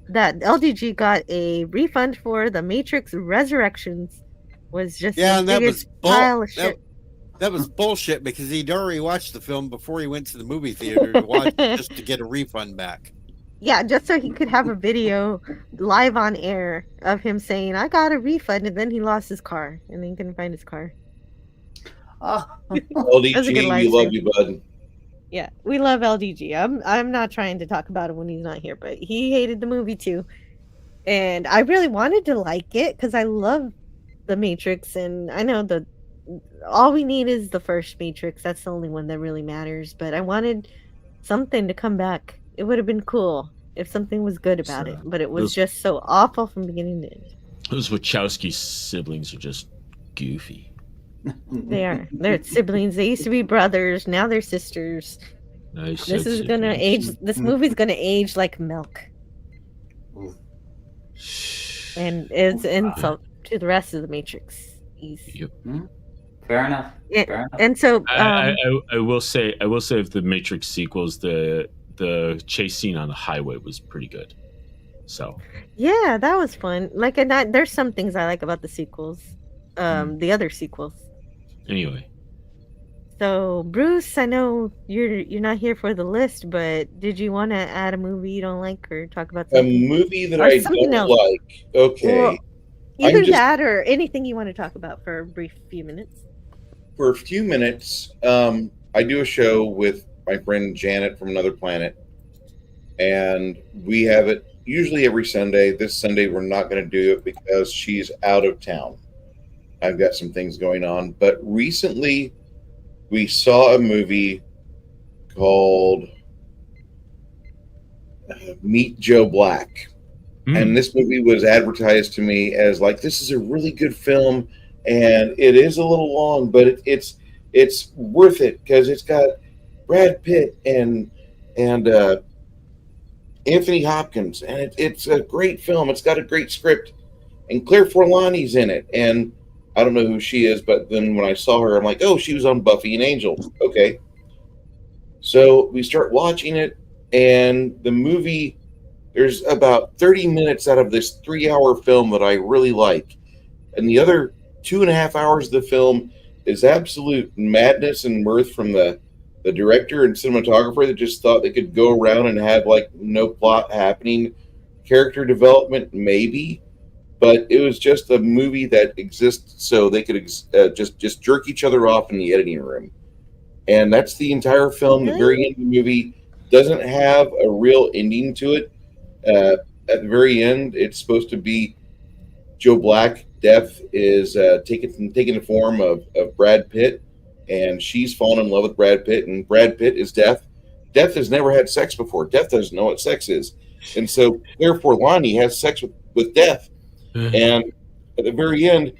that LDG got a refund for, The Matrix Resurrections, was just Yeah, and that was pile of shit. That was bullshit because he'd already watched the film before he went to the movie theater to watch it just to get a refund back. Yeah, just so he could have a video live on air of him saying, I got a refund, and then he lost his car, and then he couldn't find his car. LDG, we love you, bud. Yeah, we love LDG. I'm not trying to talk about him when he's not here, but he hated the movie too. And I really wanted to like it because I love The Matrix, and I know all we need is the first Matrix. That's the only one that really matters. But I wanted something to come back. It would have been cool if something was good about it, but it was just so awful from beginning to end. Those Wachowski siblings are just goofy. They are. They're siblings. They used to be brothers. Now they're sisters. Nice. This is gonna age. This movie's gonna age like milk. And it's insult to the rest of the Matrix. Yep. Fair enough. And so I will say of the Matrix sequels, the chase scene on the highway was pretty good. So yeah, that was fun. Like, and there's some things I like about the sequels, the other sequels. Anyway, so Bruce, I know you're not here for the list, but did you want to add a movie you don't like or talk about something? A movie that I don't like. Okay. Well, either that or anything you want to talk about for a brief few minutes. For a few minutes, I do a show with my friend Janet from Another Planet, and we have it usually every Sunday. This Sunday we're not going to do it because she's out of town. I've got some things going on, but recently we saw a movie called Meet Joe Black. And this movie was advertised to me as like, this is a really good film, and it is a little long, but it's worth it because it's got Brad Pitt and Anthony Hopkins, and it's a great film. It's got a great script, and Claire Forlani's in it, and I don't know who she is, but then when I saw her, I'm like, oh, she was on Buffy and Angel. Okay. So we start watching it, and the movie, there's about 30 minutes out of this 3-hour film that I really like. And the other 2.5 hours of the film is absolute madness and mirth from the director and cinematographer that just thought they could go around and have like no plot happening. Character development, maybe. But it was just a movie that exists so they could just jerk each other off in the editing room. And that's the entire film. The very end of the movie doesn't have a real ending to it. At the very end, it's supposed to be Joe Black. Death is taking the form of Brad Pitt, and she's fallen in love with Brad Pitt, and Brad Pitt is Death. Death has never had sex before. Death doesn't know what sex is. And so, therefore, Lonnie has sex with Death. And at the very end,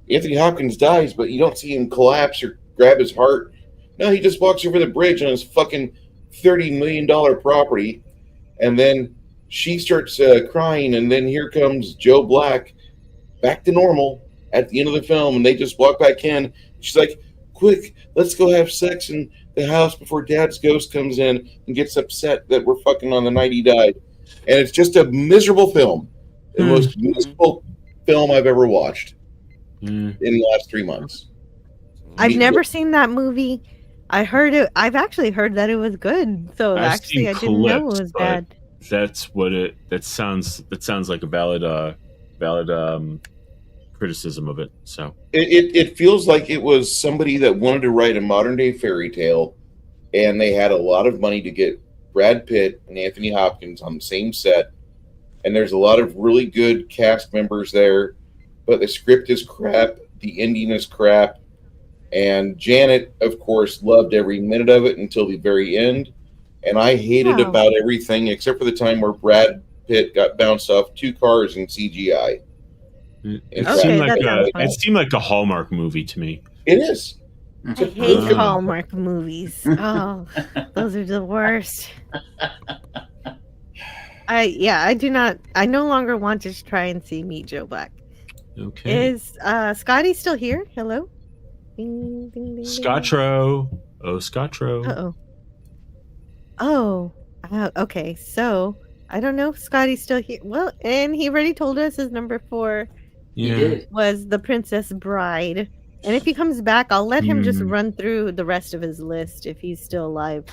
Anthony Hopkins dies, but you don't see him collapse or grab his heart. No, he just walks over the bridge on his fucking $30 million property, and then she starts crying, and then here comes Joe Black, back to normal at the end of the film, and they just walk back in. She's like, quick, let's go have sex in the house before Dad's ghost comes in and gets upset that we're fucking on the night he died. And it's just a miserable film. The most miserable film I've ever watched in the last 3 months. I've never seen that movie. I heard it. I've actually heard that it was good. So I didn't know it was bad. That's what that sounds like a valid criticism of it. So it feels like it was somebody that wanted to write a modern day fairy tale, and they had a lot of money to get Brad Pitt and Anthony Hopkins on the same set, and there's a lot of really good cast members there, but the script is crap, the ending is crap, and Janet, of course, loved every minute of it until the very end, and I hated about everything except for the time where Brad Pitt got bounced off 2 cars in CGI. It seemed like a Hallmark movie to me. It is. I hate Hallmark movies. Oh, those are the worst. I do not. I no longer want to try and see Meet Joe Black. Okay. Is Scotty still here? Hello. Ding, ding, ding, Scotro. Oh, Scotro. Oh. Okay. So I don't know if Scotty's still here. Well, and he already told us his number 4 was The Princess Bride. And if he comes back, I'll let him just run through the rest of his list if he's still alive.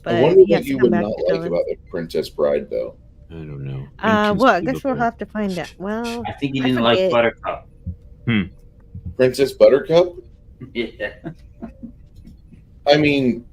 But I wonder what you would not like about The Princess Bride, though. I don't know. Well, I guess we'll have to find out. Well, I think he didn't like Buttercup. Princess Buttercup? Yeah. I mean,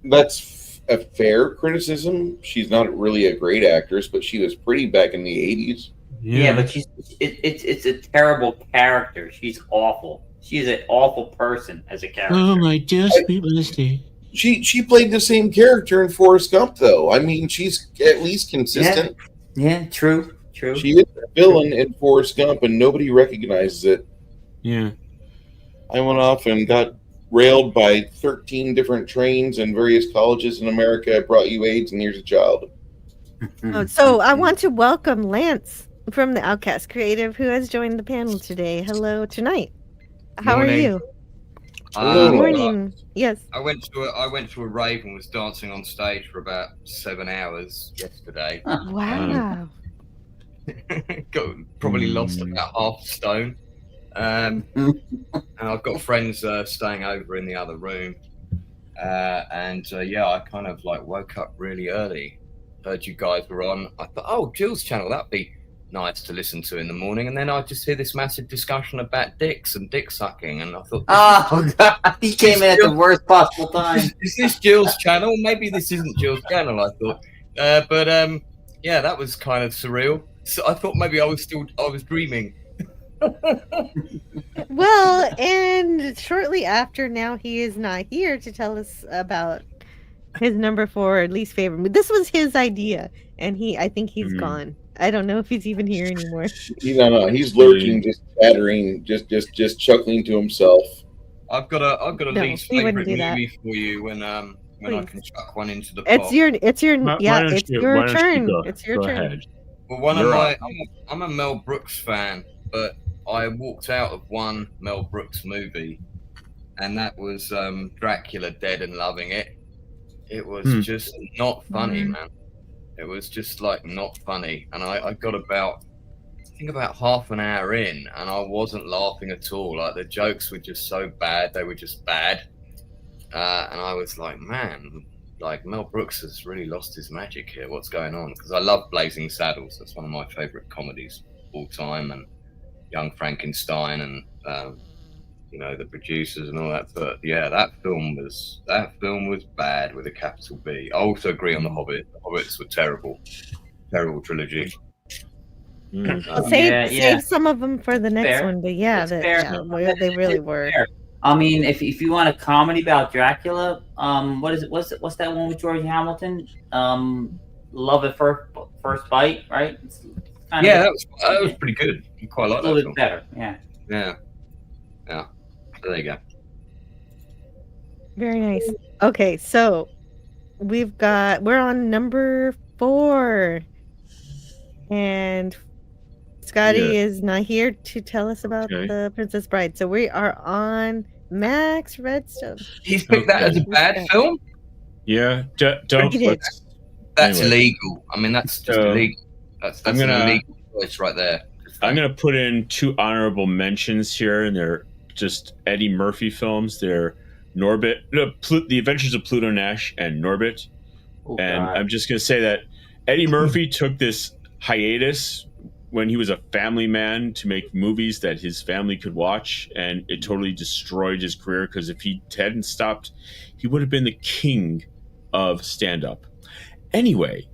that's a fair criticism. She's not really a great actress, but she was pretty back in the 80s. Yeah, but it's a terrible character. She's awful. She's an awful person as a character. Oh, my dear sweet Misty. She played the same character in Forrest Gump, though. I mean, she's at least consistent. Yeah, true. She is a villain in Forrest Gump, and nobody recognizes it. Yeah. I went off and got railed by 13 different trains and various colleges in America. I brought you AIDS, and here's a child. So I want to welcome Lance from the Outcast Creative, who has joined the panel today. Hello tonight. How are you? Good morning. Yes. I went to a rave and was dancing on stage for about 7 hours yesterday. Wow. Probably lost about half a stone. And I've got friends staying over in the other room. I kind of woke up really early. Heard you guys were on. I thought, oh, Jill's channel, that'd be nice to listen to in the morning, and then I just hear this massive discussion about dicks and dick sucking, and I thought, oh God, he came in at the worst possible time. Is this Jill's channel? Maybe this isn't Jill's channel, I thought. But yeah, that was kind of surreal. So I thought maybe I was dreaming. Well, and shortly after, now he is not here to tell us about his number 4 least favorite movie. This was his idea, and I think he's gone. I don't know if he's even here anymore. No, he's lurking, just chattering, just chuckling to himself. I've got a least he wouldn't favorite do that. movie for you when I can chuck one into the pot. It's your Why don't you turn. go- It's your go turn. ahead. Well, I'm a Mel Brooks fan, but I walked out of one Mel Brooks movie, and that was Dracula Dead and Loving It. It was just not funny, man. It was just like not funny, and I got about half an hour in, and I wasn't laughing at all. Like, the jokes were just so bad; they were just bad, and I was like, man, like Mel Brooks has really lost his magic here. What's going on? Because I love Blazing Saddles. That's one of my favorite comedies of all time, and Young Frankenstein, and The Producers and all that. But yeah, that film was bad with a capital B. I also agree on The Hobbit. The Hobbits were terrible trilogy. Save some of them for the next Fair. one, but yeah, they really were. Fair. I mean, if you want a comedy about Dracula, what is it? What's that one with George Hamilton? Love at First Bite, right? That was pretty good. I quite like that. A little film. bit better, yeah. Yeah. So there you go. Very nice. Okay, so we're on number 4, and Scotty is not here to tell us about the Princess Bride. So we are on Max Redstone. He's picked that as a bad film? Yeah, don't. That's illegal. I mean, that's just illegal. That's an illegal choice right there. I'm gonna put in 2 honorable mentions here, and they're just Eddie Murphy films. They're Norbit, The Adventures of Pluto Nash, and Norbit. And I'm just gonna say that Eddie Murphy took this hiatus when he was a family man to make movies that his family could watch, and it totally destroyed his career, because if he hadn't stopped, he would have been the king of stand-up. Anyway,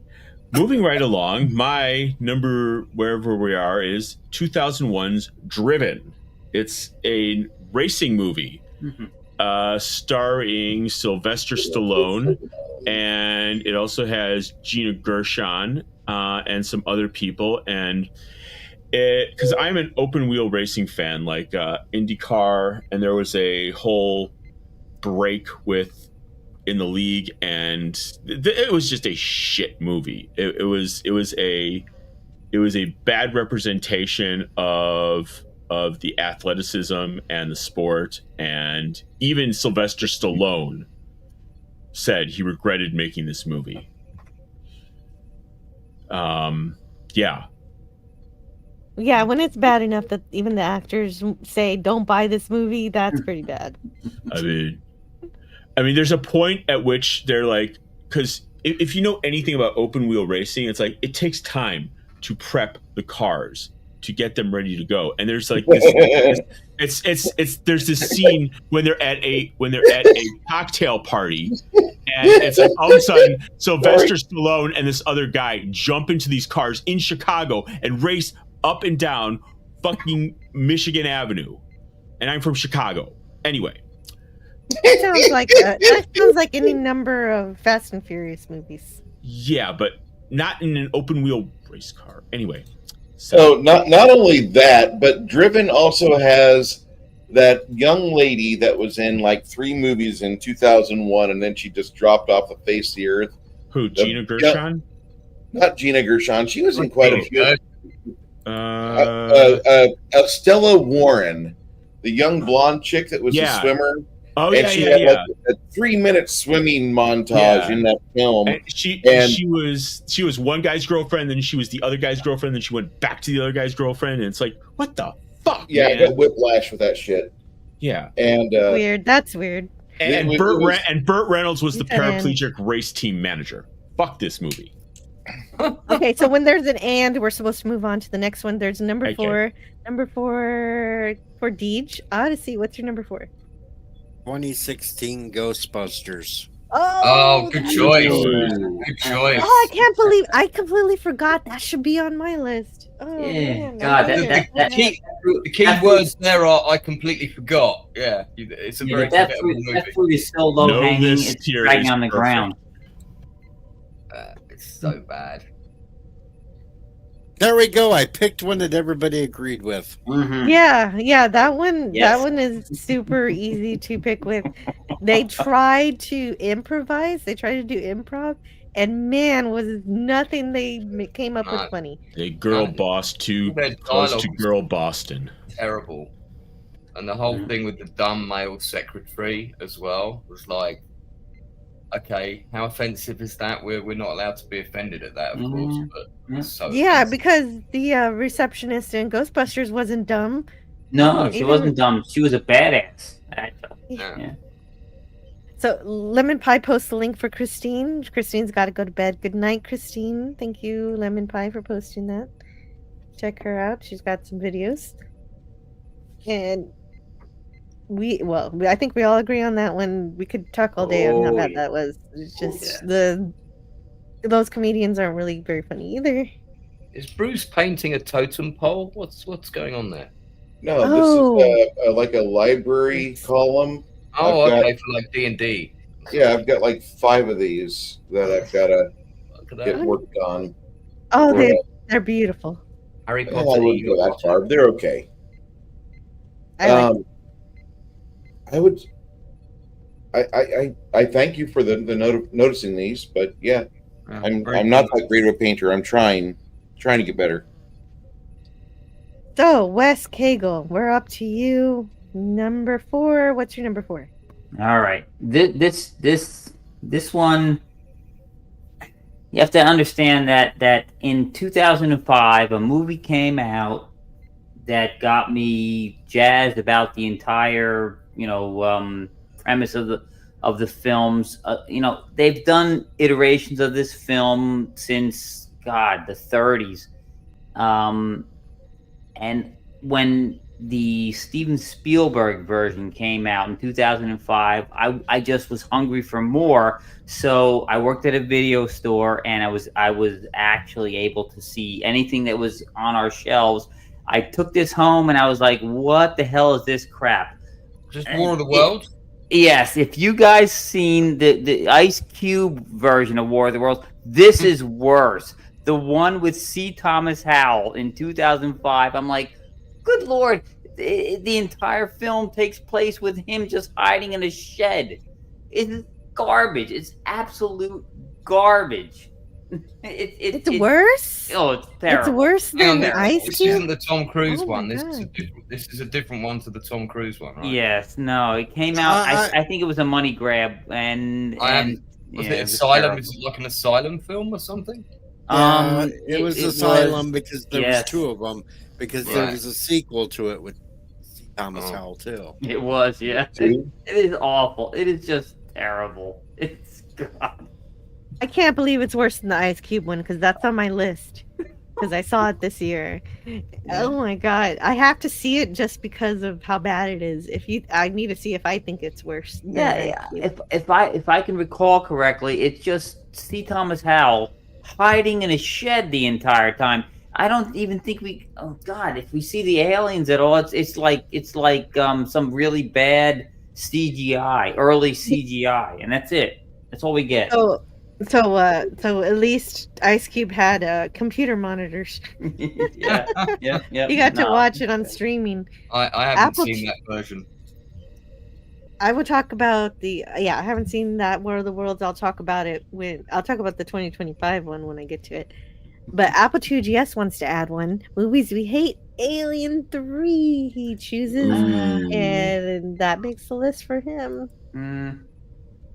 moving right along, my number, wherever we are, is 2001's Driven. It's a racing movie starring Sylvester Stallone, and it also has Gina Gershon and some other people. And because I'm an open wheel racing fan, like IndyCar, and there was a whole break in the league, and it was just a shit movie. It was a bad representation of the athleticism and the sport, and even Sylvester Stallone said he regretted making this movie. Yeah, when it's bad enough that even the actors say don't buy this movie, that's pretty bad. I mean, there's a point at which they're like, because if you know anything about open wheel racing, it's like it takes time to prep the cars to get them ready to go. And there's like this, there's this scene when they're at a cocktail party, and it's like all of a sudden Sylvester Stallone and this other guy jump into these cars in Chicago and race up and down fucking Michigan Avenue. And I'm from Chicago. Anyway. That sounds like any number of Fast and Furious movies. Yeah, but not in an open wheel race car. Anyway. So not only that, but Driven also has that young lady that was in like 3 movies in 2001, and then she just dropped off the face of the earth. Who, Gina Gershon? Not Gina Gershon. She was in quite a few. Stella Warren, the young blonde chick that was a swimmer. Oh, and she had like a 3-minute swimming montage in that film. And she was one guy's girlfriend, then she was the other guy's girlfriend, then she went back to the other guy's girlfriend, and it's like, what the fuck? Yeah, man? I got whiplash with that shit. Yeah, and weird. That's weird. And Burt Reynolds was the paraplegic race team manager. Fuck this movie. Okay, so when there's an and, we're supposed to move on to the next one. There's number Okay. 4. Number 4 for Deej. Odyssey, what's your number 4? 2016 Ghostbusters. Oh, good that's choice. good. Good choice. Oh, I can't believe I completely forgot that should be on my list. Oh, Yeah, man, God, I that The key that words there are I completely forgot. Yeah, it's a yeah, very that forgettable fruit, movie. that fruit is so low No, hanging. this It's tier dragging is on the perfect. ground. It's so bad. There we go. I picked one that everybody agreed with. Mm-hmm. Yeah, that one Yes. that one is super easy to pick with. They tried to improvise. They tried to do improv, and man, was nothing they came up with funny. A girl boss too Their close to dialogue was girl Boston. terrible. And the whole thing with the dumb male secretary as well was like, okay, how offensive is that? We're not allowed to be offended at that, of course, but it's so Yeah, offensive. because the receptionist in Ghostbusters wasn't dumb. No, she Even- wasn't dumb. She was a badass. Actually. Yeah. So Lemon Pie posts the link for Christine. Christine's got to go to bed. Good night, Christine. Thank you, Lemon Pie, for posting that. Check her out. She's got some videos. And I think we all agree on that one. We could talk all day on how Oh, bad yeah. that was. It's just those comedians aren't really very funny either. Is Bruce painting a totem pole? What's going on there? No, Oh. this is like a library column. Oh, I've got- okay, for like D&D. Yeah, I've got like 5 of these that I've got to Look at get that. worked on. Oh, Yeah. they're beautiful. Harry Well, Potter. I wouldn't go that far. They're okay. I like I would. I thank you for the noticing these, but yeah, I'm not that great of a painter. I'm trying to get better. So, Wes Cagle, we're up to you. Number 4. What's your number 4? All right. This one, you have to understand that in 2005, a movie came out that got me jazzed about the entire, premise of the films. They've done iterations of this film since the 30s. And when the Steven Spielberg version came out in 2005, I just was hungry for more. So I worked at a video store, and I was actually able to see anything that was on our shelves. I took this home, and I was like, "What the hell is this crap?" Just War of the Worlds? Yes. If you guys seen the Ice Cube version of War of the Worlds, this is worse. The one with C. Thomas Howell in 2005. I'm like, good Lord, the entire film takes place with him just hiding in a shed. It's garbage. It's absolute garbage. It's worse? Oh, it's terrible. It's worse Hang on, than Ice this Cube? isn't the Tom Cruise Oh my one. This God. is a different one to the Tom Cruise one, right? Yes, no, it came out. I think it was a money grab, and Was yeah, it was Asylum? terrible. Is it like an asylum film or something? It was Asylum because there was yes. 2 of them. Because there Right. was a sequel to it with Thomas Howell too. It was, yeah. It is awful. It is just terrible. It's God. I can't believe it's worse than the Ice Cube one because that's on my list. Because I saw it this year. Oh my God. I have to see it just because of how bad it is. I need to see if I think it's worse. than Yeah, Ice yeah. Cube. If I can recall correctly, it's just C. Thomas Howell hiding in a shed the entire time. I don't even think oh God, if we see the aliens at all, it's like some really bad CGI, early CGI, and that's it. That's all we get. So at least Ice Cube had computer monitors. yeah. You got to watch it on streaming. I haven't Apple seen T- that version. I will talk about I haven't seen that War of the Worlds. I'll talk about it I'll talk about the 2025 one when I get to it. But Apple 2GS wants to add one. Movies we hate. Alien 3 he chooses, and that makes the list for him.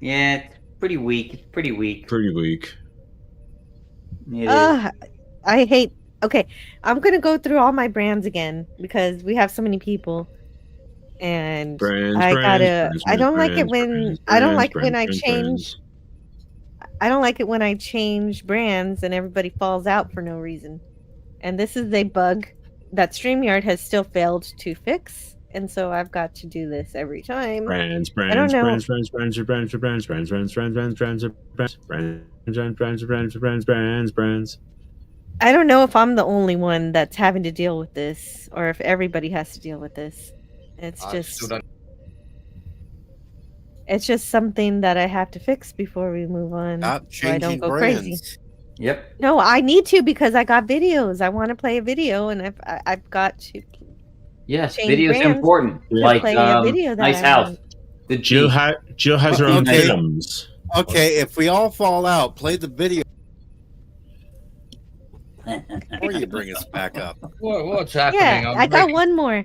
Yeah, it's pretty weak. It's pretty weak. Pretty weak. It is. I hate. Okay, I'm gonna go through all my brands again because we have so many people, and I don't like it when I change. I don't like it when I change brands and everybody falls out for no reason. And this is a bug that StreamYard has still failed to fix, and so I've got to do this every time. Brands, I don't know. Brands. I don't know if I'm the only one that's having to deal with this, or if everybody has to deal with this. It's just something that I have to fix before we move on. Stop so I don't changing go brands. crazy. Yep. No, I need to because I got videos. I want to play a video, and I've got to. Yes, change video's brands important. to Like play a video that Nice I House. want. Good Jill has her own Okay. items. Okay, if we all fall out, play the video. Or you bring us back up. What's happening? Yeah, I got one more.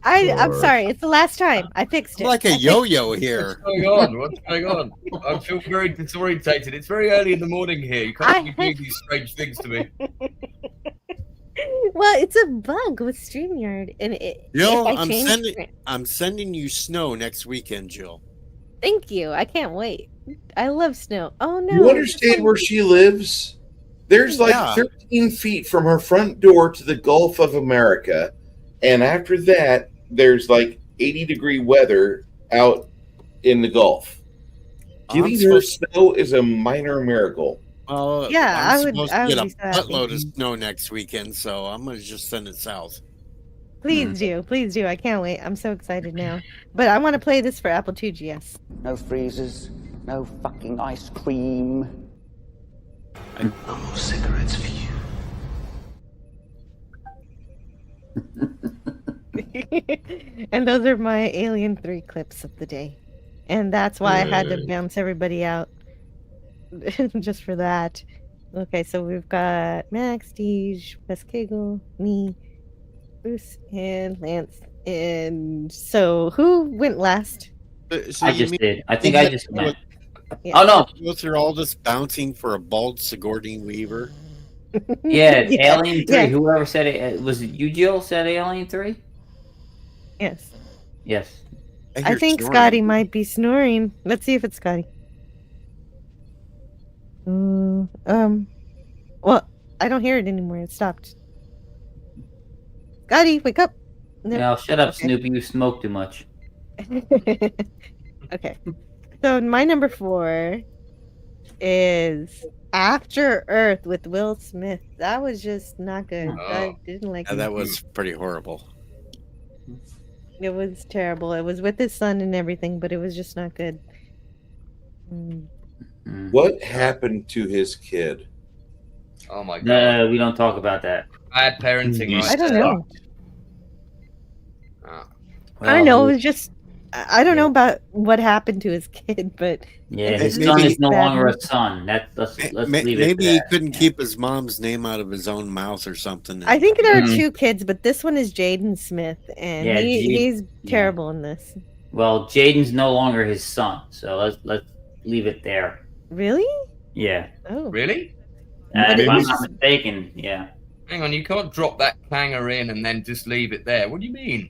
I'm sorry. It's the last time. I fixed it. I'm like a yo-yo here. What's going on? What's going on? I feel very disorientated. It's very early in the morning here. You can't be doing these strange things to me. Well, it's a bug with StreamYard, and Jill, if I change I'm sending you snow next weekend, Jill. Thank you. I can't wait. I love snow. Oh no! You understand where she lives? There's like Yeah. 13 feet from her front door to the Gulf of America. And after that, there's like 80-degree weather out in the Gulf. Giving her snow is a minor miracle. Well, Yeah, I'm I would- supposed I to would get be a so happy. buttload of snow next weekend, so I'm gonna just send it south. Please do. Please do. I can't wait. I'm so excited now. But I want to play this for Apple 2GS. No freezers, no fucking ice cream. No more cigarettes for you. And those are my Alien 3 clips of the day. And that's why I had to bounce everybody out. Just for that. Okay, so we've got Max, Deej, Pescagel, me, Bruce, and Lance. And so who went last? So I you just mean- did. I think I just went. Yeah. Oh no! Go through all this bouncing for a bald Sigourney Weaver. Yeah, Yeah, Alien 3. yeah. Whoever said it, was it you, Jill, said Alien 3? Yes. Yes. I think Scotty might be snoring. Let's see if it's Scotty. Well, I don't hear it anymore. It stopped. Scotty, wake up. No, shut up, Okay. Snoopy. You smoke too much. Okay. So my number 4 is After Earth with Will Smith. That was just not good. I didn't like Yeah, it. that was pretty horrible. It was terrible. It was with his son and everything, but it was just not good. What happened to his kid? Oh my god. No, we don't talk about that. Bad parenting, right? I don't know. Oh. I don't know. It was just. I don't know about what happened to his kid, but Yeah, it's his just son is no bad. longer a son. Let's leave it. Maybe to he that. couldn't keep his mom's name out of his own mouth or something. I think there are Mhm. 2 kids, but this one is Jaden Smith, and Yeah, he's terrible in this. Well, Jaden's no longer his son, so let's leave it there. Really? Yeah. Oh. Really? But If it I'm was- not mistaken, yeah. Hang on, you can't drop that clanger in and then just leave it there. What do you mean?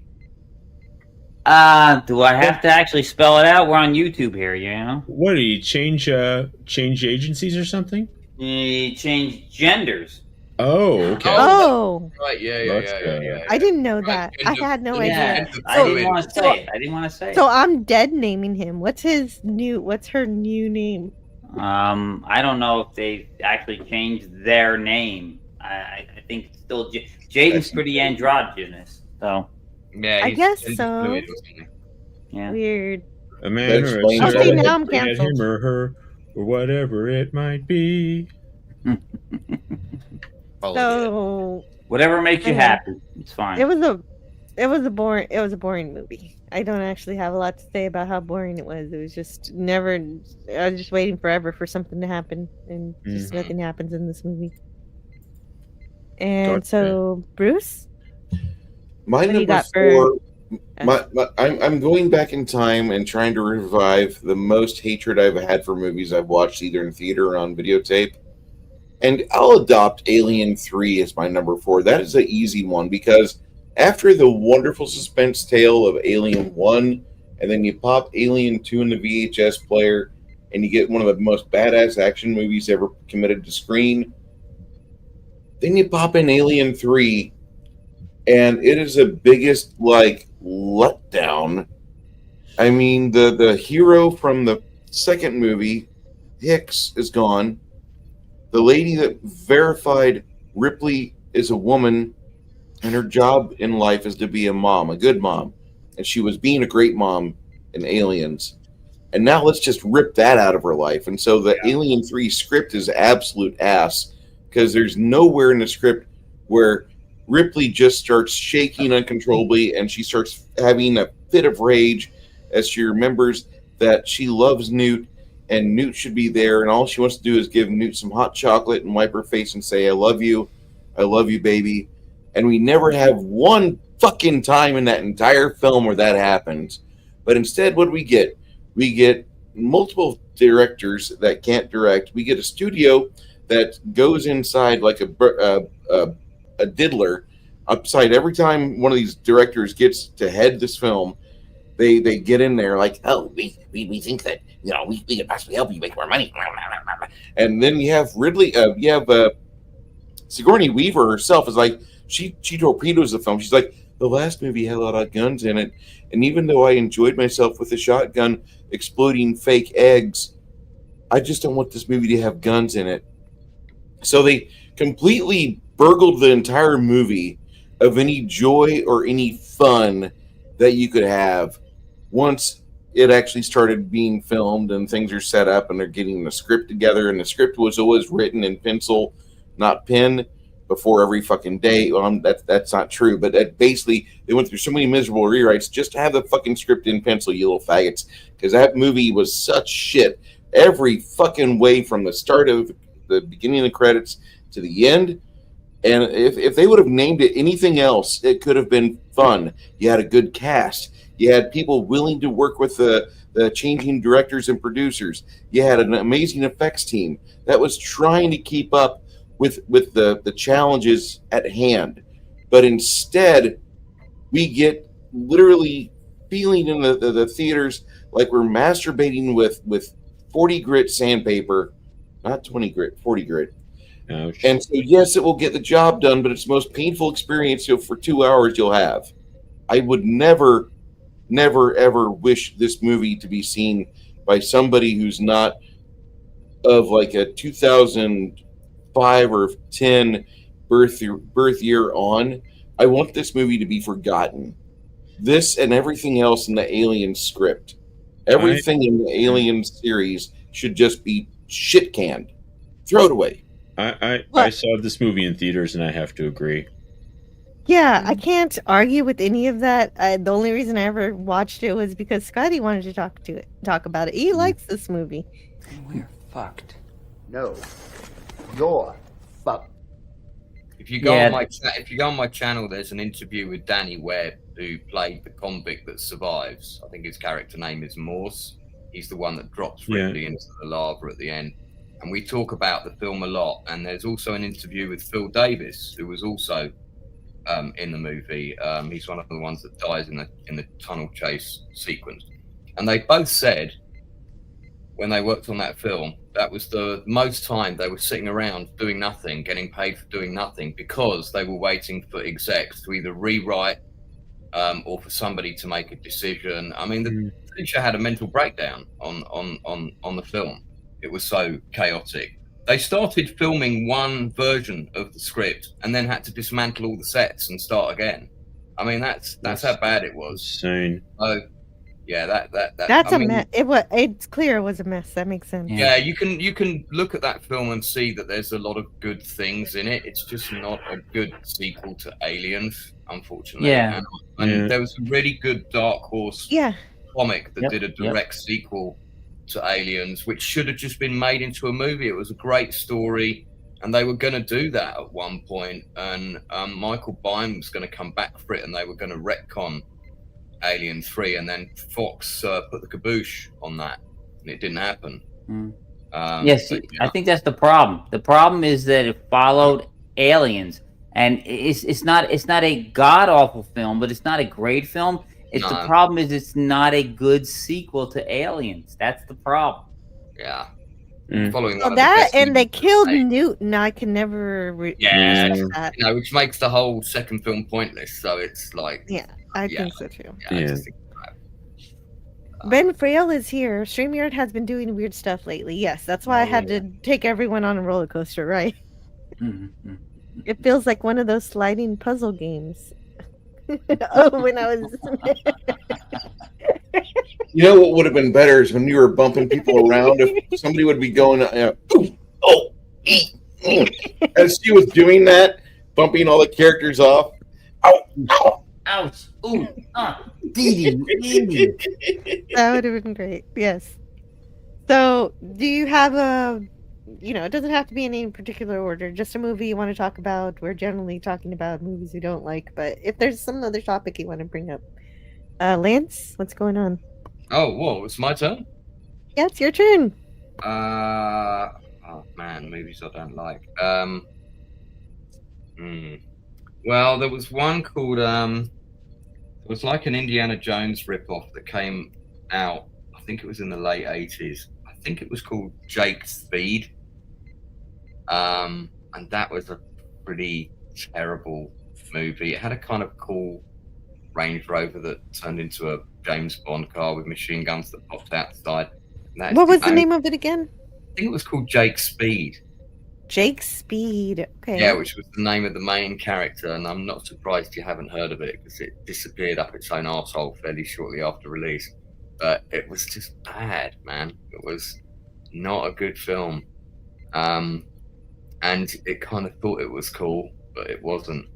Do I have to actually spell it out? We're on YouTube here, you know? What did he change agencies or something? He changed genders. Oh, okay. Oh, Right, yeah. I didn't know that. I gender- had no Yeah, idea. I didn't want to say it. I didn't want to say it. So I'm dead naming him. What's her new name? I don't know if they actually changed their name. I think it's still Jaden's pretty androgynous, so Yeah, I he's guess gender so. fluid or something. yeah. Weird. A man That or a explains child, Okay, now I'm looking at canceled. him or her, or whatever it might be. So Whatever makes you Okay. happy, it's fine. it was a boring movie. I don't actually have a lot to say about how boring it was. It was just never. I was just waiting forever for something to happen, and just nothing happens in this movie. And Gotcha. so, Bruce, My What do you number got for- 4. I'm going back in time and trying to revive the most hatred I've had for movies I've watched either in theater or on videotape. And I'll adopt Alien 3 as my number 4. That is an easy one because after the wonderful suspense tale of Alien 1, and then you pop Alien 2 in the VHS player, and you get one of the most badass action movies ever committed to screen. Then you pop in Alien 3, and it is the biggest letdown. I mean, the hero from the second movie, Hicks, is gone. The lady that verified Ripley is a woman, and her job in life is to be a mom, a good mom. And she was being a great mom in Aliens. And now let's just rip that out of her life. And so the Alien 3 script is absolute ass, because there's nowhere in the script where Ripley just starts shaking uncontrollably and she starts having a fit of rage as she remembers that she loves Newt and Newt should be there, and all she wants to do is give Newt some hot chocolate and wipe her face and say, I love you, baby. And we never have one fucking time in that entire film where that happens. But instead, what do we get? We get multiple directors that can't direct. We get a studio that goes inside like a diddler upside every time one of these directors gets to head this film. They get in there like, oh, we think that, you know, we can possibly help you make more money. And then you have Ridley, Sigourney Weaver herself is like, she torpedoes the film. She's like, the last movie had a lot of guns in it, and even though I enjoyed myself with a shotgun exploding fake eggs, I just don't want this movie to have guns in it. So they completely burgled the entire movie of any joy or any fun that you could have once it actually started being filmed and things are set up and they're getting the script together. And the script was always written in pencil, not pen, before every fucking day. Well, that's not true, but that basically they went through so many miserable rewrites just to have the fucking script in pencil, you little faggots, because that movie was such shit every fucking way from the start of the beginning of the credits to the end. And if they would have named it anything else, it could have been fun. You had a good cast. You had people willing to work with the changing directors and producers. You had an amazing effects team that was trying to keep up with the challenges at hand. But instead, we get literally feeling in the theaters like we're masturbating with 40 grit sandpaper, not 20 grit, 40 grit. Ouch. And so, yes, it will get the job done, but it's the most painful experience for 2 hours you'll have. I would never, ever wish this movie to be seen by somebody who's not of like a 2005 or 10 birth year on. I want this movie to be forgotten. This and everything else in the Alien script, everything in the Alien series should just be shit canned. Throw it away. I saw this movie in theaters, and I have to agree. Yeah, I can't argue with any of that. The only reason I ever watched it was because Scotty wanted to talk about it. He likes this movie. We're fucked. No, you're fucked. If you go on my channel, there's an interview with Danny Webb, who played the convict that survives. I think his character name is Morse. He's the one that drops Ripley into the lava at the end. And we talk about the film a lot. And there's also an interview with Phil Davis, who was also in the movie. He's one of the ones that dies in the tunnel chase sequence. And they both said, when they worked on that film, that was the most time they were sitting around doing nothing, getting paid for doing nothing, because they were waiting for execs to either rewrite or for somebody to make a decision. I mean, the producer had a mental breakdown on the film. It was so chaotic. They started filming one version of the script and then had to dismantle all the sets and start again. I mean, that's how bad it was. Insane. So, yeah, that's a mess. It's clear it was a mess. That makes sense. Yeah, you can look at that film and see that there's a lot of good things in it. It's just not a good sequel to Aliens, unfortunately. Yeah. And there was a really good Dark Horse comic that did a direct sequel to Aliens, which should have just been made into a movie. It was a great story, and they were going to do that at one point, and Michael Biehn was going to come back for it, and they were going to retcon Alien 3, and then Fox put the kibosh on that, and it didn't happen. Yes, I think that's the problem. The problem is that it followed Aliens, and it's not a god awful film, but it's not a great film. The problem is it's not a good sequel to Aliens. That's the problem. Yeah. Mm. Following Well, one of the that best and they movies killed made. Newton. I can never Yeah, respect that. you know, which makes the whole second film pointless. So it's like, Yeah, I yeah, think so too. I Yeah. just think it's crap. Ben Frail is here. StreamYard has been doing weird stuff lately. Yes, that's why I had to take everyone on a roller coaster, right? Mm-hmm. It feels like one of those sliding puzzle games. Oh, when I was. You know what would have been better is when you were bumping people around. If somebody would be going, as she was doing that, bumping all the characters off. Ow, ow, ouch, ooh, Dee Dee. That would have been great. Yes. So, do you have a, it doesn't have to be in any particular order, just a movie you want to talk about? We're generally talking about movies we don't like, but if there's some other topic you want to bring up. Lance, what's going on? Oh, whoa, it's my turn? Yeah, it's your turn. Oh man, movies I don't like. Well, there was one called it was like an Indiana Jones ripoff that came out. I think it was in the late 80s. I think it was called Jake Speed. And that was a pretty terrible movie. It had a kind of cool Range Rover that turned into a James Bond car with machine guns that popped out the side. What was the name of it again? I think it was called Jake Speed. Jake Speed. Okay. Yeah, which was the name of the main character, and I'm not surprised you haven't heard of it because it disappeared up its own arsehole fairly shortly after release. But it was just bad, man. It was not a good film. And it kind of thought it was cool, but it wasn't.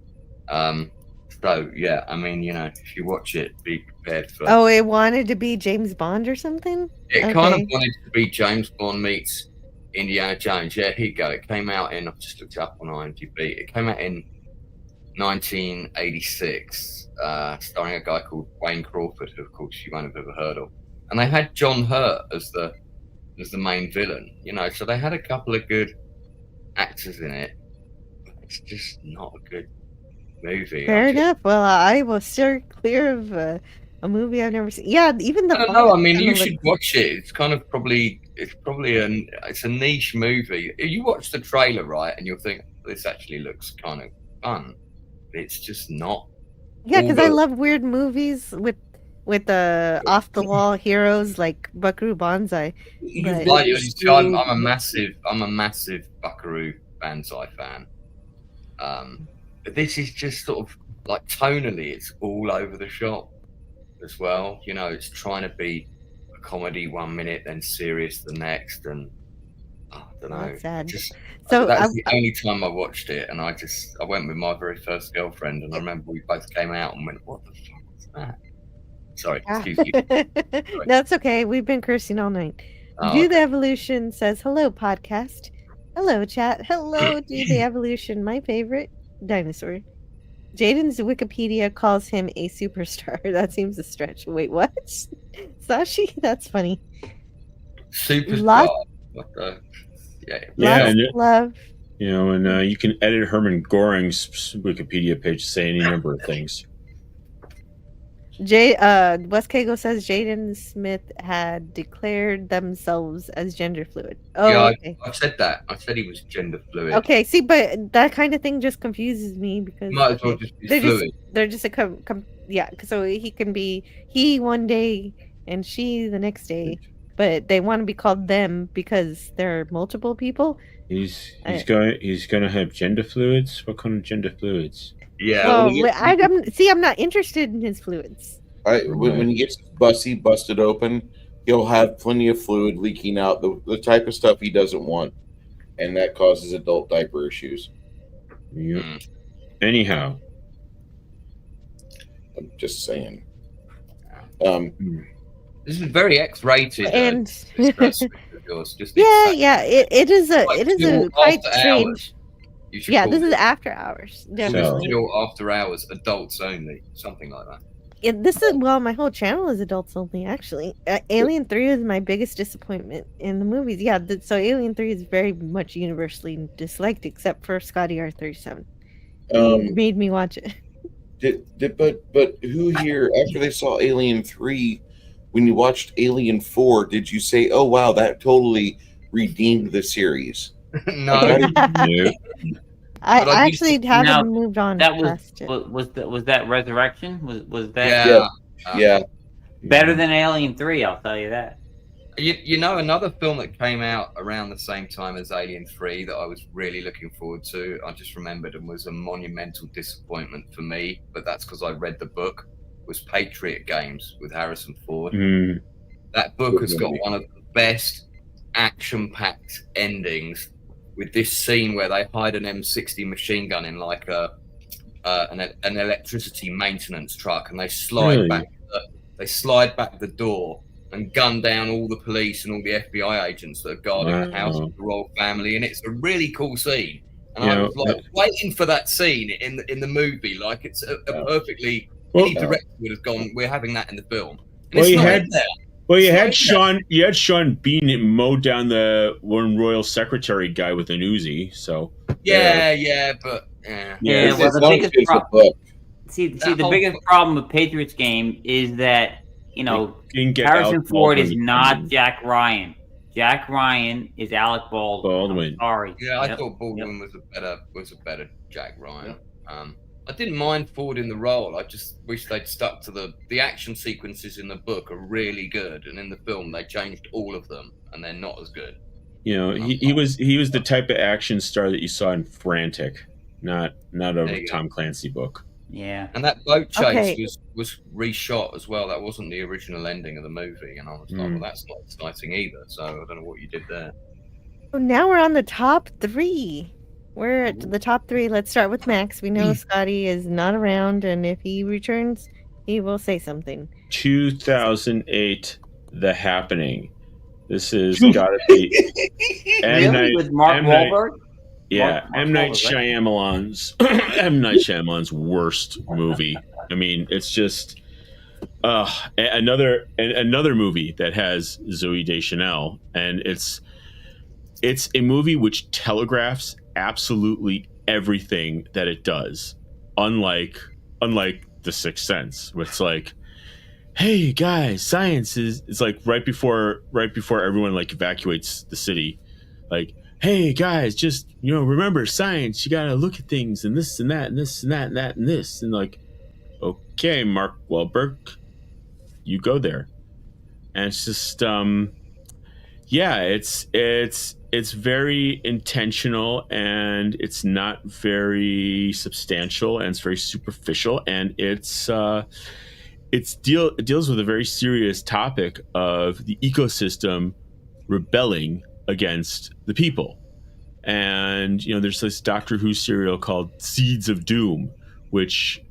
So, yeah, I mean, if you watch it, be prepared for... Oh, it wanted to be James Bond or something? It kind of wanted to be James Bond meets Indiana Jones. Yeah, here you go. It came out in... I've just looked it up on IMDb. It came out in 1986, starring a guy called Wayne Crawford, who, of course, you won't have ever heard of. And they had John Hurt as the main villain, so they had a couple of good actors in it. But it's just not a good movie. Fair enough. Well, I was steer clear of a movie I've never seen. Yeah, even the. I don't know. I mean, you should watch it. It's kind of probably it's a niche movie. You watch the trailer, right, and you'll think this actually looks kind of fun. It's just not. Yeah, because I love weird movies with off the wall heroes like Buckaroo Banzai. I'm a massive Buckaroo Banzai fan. But this is just sort of like tonally, it's all over the shop as well. It's trying to be a comedy 1 minute, then serious the next, and I don't know. That's sad. So that's the only time I watched it, and I went with my very first girlfriend, and I remember we both came out and went, "What the fuck was that?" Sorry, excuse you. That's okay. We've been cursing all night. Do the Evolution says, hello, podcast. Hello, chat. Hello, Do the Evolution. My favorite dinosaur. Jaden's Wikipedia calls him a superstar. That seems a stretch. Wait, what? Sashi? That's funny. Superstar. Yeah, love. And you can edit Herman Goring's Wikipedia page to say any number of things. Wes Kago says Jaden Smith had declared themselves as gender fluid. Oh, yeah, okay. I said that. I said he was gender fluid. Okay, see, but that kind of thing just confuses me because might as well just be fluid. They're just yeah. So he can be he one day and she the next day, but they want to be called them because they're multiple people. He's going to have gender fluids. What kind of gender fluids? Yeah. Well, I'm not interested in his fluids. When he gets busted open, he'll have plenty of fluid leaking out, the type of stuff he doesn't want, and that causes adult diaper issues. Yep. Anyhow, I'm just saying. This is very X-rated. And it is a quite strange. Yeah, this is after hours. Definitely. After hours, adults only, something like that. My whole channel is adults only, actually. Alien 3 is my biggest disappointment in the movies. Yeah, so Alien 3 is very much universally disliked, except for Scotty R37. He made me watch it. But who here, after they saw Alien 3, when you watched Alien 4, did you say, "Oh wow, that totally redeemed the series"? No. I But I actually haven't moved on That past it. was that Resurrection? Was that Yeah. Yeah. better than Alien 3? I'll tell you that. You know, another film that came out around the same time as Alien 3 that I was really looking forward to, I just remembered, and was a monumental disappointment for me, but that's because I read the book, was Patriot Games with Harrison Ford. That book has got one of the best action-packed endings, with this scene where they hide an M60 machine gun in like an electricity maintenance truck, and they slide back the door and gun down all the police and all the FBI agents that are guarding the house of the royal family, and it's a really cool scene. And I was like waiting for that scene in the movie, like it's a perfectly any director would have gone, we're having that in the film. And Well, it's you not had in there. well, you had Sean Bean mow down the one royal secretary guy with an Uzi. So But Yeah, well, the biggest the biggest problem with Patriots game is that, you know, didn't get Harrison Alec Ford is Baldwin. not Jack Ryan. Jack Ryan is Alec Baldwin. I'm sorry. Yeah, I thought Baldwin was a better Jack Ryan. I didn't mind Ford in the role. I just wish they'd stuck to the action sequences in the book are really good, and in the film they changed all of them, and they're not as good. You know, he was the type of action star that you saw in Frantic, not a Tom Clancy book. Yeah, and that boat chase was reshot as well. That wasn't the original ending of the movie, and I was like, well, that's not exciting either. So I don't know what you did there. So now we're on the top 3. We're at the top 3. Let's start with Max. We know Scotty is not around, and if he returns, he will say something. 2008, The Happening. This has got to be with Mark Wahlberg. Yeah, M. Night Shyamalan's M. Night Shyamalan's worst movie. I mean, it's just another movie that has Zooey Deschanel, and it's a movie which telegraphs absolutely everything that it does. Unlike The Sixth Sense, where it's like, hey guys, science is. It's like right before everyone like evacuates the city, like, hey guys, just, you know, remember science, you gotta look at things and this and that and this and that and that and this, and like, okay, Mark Wahlberg, you go there. And it's just it's very intentional, and it's not very substantial, and it's very superficial, and it deals with a very serious topic of the ecosystem rebelling against the people. And, you know, there's this Doctor Who serial called Seeds of Doom, which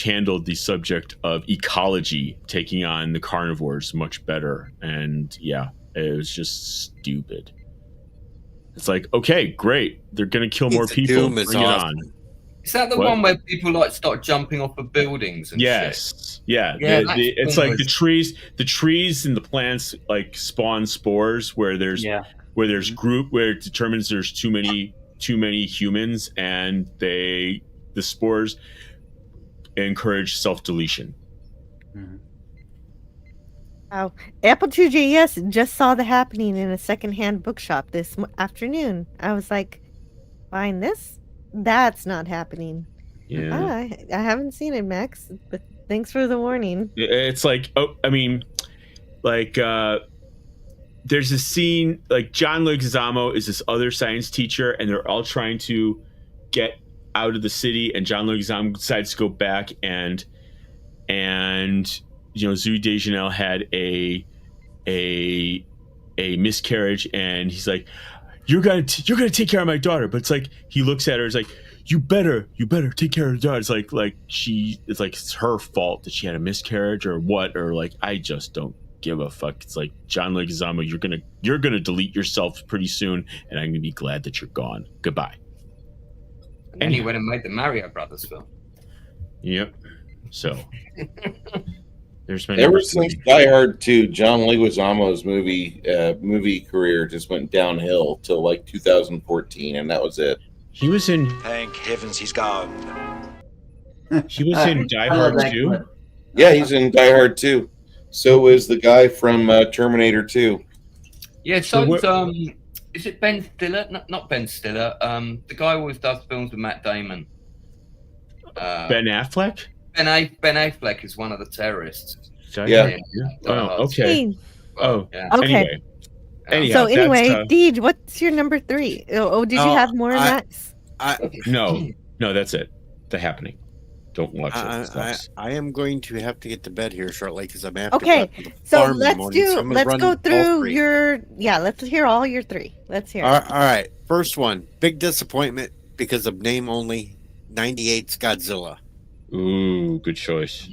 handled the subject of ecology taking on the carnivores much better. And yeah, it was just stupid. It's like, okay, great, they're gonna kill more people. Bring it on. Is that the one where people like start jumping off of buildings and shit? Yeah. It's like the trees and the plants like spawn spores where it determines there's too many humans, and the spores encourage self-deletion. Wow. Apple 2JS just saw The Happening in a secondhand bookshop this afternoon. I was like, buying this? That's not happening. Yeah. I haven't seen it, Max, but thanks for the warning. It's like, there's a scene, like John Leguizamo is this other science teacher, and they're all trying to get out of the city, and John Leguizamo decides to go back, and you know, Zooey Deschanel had a miscarriage, and he's like, you're gonna take care of my daughter. But it's like, he looks at her, it's like, you better take care of her daughter. It's like it's her fault that she had a miscarriage or what, or like, I just don't give a fuck. It's like, John Leguizamo, you're gonna delete yourself pretty soon, and I'm gonna be glad that you're gone. Goodbye. And then he went and made the Mario Brothers film. Yep. So ever since Die Hard 2, John Leguizamo's movie career just went downhill till like 2014, and that was it. He was in. Thank heavens he's gone. He was in Die Hard 2. Yeah, he's in Die Hard too. So is the guy from Terminator 2. Yeah, so is it Ben Stiller? Not Ben Stiller. The guy who always does films with Matt Damon. Ben Affleck? Ben Affleck is one of the terrorists. Yeah. Oh, okay. Oh, yeah. Okay. Anyhow, anyway, Deej, what's your number 3? Oh, did you have more than that? No, that's it. The Happening. Don't watch it. I am going to have to get to bed here shortly because I'm after. Okay, so let's go through three. let's hear all your 3. Let's hear. All right, first one, big disappointment because of name only. 98's Godzilla. Ooh, good choice.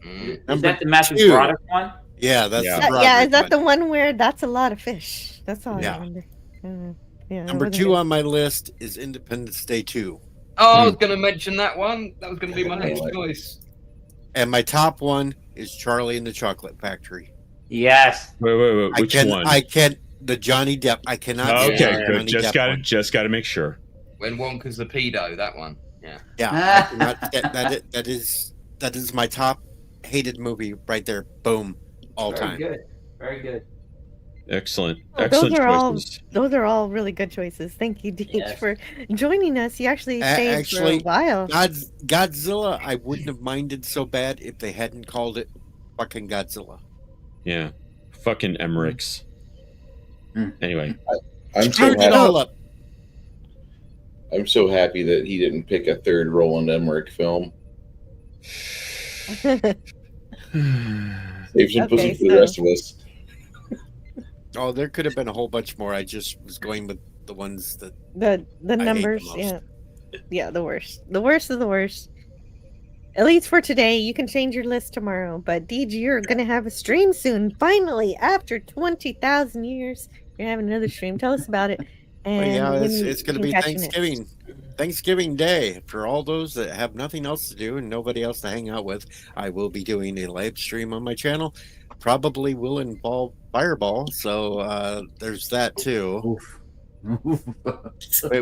Is that the Matthew Broderick one? Yeah, that's the Broderick yeah. Is that one. the one where that's a lot of fish? That's all Yeah. I remember. Yeah. Number 2 on my list is Independence Day 2. Oh, I was going to mention that one. That was going to be my next choice. And my top one is Charlie and the Chocolate Factory. Yes. Wait. Which one? The Johnny Depp. I cannot. Okay, good. Johnny Just got to make sure. When Wonka's the pedo, that one. Yeah. Yeah. I cannot that is my top hated movie right there. Boom. All time. Good. Very good. Excellent. Well, Excellent those are all really good choices. Thank you, Deej, for joining us. You actually stayed for a while. Godzilla, I wouldn't have minded so bad if they hadn't called it fucking Godzilla. Yeah. Fucking Emmerichs. Anyway. I'm so happy that he didn't pick a third Roland Emmerich film. Save some pussy for the rest of us. Oh, there could have been a whole bunch more. I just was going with the ones that the numbers. Yeah, the worst. The worst of the worst. At least for today. You can change your list tomorrow. But Deej, you're gonna have a stream soon. Finally, after 20,000 years, you're having another stream. Tell us about it. And it's going to be Thanksgiving. Thanksgiving Day. For all those that have nothing else to do and nobody else to hang out with, I will be doing a live stream on my channel. Probably will involve Fireball, so there's that too.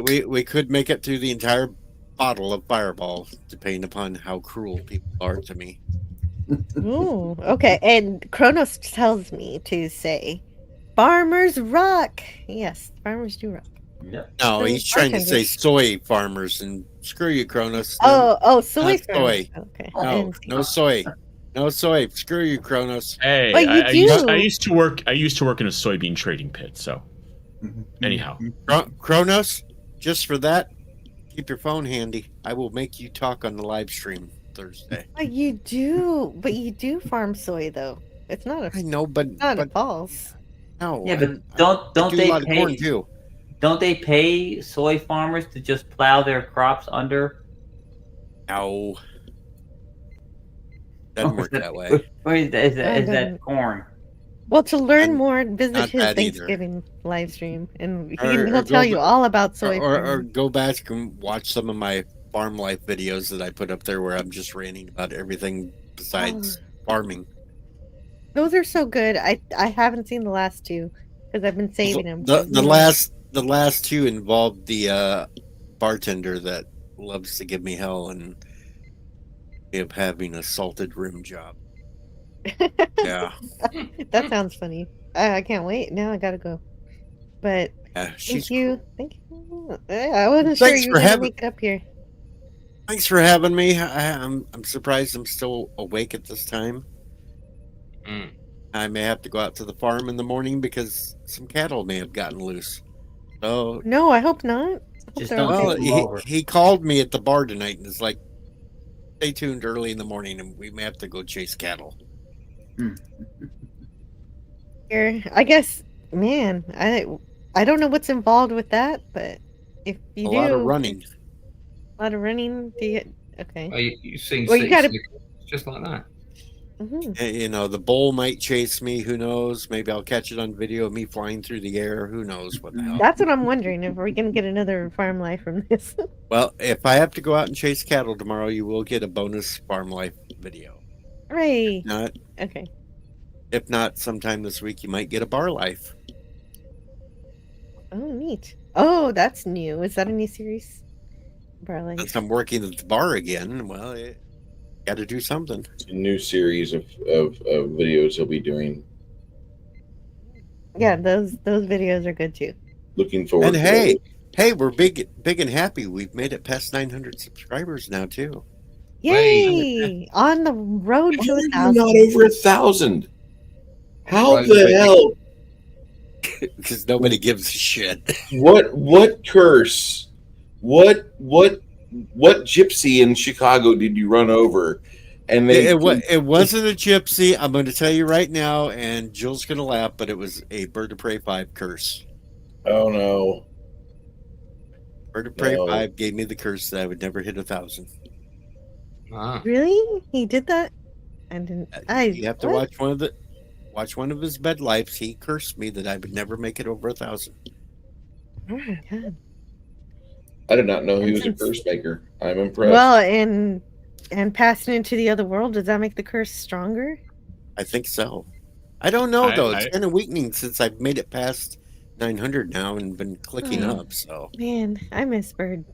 we could make it through the entire bottle of Fireball, depending upon how cruel people are to me. Ooh, okay. And Kronos tells me to say, "Farmers rock." Yes, farmers do rock. Yeah. No, he's trying to say soy farmers, and screw you, Kronos. Soy farmers. Soy. Okay. No soy. No soy. Screw you, Kronos. Hey, But you I used to work in a soybean trading pit. So, anyhow, Kronos, just for that, keep your phone handy. I will make you talk on the live stream Thursday. But you do farm soy though. It's not a. I know, but not a false. No. Yeah, but don't they pay? Corn too. Don't they pay soy farmers to just plow their crops under? No. Doesn't work that way. Or is that corn? Well, to learn more, visit not his that either. Thanksgiving live stream, and Or he'll tell you all about soy. Or go back and watch some of my farm life videos that I put up there, where I'm just ranting about everything besides farming. Those are so good. I haven't seen the last two because I've been saving them. The last two involved the bartender that loves to give me hell and of having a salted rim job. Yeah, that sounds funny. I can't wait. Now I gotta go. But thank you. I wasn't sure you were gonna make it up here. Thanks for having me. I'm surprised I'm still awake at this time. I may have to go out to the farm in the morning because some cattle may have gotten loose. So no, I hope not. He called me at the bar tonight and is like, "Stay tuned early in the morning, and we may have to go chase cattle." Here, I guess, man, I don't know what's involved with that, but if you do a lot of running. Do you? Okay. Well, you've seen you gotta just like that. You know, the bull might chase me. Who knows? Maybe I'll catch it on video of me flying through the air. Who knows what the hell? That's what I'm wondering. If we're gonna get another farm life from this. Well, if I have to go out and chase cattle tomorrow, you will get a bonus farm life video. Hooray! Not okay. If not, sometime this week you might get a bar life. Oh, neat. Oh, that's new. Is that a new series? Bar life. Since I'm working at the bar again, well, Got to do something. A new series of videos he'll be doing. Yeah, those videos are good too. Looking forward. And to hey, we're big and happy. We've made it past 900 subscribers now too. Yay! On the road to How are 1,000. you not over 1,000? How the hell? Because nobody gives a shit. What curse? What gypsy in Chicago did you run over? And It wasn't a gypsy. I'm going to tell you right now, and Jill's going to laugh, but it was a Bird of Prey 5 curse. Oh no! Bird of Prey No. 5 gave me the curse that I would never hit 1,000. Really? He did that? I didn't. You have to watch one of his bed lives. He cursed me that I would never make it over 1,000. Oh my god. I did not know he And was a since- curse maker. I'm impressed. Well, and passing into the other world, does that make the curse stronger? I think so. I don't know though. It's I- kind of weakening since I've made it past 900 now and been clicking Oh. up. So Man, I miss Bird.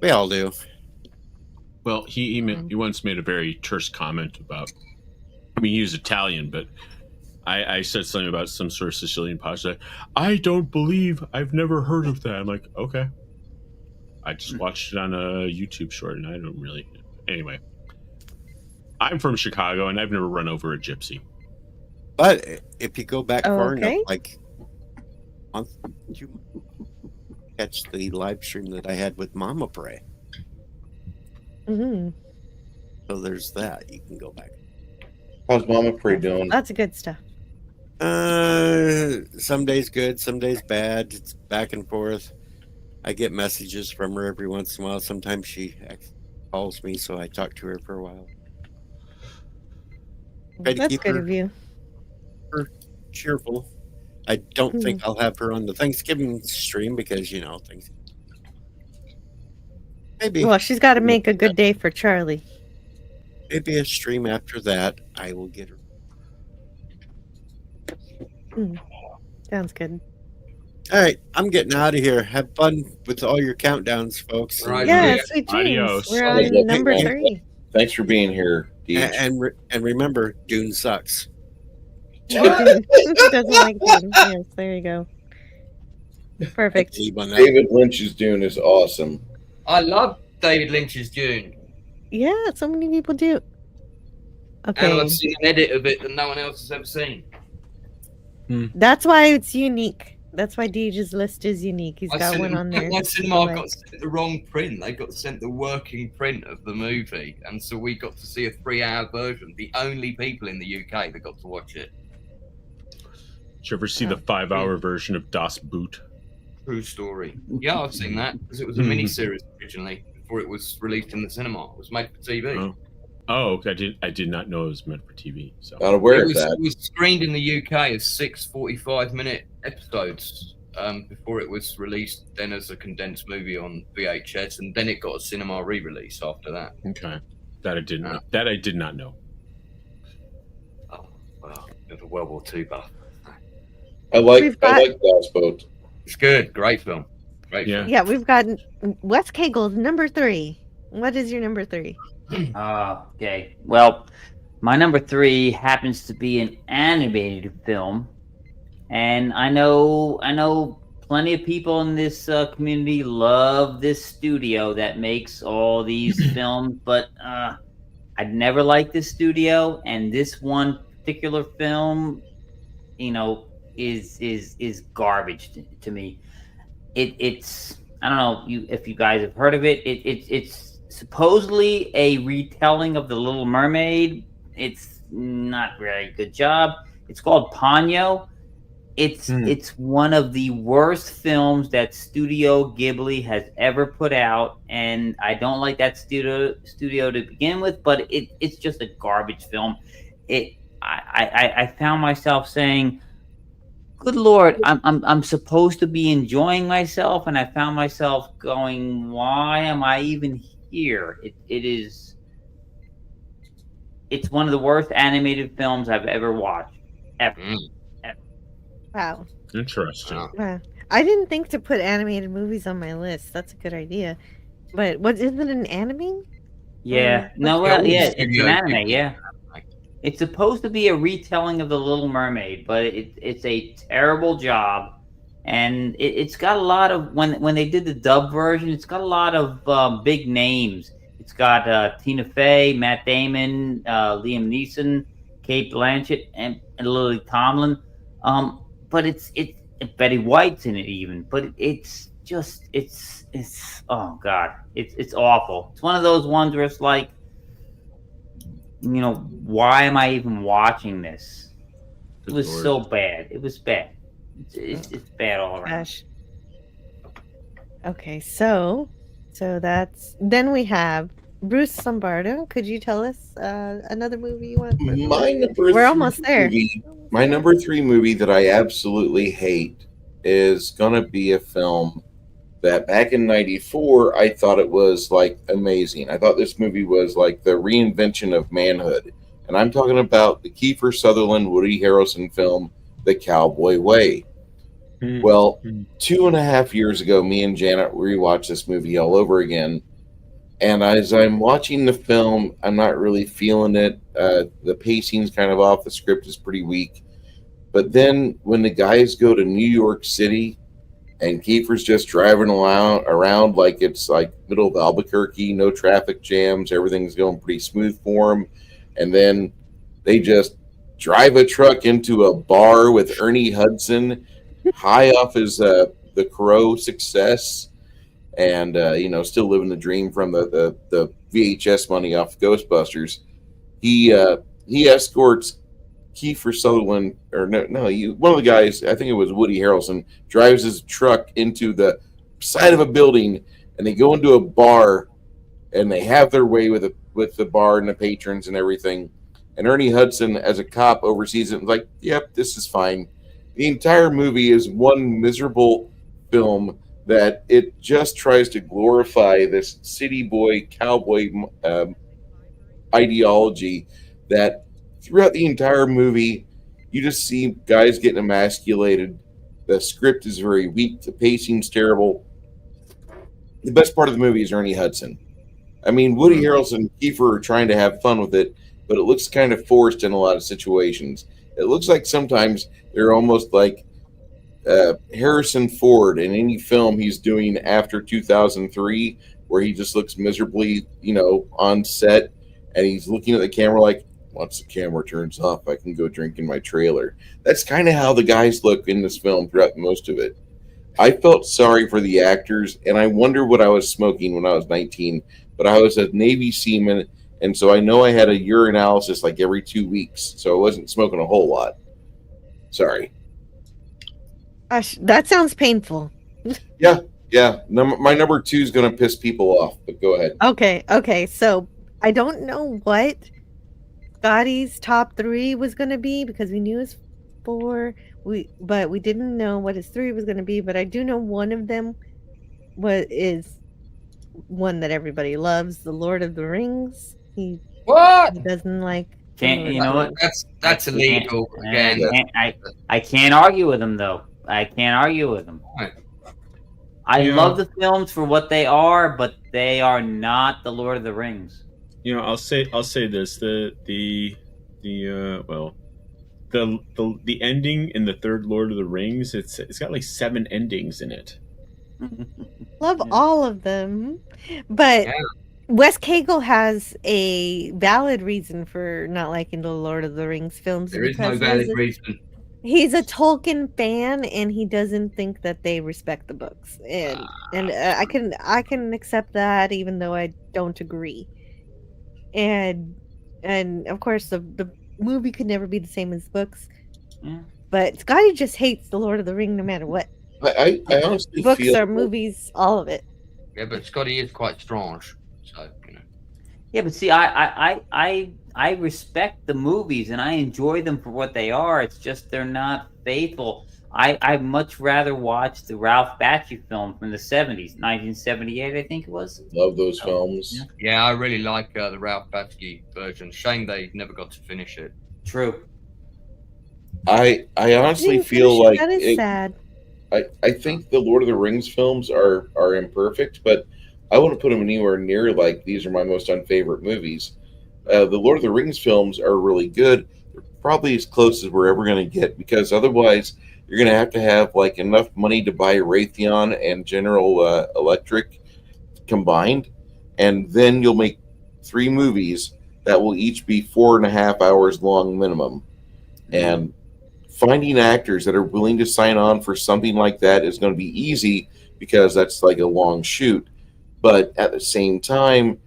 we all do. Well, he once made a very terse comment about. I mean, he was Italian, but I said something about some sort of Sicilian pasta. I don't believe I've never heard of that. I'm like, okay. I just watched it on a YouTube short, and I don't really. Anyway, I'm from Chicago, and I've never run over a gypsy. But if you go back Oh, far okay. enough, like month, you catch the live stream that I had with Mama Prey. Mm-hmm. So there's that. You can go back. How's Mama Prey doing? That's good stuff. Some days good, some days bad. It's back and forth. I get messages from her every once in a while. Sometimes she calls me, so I talk to her for a while. Try to That's keep good her- of you. Cheerful. I don't think I'll have her on the Thanksgiving stream because things. Maybe. Well, she's got to make a good day for Charlie. Maybe a stream after that. I will get her. Sounds good. All right, I'm getting out of here. Have fun with all your countdowns, folks. Right. Yeah, sweet dreams. Adios. We're on number 3. Thanks for being here, Deej. And remember, Dune sucks. He doesn't like Dune. Yes, there you go. Perfect. David Lynch's Dune is awesome. I love David Lynch's Dune. Yeah, so many people do. And Okay, I've seen an edit of it that no one else has ever seen. that's why it's unique. That's why Deej's list is unique. He's I got sent one them- on there. My cinema Right. got sent the wrong print. They got sent the working print of the movie, and so we got to see a 3-hour version. The only people in the UK that got to watch it. Did you ever see the 5-hour version of Das Boot? True story. Yeah, I've seen that because it was a mini series originally before it was released in the cinema. It was made for TV. Oh, okay. I did not know it was meant for TV. So Not aware It of was, that. it was screened in the UK as 6 45-minute episodes before it was released then as a condensed movie on VHS, and then it got a cinema re-release after that. okay, that I did not. That I did not know. Oh, well, bit of a World War II buff. I like We've got- Das Boot. It's good. Great film. Great film. Yeah, we've got Wes Cagel's number 3. What is your number 3? Okay. Well, my number 3 happens to be an animated film, and I know plenty of people in this community love this studio that makes all these films, but I'd never liked this studio, and this one particular film, is garbage to me. It's I don't know if you guys have heard of it. It's supposedly a retelling of The Little Mermaid. It's not very good job. It's called Ponyo. It's one of the worst films that Studio Ghibli has ever put out, and I don't like that studio to begin with. But it's just a garbage film. I found myself saying, good Lord, I'm supposed to be enjoying myself, and I found myself going, why am I even here? It's one of the worst animated films I've ever watched. Ever. Wow. Interesting. Wow. I didn't think to put animated movies on my list. That's a good idea. But is it an anime? Yeah. No, Yeah, well, yeah, all it's an anime, studios do yeah. It's supposed to be a retelling of The Little Mermaid, but it's a terrible job. And it's got a lot of when they did the dub version, it's got a lot of big names. It's got Tina Fey, Matt Damon, Liam Neeson, Kate Blanchett, and Lily Tomlin. But it's Betty White's in it even. But it's just it's oh god, it's awful. It's one of those ones where it's like, why am I even watching this? It was so bad. It was bad. It's bad all around. Gosh. Okay, so then we have Bruce Lombardo. Could you tell us another movie you want? We're almost there. My number 3 movie that I absolutely hate is gonna be a film that back in '94 I thought it was like amazing. I thought this movie was like the reinvention of manhood, and I'm talking about the Kiefer Sutherland, Woody Harrelson film, The Cowboy Way. Well, 2.5 years ago, me and Janet rewatched this movie all over again. And as I'm watching the film, I'm not really feeling it. The pacing's kind of off. The script is pretty weak. But then when the guys go to New York City and Kiefer's just driving around like it's like middle of Albuquerque, no traffic jams, everything's going pretty smooth for him. And then they just drive a truck into a bar with Ernie Hudson, high off his The Crow success, and still living the dream from the VHS money off Ghostbusters. He escorts Kiefer Sutherland, or one of the guys, I think it was Woody Harrelson, drives his truck into the side of a building, and they go into a bar, and they have their way with the bar and the patrons and everything. And Ernie Hudson, as a cop, oversees it and is like, "Yep, this is fine." The entire movie is one miserable film that it just tries to glorify this city boy cowboy ideology that throughout the entire movie you just see guys getting emasculated. The script is very weak. The pacing's terrible. The best part of the movie is Ernie Hudson. I mean, Woody Harrelson and Kiefer are trying to have fun with it, but it looks kind of forced in a lot of situations. It looks like sometimes they're almost like Harrison Ford in any film he's doing after 2003, where he just looks miserably, on set, and he's looking at the camera like, once the camera turns off, I can go drink in my trailer. That's kind of how the guys look in this film throughout most of it. I felt sorry for the actors, and I wonder what I was smoking when I was 19, but I was a Navy seaman, and so I know I had a urinalysis like every 2 weeks, so I wasn't smoking a whole lot. Sorry. Gosh, that sounds painful. Yeah. My number 2 is going to piss people off, but go ahead. Okay. So I don't know what Scotty's top 3 was going to be because we knew his 4, but we didn't know what his 3 was going to be. But I do know one of them is one that everybody loves, The Lord of the Rings. He doesn't like. You know what? That's illegal again. I can't argue with him though. I can't argue with him. I love the films for what they are, but they are not The Lord of the Rings. I'll say this: the ending in the third Lord of the Rings, it's got like 7 endings in it. Love all of them, but Wes Cagle has a valid reason for not liking the Lord of the Rings films. There is no valid reason. He's a Tolkien fan, and he doesn't think that they respect the books, and I can accept that, even though I don't agree. And of course, the movie could never be the same as books. Yeah. But Scotty just hates the Lord of the Ring, no matter what. I honestly books feel or movies, all of it. Yeah, but Scotty is quite strange, so Yeah, but see, I respect the movies and I enjoy them for what they are. It's just they're not faithful. I'd much rather watch the Ralph Bakshi film from the 70s, 1978, I think it was. Love those films. Yeah, I really like the Ralph Bakshi version. Shame they never got to finish it. True. I honestly feel like that is sad. I think the Lord of the Rings films are imperfect, but I wouldn't put them anywhere near like these are my most unfavorite movies. The Lord of the Rings films are really good. They're probably as close as we're ever going to get because otherwise you're going to have like enough money to buy Raytheon and General Electric combined, and then you'll make 3 movies that will each be 4.5 hours long minimum. And finding actors that are willing to sign on for something like that is going to be easy because that's like a long shoot. But at the same time,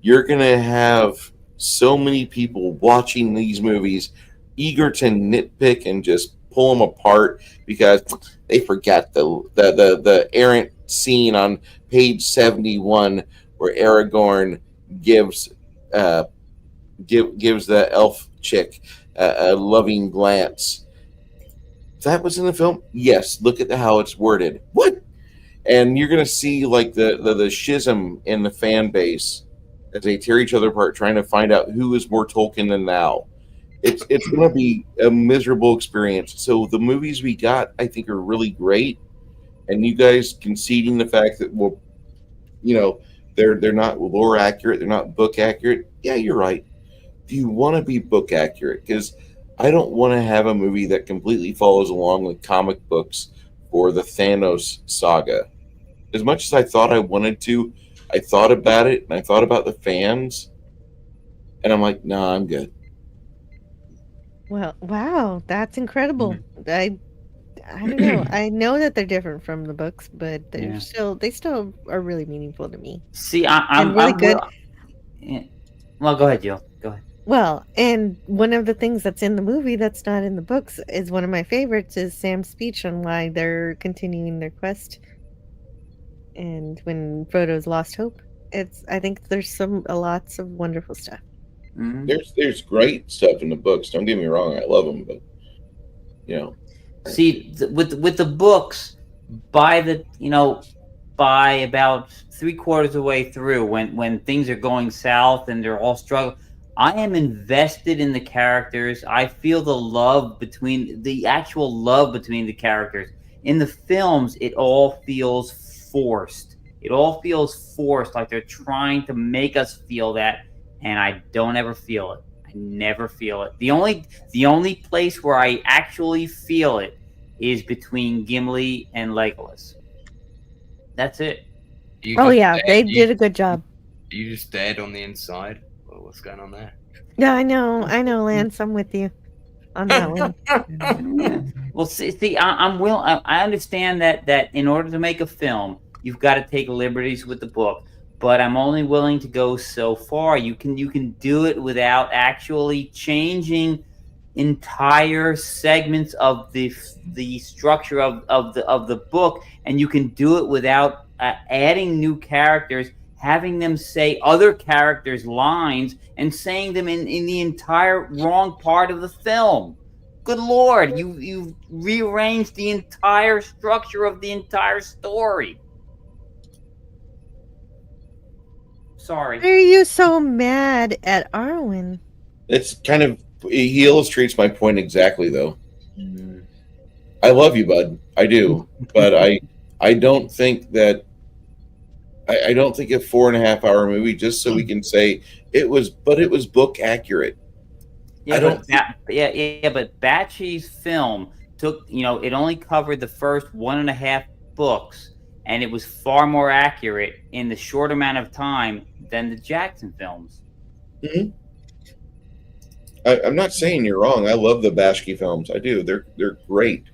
you're going to have so many people watching these movies eager to nitpick and just pull them apart because they forgot the errant scene on page 71 where Aragorn gives the elf chick a loving glance. That was in the film? Yes. Look at how it's worded. What? And you're going to see like the schism in the fan base as they tear each other apart, trying to find out who is more Tolkien than thou. It's going to be a miserable experience. So the movies we got, I think, are really great. And you guys conceding the fact that, well, you know, they're not lore accurate, they're not book accurate. Yeah, you're right. Do you want to be book accurate? Because I don't want to have a movie that completely follows along with comic books or the Thanos saga. As much as I thought I wanted to, I thought about it and I thought about the fans, and I'm like, nah, I'm good. Well, wow, that's incredible. I don't know. I know that they're different from the books, but they still are really meaningful to me. See, I'm really good. Well, go ahead, Jill. Go ahead. Well, and one of the things that's in the movie that's not in the books is one of my favorites is Sam's speech on why they're continuing their quest. And when Frodo's lost hope, I think there's lots of wonderful stuff. Mm-hmm. There's great stuff in the books. Don't get me wrong, I love them, but you know. See, with the books, by about 3/4 of the way through, when things are going south and they're all struggling, I am invested in the characters. I feel the actual love between the characters. In the films, it all feels forced. It all feels forced, like they're trying to make us feel that, and I don't ever feel it. I never feel it. The only place where I actually feel it is between Gimli and Legolas. That's it. They did a good job. You just dead on the inside. What's going on there? Yeah, I know, Lance. I'm with you on that one. Well, see, I understand that in order to make a film, you've got to take liberties with the book. But I'm only willing to go so far. You can do it without actually changing entire segments of the structure of the book, and you can do it without adding new characters, having them say other characters' lines, and saying them in the entire wrong part of the film. Good Lord, you've rearranged the entire structure of the entire story. Sorry. Why are you so mad at Arwen? It's kind of, he illustrates my point exactly, though. I love you, bud. I do, but I don't think that. I don't think a 4.5 hour movie just so we can say it was book accurate. Yeah, but Bakshi's film took, it only covered the first 1.5 books, and it was far more accurate in the short amount of time than the Jackson films. Mm-hmm. I'm not saying you're wrong. I love the Bakshi films. I do. They're great.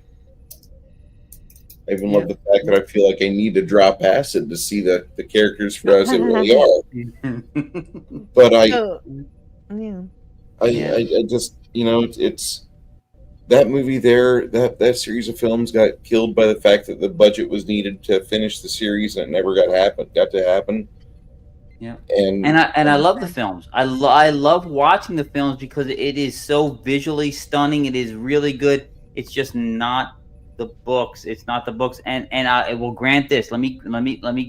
I even love the fact that I feel like I need to drop acid to see the characters for as they really are. But I just, it's that movie there, that series of films got killed by the fact that the budget was needed to finish the series and it never got to happen. Yeah, and I love the films. I love watching the films because it is so visually stunning. It is really good. It's just not the books. It's not the books. And I will grant this. Let me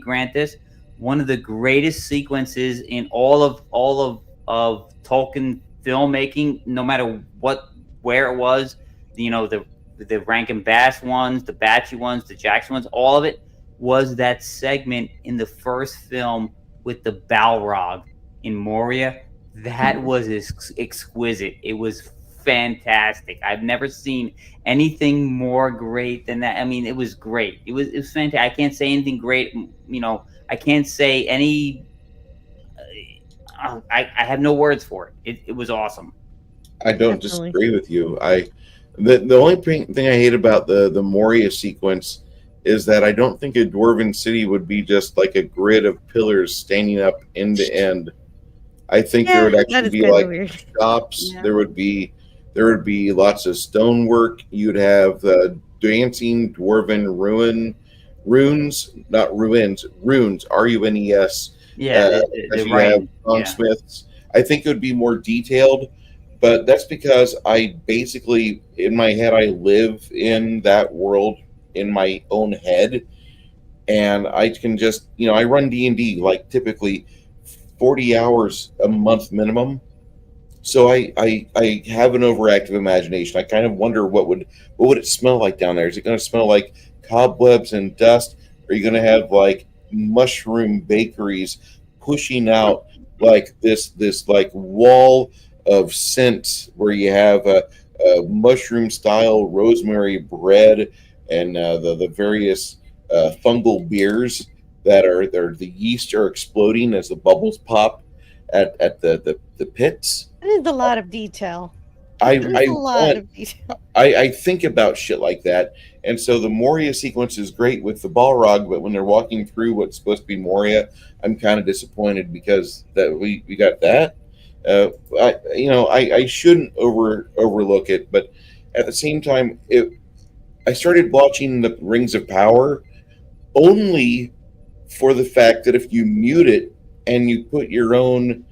grant this. One of the greatest sequences in all of Tolkien filmmaking, no matter where it was, the Rankin Bass ones, the Bakshi ones, the Jackson ones, all of it was that segment in the first film with the Balrog in Moria. That was exquisite. It was fantastic. I've never seen anything more great than that. I mean, it was great. It was fantastic. I can't say anything great. You know, I can't say any. I have no words for it. It was awesome. I don't disagree with you. The only thing I hate about the Moria sequence is that I don't think a dwarven city would be just like a grid of pillars standing up end to end. I think there would actually be like shops. Yeah. There would be lots of stonework. You'd have dancing dwarven runes, not ruins, runes, RUNES. Yeah, you have longsmiths. I think it would be more detailed, but that's because I basically, in my head, I live in that world in my own head, and I can just, I run D&D like typically 40 hours a month minimum. So I have an overactive imagination. I kind of wonder what would it smell like down there? Is it going to smell like cobwebs and dust? Are you going to have like mushroom bakeries pushing out like this like wall of scent where you have a mushroom style rosemary bread and the various fungal beers that are the yeast are exploding as the bubbles pop at the pits? That is a lot of detail. I think about shit like that, and so the Moria sequence is great with the Balrog, but when they're walking through what's supposed to be Moria, I'm kind of disappointed because that we got that. I shouldn't overlook it, but at the same time, I started watching the Rings of Power only for the fact that if you mute it and you put your own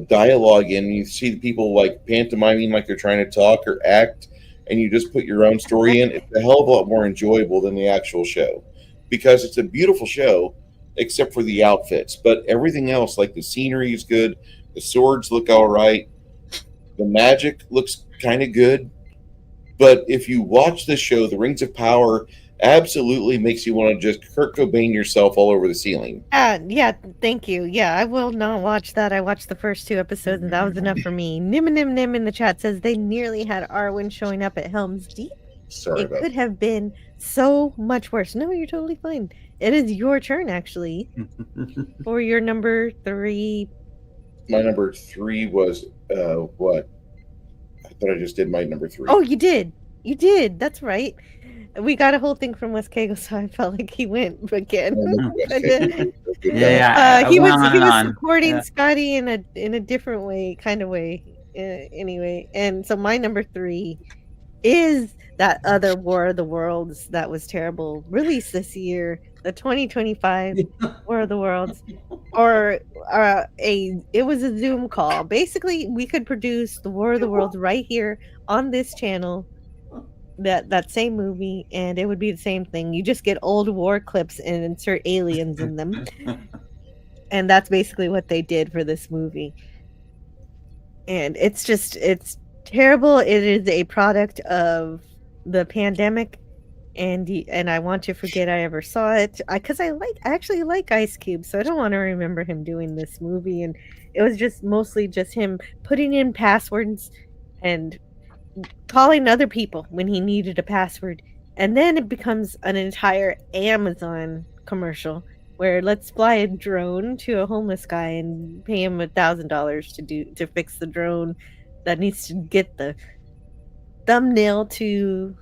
dialogue in, you see the people like pantomiming like they're trying to talk or act, and you just put your own story in, it's a hell of a lot more enjoyable than the actual show, because it's a beautiful show except for the outfits, but everything else, like the scenery is good, the swords look all right, the magic looks kind of good. But if you watch the show, the Rings of Power absolutely makes you want to just Kurt Cobain yourself all over the ceiling. Yeah, thank you. Yeah, I will not watch that. I watched the first 2 episodes and that was enough for me. Nim in the chat says they nearly had Arwen showing up at Helm's Deep. Sorry, it could have been so much worse. No, you're totally fine. It is your turn, actually, for your number 3. My number 3 was what? I thought I just did my number 3. Oh, you did. You did. That's right. We got a whole thing from Wes Cagle, so I felt like he went again. He was supporting Scotty in a different way, kind of way. Anyway, and so my number 3 is that other War of the Worlds that was terrible, released this year, the 2025 War of the Worlds, it was a Zoom call. Basically, we could produce the War of the Worlds right here on this channel. That same movie, and it would be the same thing. You just get old war clips and insert aliens in them. And that's basically what they did for this movie. And it's terrible. It is a product of the pandemic, and I want to forget I ever saw it, because I actually like Ice Cube, so I don't want to remember him doing this movie. And it was just mostly just him putting in passwords and calling other people when he needed a password, and then it becomes an entire Amazon commercial where let's fly a drone to a homeless guy and pay him $1,000 to fix the drone that needs to get the thumbnail to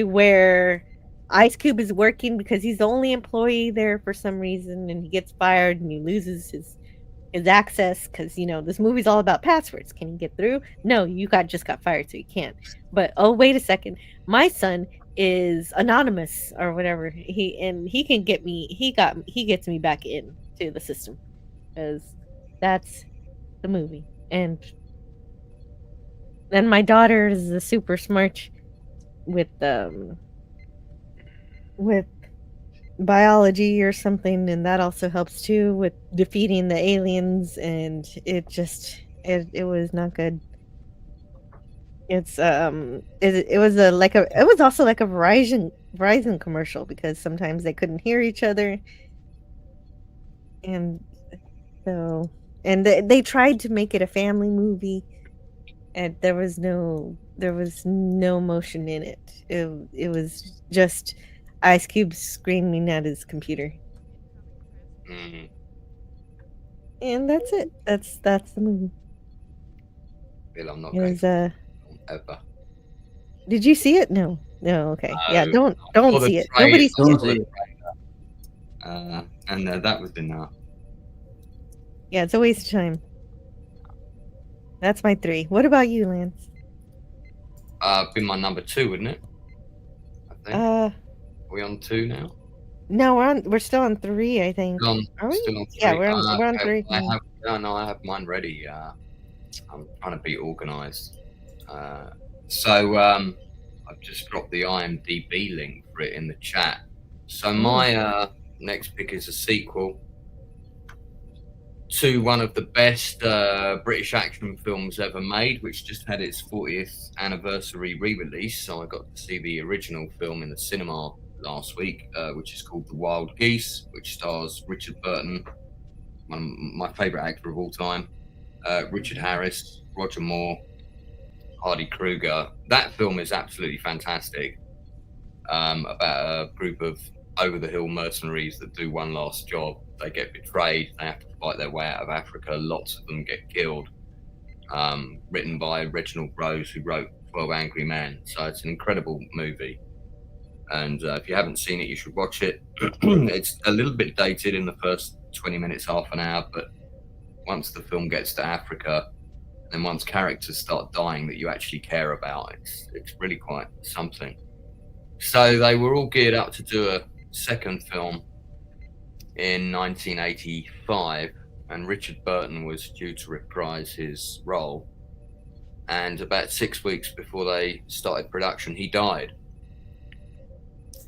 where Ice Cube is working, because he's the only employee there for some reason, and he gets fired and he loses his access, because this movie's all about passwords. Can you get through? No, you just got fired, so you can't. But oh, wait a second, my son is anonymous or whatever. He can get me. He gets me back in to the system, because that's the movie. And then my daughter is a super smart with biology or something, and that also helps too with defeating the aliens, and it was not good. It was also like a Verizon commercial because sometimes they couldn't hear each other, and so they tried to make it a family movie, and there was no emotion in it. It was just Ice Cube screaming at his computer. Mm. And that's it. That's the movie. Bill, I'm not It going was, to ever. Did you see it? No. Okay. Yeah, No, don't I saw see the it. trailer. Nobody's I saw Don't the see it. trailer. And that was enough. Yeah, it's a waste of time. That's my 3. What about you, Lance? Been my number 2, wouldn't it? I think. Are we on 2 now? No, we're still on 3, I think. Are we? Still on 3. Yeah, we're on 3. I have mine ready. I'm trying to be organised. So I've just dropped the IMDb link for it in the chat. So my next pick is a sequel to one of the best British action films ever made, which just had its 40th anniversary re-release. So I got to see the original film in the cinema last week, which is called The Wild Geese, which stars Richard Burton, one of my favourite actor of all time, Richard Harris, Roger Moore, Hardy Kruger. That film is absolutely fantastic. About a group of over-the-hill mercenaries that do one last job. They get betrayed. They have to fight their way out of Africa. Lots of them get killed. Written by Reginald Rose, who wrote 12 Angry Men. So it's an incredible movie. And if you haven't seen it, you should watch it. It's a little bit dated in the first 20 minutes, half an hour, but once the film gets to Africa, and once characters start dying that you actually care about, it's really quite something. So they were all geared up to do a second film in 1985, and Richard Burton was due to reprise his role. And about 6 weeks before they started production, he died.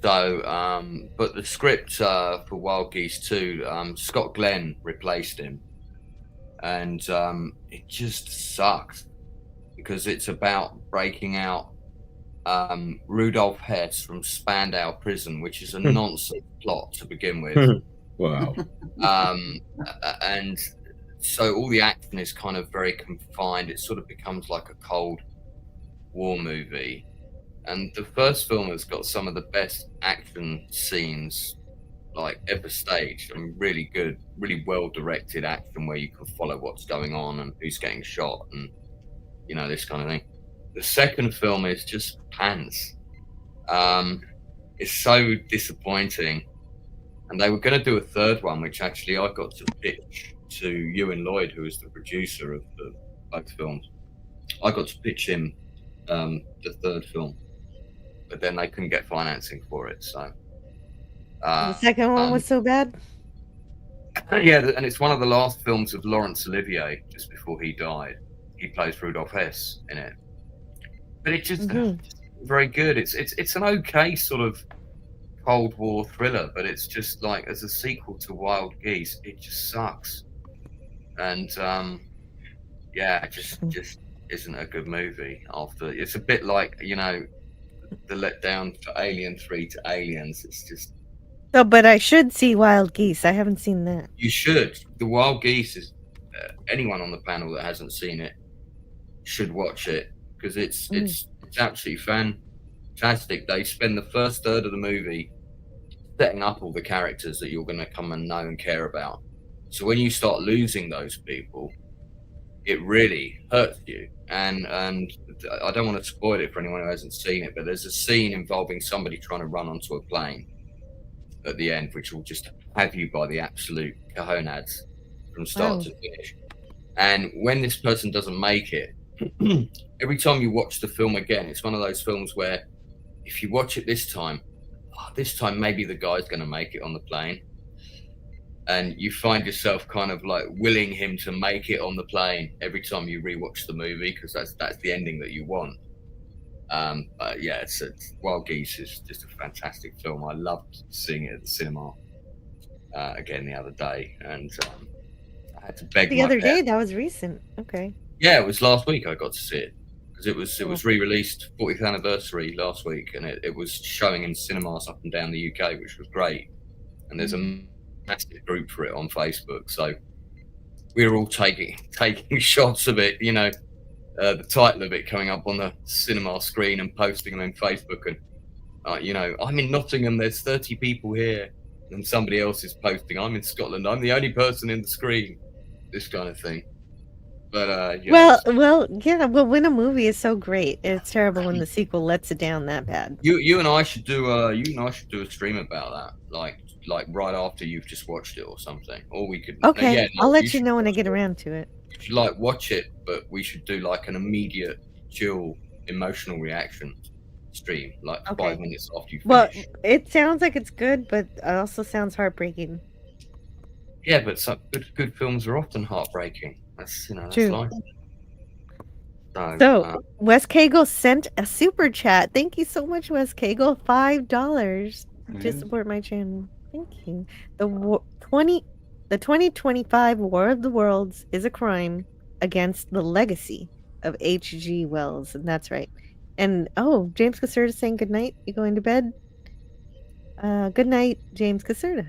So, but the script for Wild Geese 2, Scott Glenn replaced him. And it just sucks because it's about breaking out Rudolf Hess from Spandau Prison, which is a nonsense plot to begin with. Wow. And so all the action is kind of very confined. It sort of becomes like a Cold War movie. And the first film has got some of the best action scenes like ever staged, and really good, really well directed action where you can follow what's going on and who's getting shot and this kind of thing. The second film is just pants. It's so disappointing, and they were going to do a third one, which actually I got to pitch to Ewan Lloyd, who was the producer of both films. I got to pitch him the third film, but then they couldn't get financing for it, so. The second one was so bad? Yeah, and it's one of the last films of Laurence Olivier, just before he died. He plays Rudolf Hess in it. But it's just very good. It's an okay sort of Cold War thriller, but it's just like, as a sequel to Wild Geese, it just sucks. And it just isn't a good movie. After it's a bit like, the letdown for Alien 3 to Aliens. It's just. No, but I should see Wild Geese. I haven't seen that. You should. The Wild Geese is anyone on the panel that hasn't seen it should watch it, because it's absolutely fantastic. They spend the first third of the movie setting up all the characters that you're going to come and know and care about. So when you start losing those people, it really hurts you. And I don't want to spoil it for anyone who hasn't seen it, but there's a scene involving somebody trying to run onto a plane at the end, which will just have you by the absolute cojones from start to finish. And when this person doesn't make it, every time you watch the film again, it's one of those films where if you watch it this time maybe the guy's going to make it on the plane, and you find yourself kind of like willing him to make it on the plane every time you rewatch the movie, because that's the ending that you want. But yeah, it's Wild Geese is just a fantastic film. I loved seeing it at the cinema again the other day, and I had to beg the other day. That was recent. Okay. Yeah, it was last week I got to see it, because because it was re-released 40th anniversary last week, and it was showing in cinemas up and down the UK, which was great. And there's a massive group for it on Facebook, so we were all taking shots of it. The title of it coming up on the cinema screen and posting them on Facebook, and I'm in Nottingham. There's 30 people here, and somebody else is posting, I'm in Scotland. I'm the only person in the screen. This kind of thing. But yeah. When a movie is so great, it's terrible when the sequel lets it down that bad. You and I should do a stream about that, like right after you've just watched it or something, or we could. Okay, I'll let you know when I get around to it. You should watch it, but we should do like an immediate, chill, emotional reaction stream, 5 minutes after you finish. Well, it sounds like it's good, but it also sounds heartbreaking. Yeah, but some good films are often heartbreaking. That's True. Life. So Wes Cagle sent a super chat. Thank you so much, Wes Cagle. $5 to support my channel. Thank you. The 2025 War of the Worlds is a crime against the legacy of H.G. Wells, and that's right. And James Caserta saying good night. You going to bed? Good night, James Caserta.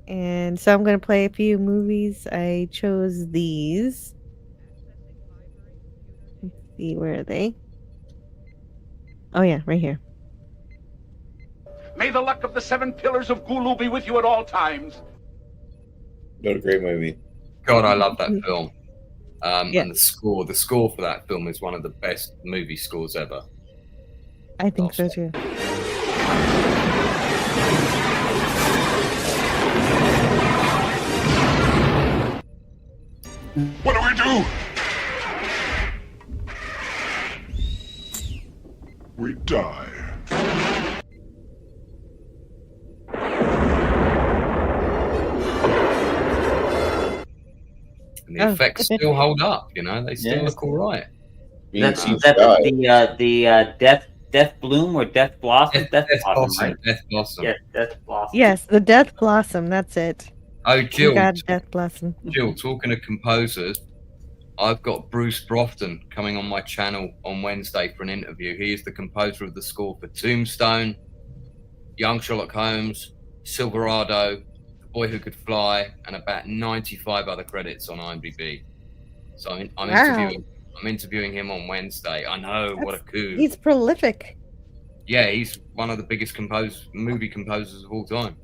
And so I'm going to play a few movies. I chose these. Let's see, where are they? Oh yeah, right here. May the luck of the 7 pillars of Gulu be with you at all times. What a great movie. God, I love that film. And the score for that film is one of the best movie scores ever. I think so too. What do we do? We die. And the effects still hold up, they still look all right. That's the Death Bloom or Death Blossom? Death Blossom, right? Death Blossom. Yes, Death Blossom. Yes, the Death Blossom, that's it. Oh, Jill. Death Blossom. Jill, talking of composers, I've got Bruce Brofton coming on my channel on Wednesday for an interview. He is the composer of the score for Tombstone, Young Sherlock Holmes, Silverado, The Boy Who Could Fly, and about 95 other credits on IMDb. So I'm interviewing him on Wednesday. I know, what a coup. He's prolific. Yeah, he's one of the biggest movie composers of all time.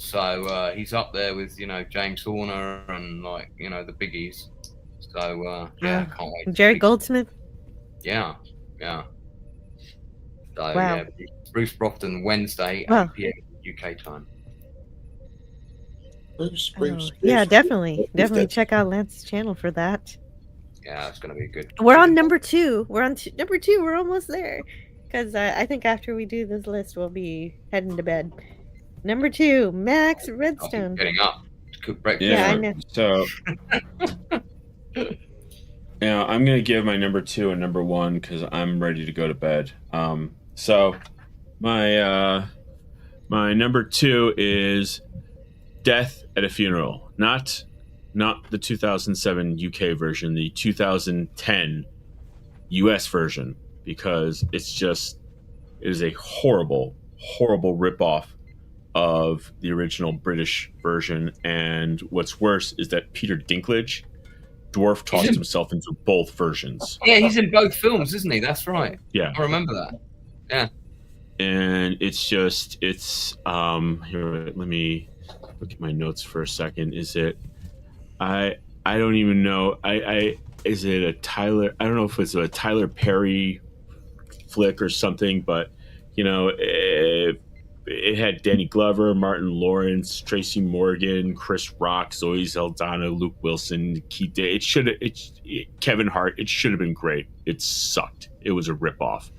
So he's up there with, James Horner and the biggies. So I can't wait. Jerry Goldsmith. Yeah. So wow. Bruce Brofton Wednesday 8 p.m. UK time. Bruce, yeah, definitely check out Lance's channel for that. Yeah, it's gonna be good. We're on number 2. We're on number 2. We're almost there. Because I think after we do this list, we'll be heading to bed. Number 2, Max Redstone. Getting up to cook breakfast. Yeah, I know. So, I'm going to give my number 2 and number 1 because I'm ready to go to bed. So, my number 2 is Death at a Funeral. Not the 2007 UK version, the 2010 US version, because it is a horrible ripoff of the original British version. And what's worse is that Peter Dinklage dwarf tossed himself into both versions. Yeah, he's in both films, isn't he? That's right. Yeah, I remember that. Yeah. And it's here, let me look at my notes for a second. Is it I don't even know. Is it a Tyler? I don't know if it's a Tyler Perry flick or something, but it had Danny Glover, Martin Lawrence, Tracy Morgan, Chris Rock, Zoe Saldana, Luke Wilson, Keith Day. Kevin Hart. It should have been great. It sucked. It was a ripoff.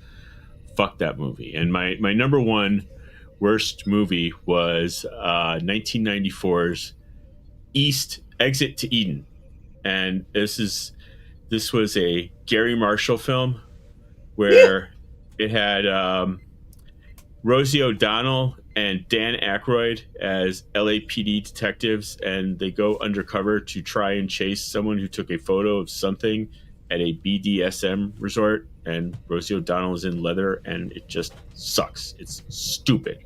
Fuck that movie. And my number 1 worst movie was 1994's Exit to Eden, and this was a Gary Marshall film where it had Rosie O'Donnell and Dan Aykroyd as LAPD detectives, and they go undercover to try and chase someone who took a photo of something at a BDSM resort, and Rosie O'Donnell is in leather, and it just sucks. It's stupid.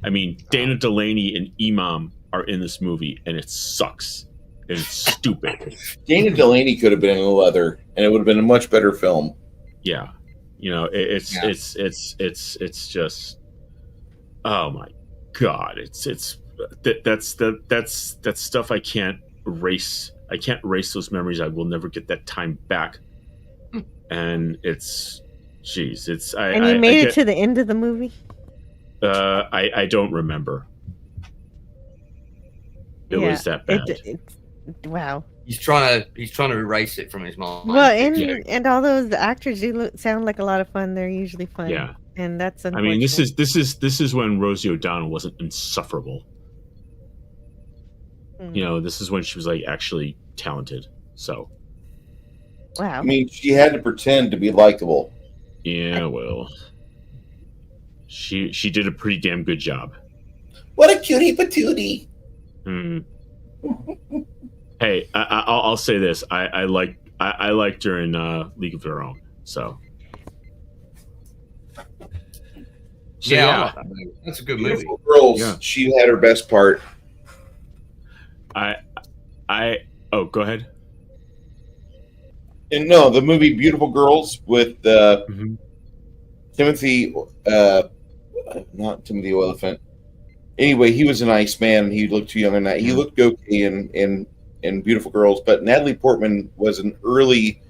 I mean, Dana Delaney and Imam are in this movie, and it sucks. And it's stupid. Dana Delaney could have been in leather, and it would have been a much better film. Yeah, you know, it's just, oh my god, that's stuff I can't erase. I can't erase those memories. I will never get that time back. And it's, geez, it's. And you made it to the end of the movie? I don't remember. It was that bad. Wow. He's trying to erase it from his mind. Well, and all those actors do sound like a lot of fun. They're usually fun. Yeah. And that's I mean, this is when Rosie O'Donnell wasn't insufferable. You know, this is when she was like actually talented. So. Wow. I mean, she had to pretend to be likable. Yeah, well, she did a pretty damn good job. What a cutie patootie. Hey, I'll say this: I liked her in League of Their Own. So yeah, that's a good movie. Beautiful Girls. Yeah. She had her best part. Oh, go ahead. And no, the movie Beautiful Girls with Timothy, not Timothy Olyphant. Anyway, he was an nice man. He looked too young in that. He looked okay in Beautiful Girls, but Natalie Portman was an early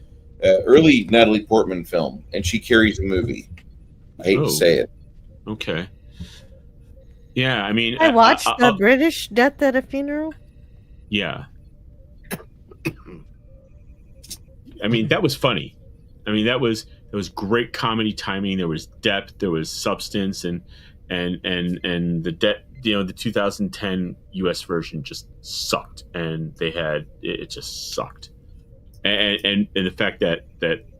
Natalie Portman film, and she carries the movie. I hate to say it. Okay. Yeah, I mean, I watched the British Death at a Funeral. Yeah. I mean, that was funny. I mean, that was great comedy timing. There was depth. There was substance, and the 2010 US version just sucked, and it just sucked, and the fact that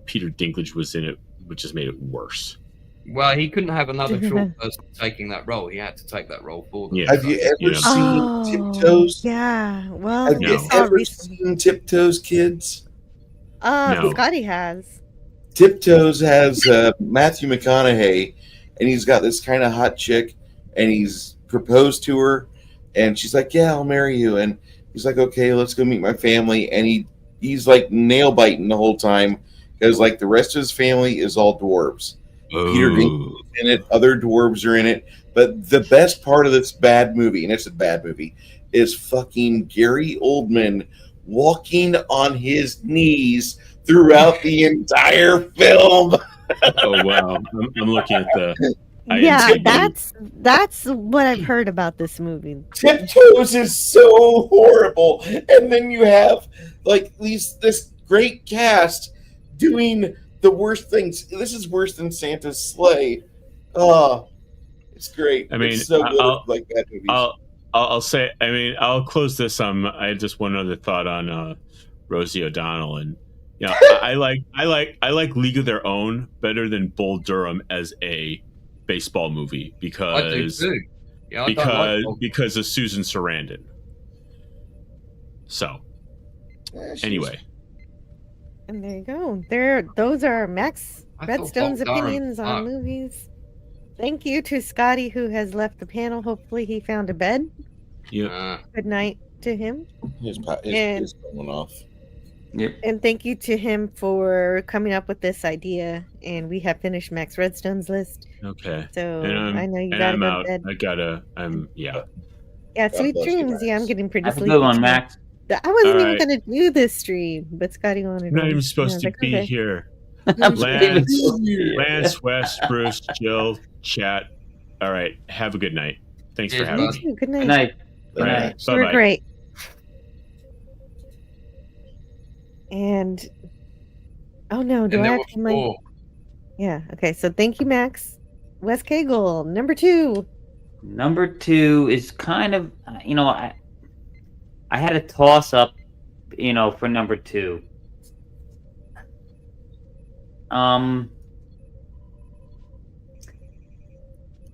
Peter Dinklage was in it, which just made it worse. Well, he couldn't have another short person taking that role. He had to take that role for them. Yeah. Have you ever seen Tiptoes? Yeah. Well, have you ever seen Tiptoes, kids? No. Scotty has. Tiptoes has Matthew McConaughey, and he's got this kind of hot chick, and he's proposed to her, and she's like, "Yeah, I'll marry you." And he's like, "Okay, let's go meet my family." And he's like nail biting the whole time because like the rest of his family is all dwarves. Peter Dinklage is in it, other dwarves are in it, but the best part of this bad movie, and it's a bad movie, is fucking Gary Oldman walking on his knees throughout the entire film. Oh wow! I'm looking at the. Yeah, that's what I've heard about this movie. Tiptoes is so horrible, and then you have like this great cast doing the worst things. This is worse than Santa's sleigh. Oh, it's great. I mean, it's so good. Like that movie. I'll say. I mean, I'll close this. I had just one other thought on Rosie O'Donnell, and you know, I like League of Their Own better than Bull Durham as a baseball movie because of Susan Sarandon. So anyway, and there you go. Those are Max Redstone's opinions on movies. Thank you to Scotty, who has left the panel. Hopefully he found a bed. Yeah. Good night to him. His going off. Yep. And thank you to him for coming up with this idea. And we have finished Max Redstone's list. Okay. So I know you gotta go to bed. Yeah. Yeah, sweet dreams. Yeah, I'm getting pretty That's a sleepy. good one, Max. I wasn't even going to do this stream, but Scotty wanted to. You're not even supposed to be here. Lance, Wes, Bruce, Jill, chat. All right. Have a good night. Thanks for having me. Good night. Good night. Good night. You were great. And oh no, do I have to my? Yeah. Okay. So thank you, Max. Wes Cagle, number 2. Number 2 is kind of, you know, I had a toss up, you know, for number 2.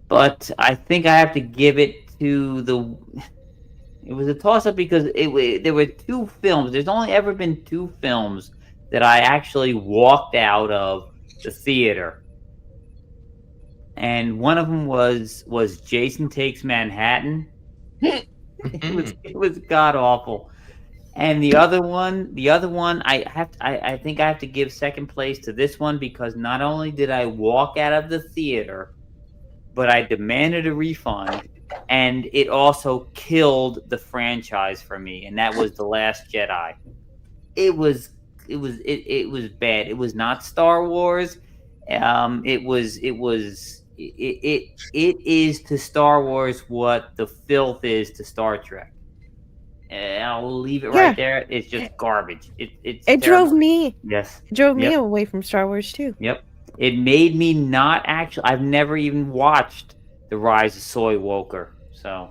But I think I have to give it to it was a toss up because there were 2 films. There's only ever been 2 films that I actually walked out of the theater. And one of them was Jason Takes Manhattan. It was god awful. And the other one, I think I have to give second place to this one, because not only did I walk out of the theater, but I demanded a refund, and it also killed the franchise for me, and that was The Last Jedi. It was bad. It was not Star Wars. It is to Star Wars what the filth is to Star Trek. I'll leave it right there. It's just garbage. It drove me. Yes. It drove me away from Star Wars too. Yep. It made me not actually. I've never even watched The Rise of Soy Woker. So.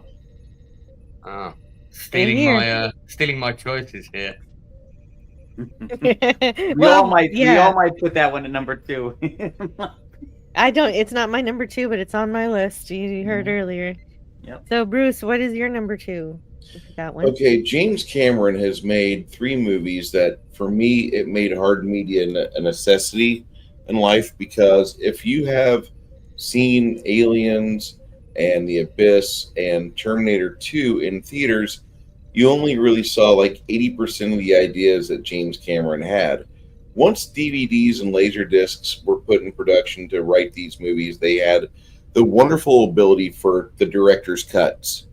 Stealing my choices here. We all might put that one at number 2. I don't. It's not my number 2, but it's on my list. You heard earlier. Yep. So Bruce, what is your number 2? That one. Okay, James Cameron has made 3 movies that, for me, it made hard media a necessity in life, because if you have seen Aliens and The Abyss and Terminator 2 in theaters, you only really saw like 80% of the ideas that James Cameron had. Once DVDs and Laserdiscs were put in production to write these movies, they had the wonderful ability for the director's cuts.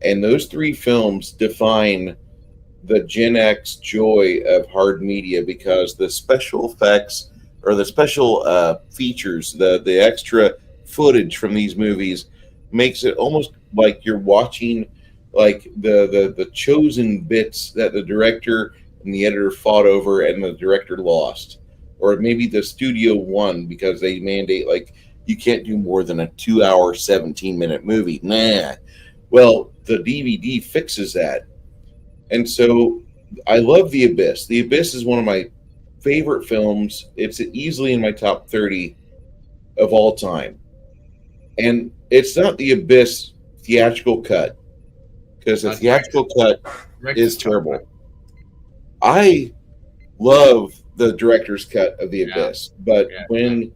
And those 3 films define the Gen X joy of hard media, because the special effects or the special features, the extra footage from these movies makes it almost like you're watching like the chosen bits that the director and the editor fought over and the director lost. Or maybe the studio won because they mandate like you can't do more than a 2-hour, 17-minute movie. Nah. Well, the DVD fixes that. And so I love The Abyss. The Abyss is one of my favorite films. It's easily in my top 30 of all time. And it's not The Abyss theatrical cut, because the theatrical cut is terrible. I love the director's cut of The Abyss, but when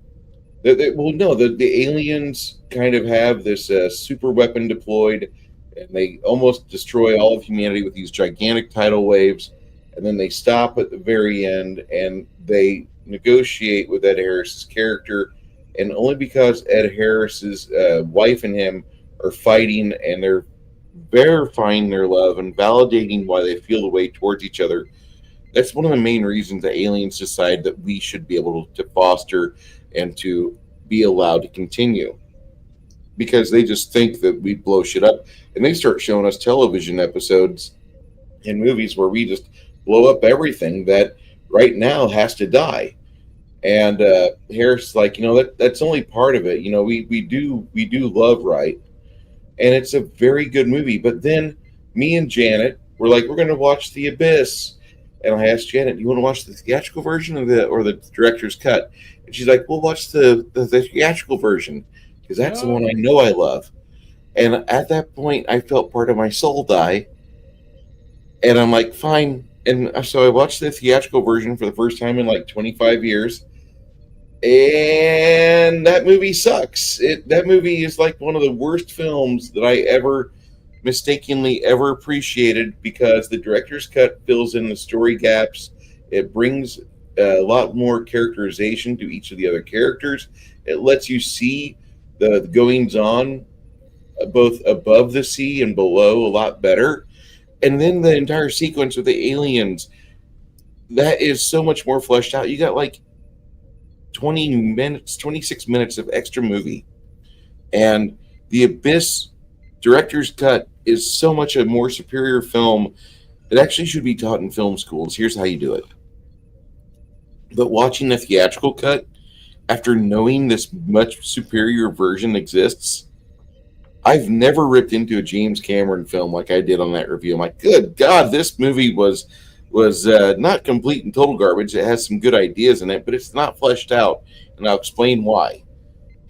the aliens kind of have this super weapon deployed, and they almost destroy all of humanity with these gigantic tidal waves, and then they stop at the very end and they negotiate with Ed Harris's character, and only because Ed Harris's wife and him are fighting and they're verifying their love and validating why they feel the way towards each other. That's one of the main reasons the aliens decide that we should be able to foster and to be allowed to continue, because they just think that we blow shit up, and they start showing us television episodes and movies where we just blow up everything that right now has to die. And Harris is like, that's only part of it. We do love right, and it's a very good movie. But then me and Janet were like, we're going to watch The Abyss, and I asked Janet, do you want to watch the theatrical version or the director's cut? And she's like, we'll watch the theatrical version, because that's the one I know I love. And at that point, I felt part of my soul die. And I'm like, fine. And so I watched the theatrical version for the first time in like 25 years. And that movie sucks. That movie is like one of the worst films that I ever mistakenly ever appreciated, because the director's cut fills in the story gaps. It brings a lot more characterization to each of the other characters. It lets you see the goings on both above the sea and below a lot better. And then the entire sequence with the aliens, that is so much more fleshed out. You got like 26 minutes of extra movie. And The Abyss director's cut is so much a more superior film. It actually should be taught in film schools. Here's how you do it. But watching the theatrical cut, after knowing this much superior version exists, I've never ripped into a James Cameron film like I did on that review. I'm like, good God, this movie was not complete and total garbage. It has some good ideas in it, but it's not fleshed out, and I'll explain why.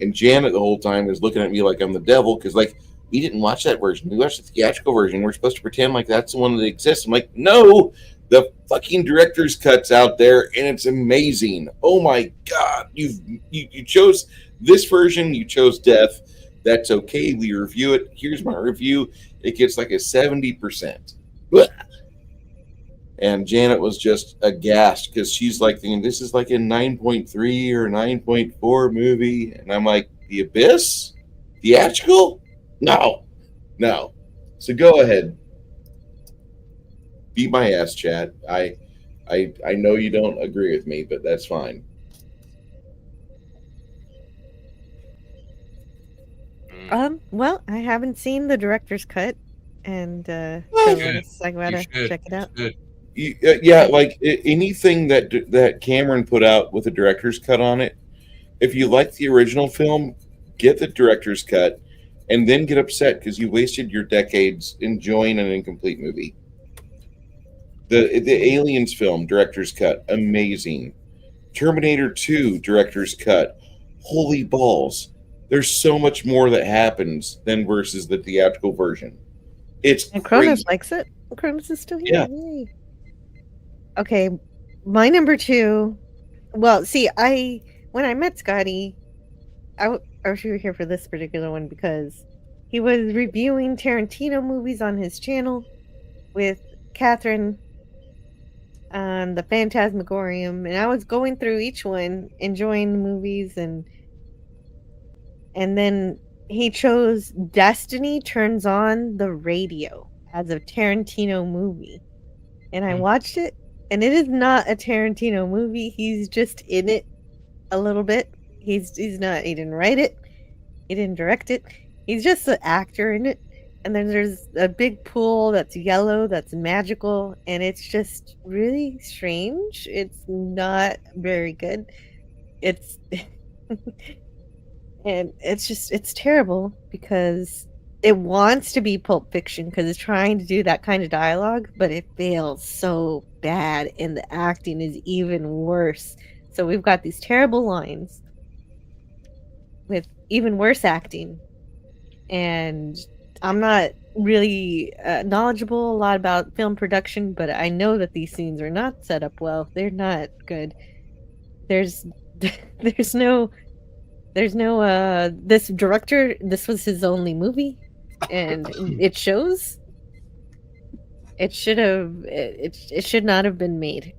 And Janet the whole time is looking at me like I'm the devil, because like, we didn't watch that version. We watched the theatrical version. We're supposed to pretend like that's the one that exists. I'm like, no, The fucking director's cut's out there, and it's amazing. Oh my god, you chose this version. You chose Death. That's okay. We review it. Here's my review. It gets like a 70%. And Janet was just aghast because she's like thinking this is like a 9.3 or 9.4 movie, and I'm like, The Abyss, theatrical? No. So go ahead. Beat my ass, Chad. I know you don't agree with me, but that's fine. Well, I haven't seen the director's cut, and so I gotta check it out. Yeah, like anything that Cameron put out with a director's cut on it, if you like the original film, get the director's cut, and then get upset because you wasted your decades enjoying an incomplete movie. The Aliens film, director's cut, amazing. Terminator 2, director's cut, holy balls. There's so much more that happens than versus the theatrical version. It's And Cronus great. likes it. Cronus is still here. Yeah. Yay. Okay, my number 2. Well, see, when I met Scotty, I was here for this particular one because he was reviewing Tarantino movies on his channel with Catherine on the Phantasmagorium, and I was going through each one, enjoying the movies, and then he chose Destiny Turns on the Radio as a Tarantino movie. And I watched it, and it is not a Tarantino movie. He's just in it a little bit. He didn't write it. He didn't direct it. He's just an actor in it. And then there's a big pool that's yellow, that's magical, and it's just really strange. It's not very good. It's and it's terrible because it wants to be Pulp Fiction because it's trying to do that kind of dialogue, but it fails so bad, and the acting is even worse. So we've got these terrible lines with even worse acting, and I'm not really knowledgeable a lot about film production, but I know that these scenes are not set up well. They're not good. There's no this director, this was his only movie, and it shows. It should not have been made,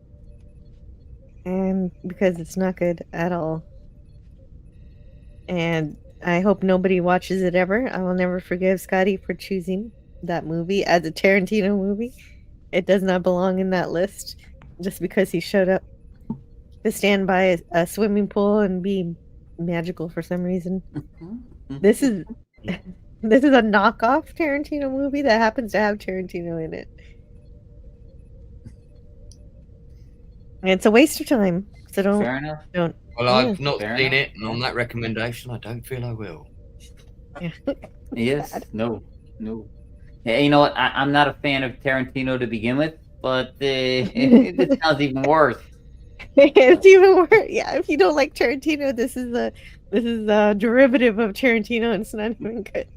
and because it's not good at all. And I hope nobody watches it ever. I will never forgive Scotty for choosing that movie as a Tarantino movie. It does not belong in that list just because he showed up to stand by a swimming pool and be magical for some reason. This is a knockoff Tarantino movie that happens to have Tarantino in it. And it's a waste of time. So Fair enough. don't. Well, I've not Fair seen enough. it, and on that recommendation, I don't feel I will. Yes. No. Hey, you know what? I'm not a fan of Tarantino to begin with, but it sounds even worse. It's even worse. Yeah, if you don't like Tarantino, this is a derivative of Tarantino, and it's not even good.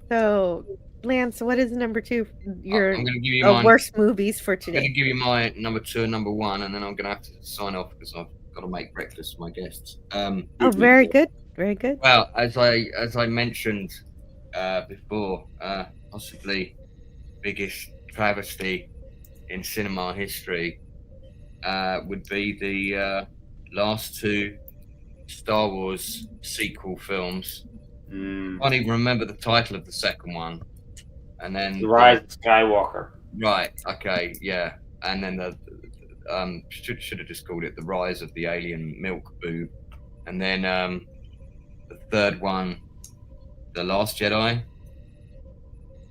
So, Lance, what is number 2? Your I'm gonna give you mine. worst movies for I'm going today. to give you my number 2 and number 1, and then I'm going to have to sign off because I've got to make breakfast for my guests. Oh, very good, very good. Well, as I mentioned before, possibly biggest travesty in cinema history would be the last 2 Star Wars sequel films. I can't even remember the title of the second one. And then The Rise of Skywalker. Right. Okay. Yeah. And then the should have just called it The Rise of the Alien Milk Boob. And then the third one, The Last Jedi.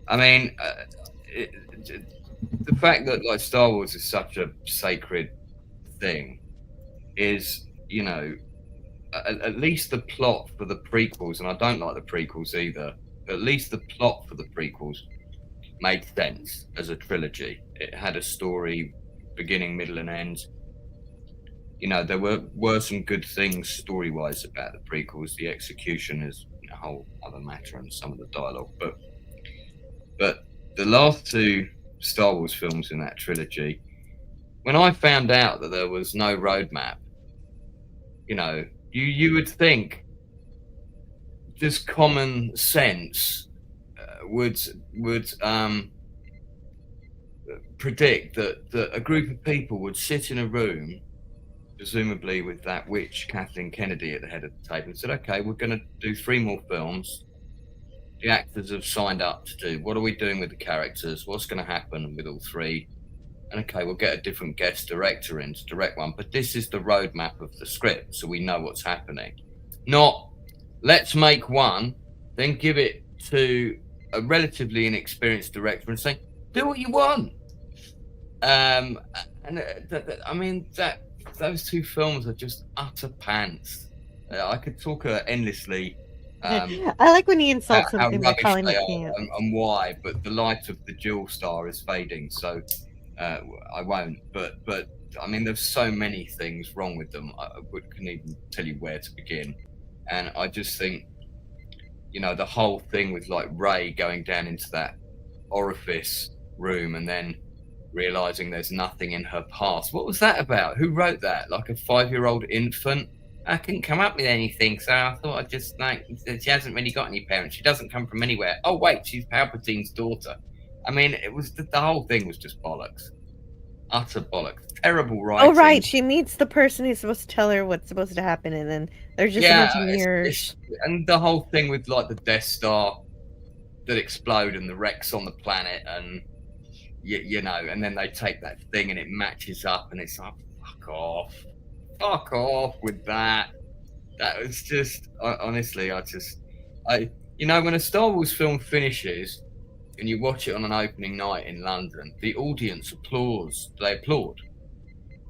I mean, the fact that like Star Wars is such a sacred thing is, you know, at least the plot for the prequels, and I don't like the prequels either, but at least the plot for the prequels made sense as a trilogy. It had a story, beginning, middle, and end. You know, there were some good things story-wise about the prequels. The execution is a whole other matter, and some of the dialogue. But the last 2 Star Wars films in that trilogy, when I found out that there was no roadmap, you know, you would think just common sense would predict that a group of people would sit in a room, presumably with that witch Kathleen Kennedy at the head of the table, and said, okay, we're going to do 3 more films. The actors have signed up to do, what are we doing with the characters? What's going to happen with all 3? And okay, we'll get a different guest director in to direct one, but this is the roadmap of the script, so we know what's happening. Not, let's make one, then give it to a relatively inexperienced director and say, do what you want. I mean, those 2 films are just utter pants. I could talk endlessly. I like when he insults how something by rubbish calling they it are pants. and why, but the light of the dual star is fading, so I won't. But I mean, there's so many things wrong with them. I couldn't even tell you where to begin. And I just think, you know, the whole thing with like Rey going down into that orifice room and then realizing there's nothing in her past. What was that about? Who wrote that? Like a 5-year-old infant? I couldn't come up with anything, so I thought I'd just like, she hasn't really got any parents. She doesn't come from anywhere. Oh wait, she's Palpatine's daughter. I mean, it was the whole thing was just bollocks, utter bollocks, terrible writing. Oh right, she meets the person who's supposed to tell her what's supposed to happen, and then there's just a bunch of mirrors. And the whole thing with like the Death Star that explode and the wrecks on the planet, and you know, and then they take that thing and it matches up, and it's like, fuck off with that. That was just, honestly, you know, when a Star Wars film finishes and you watch it on an opening night in London, the audience applauds. They applaud.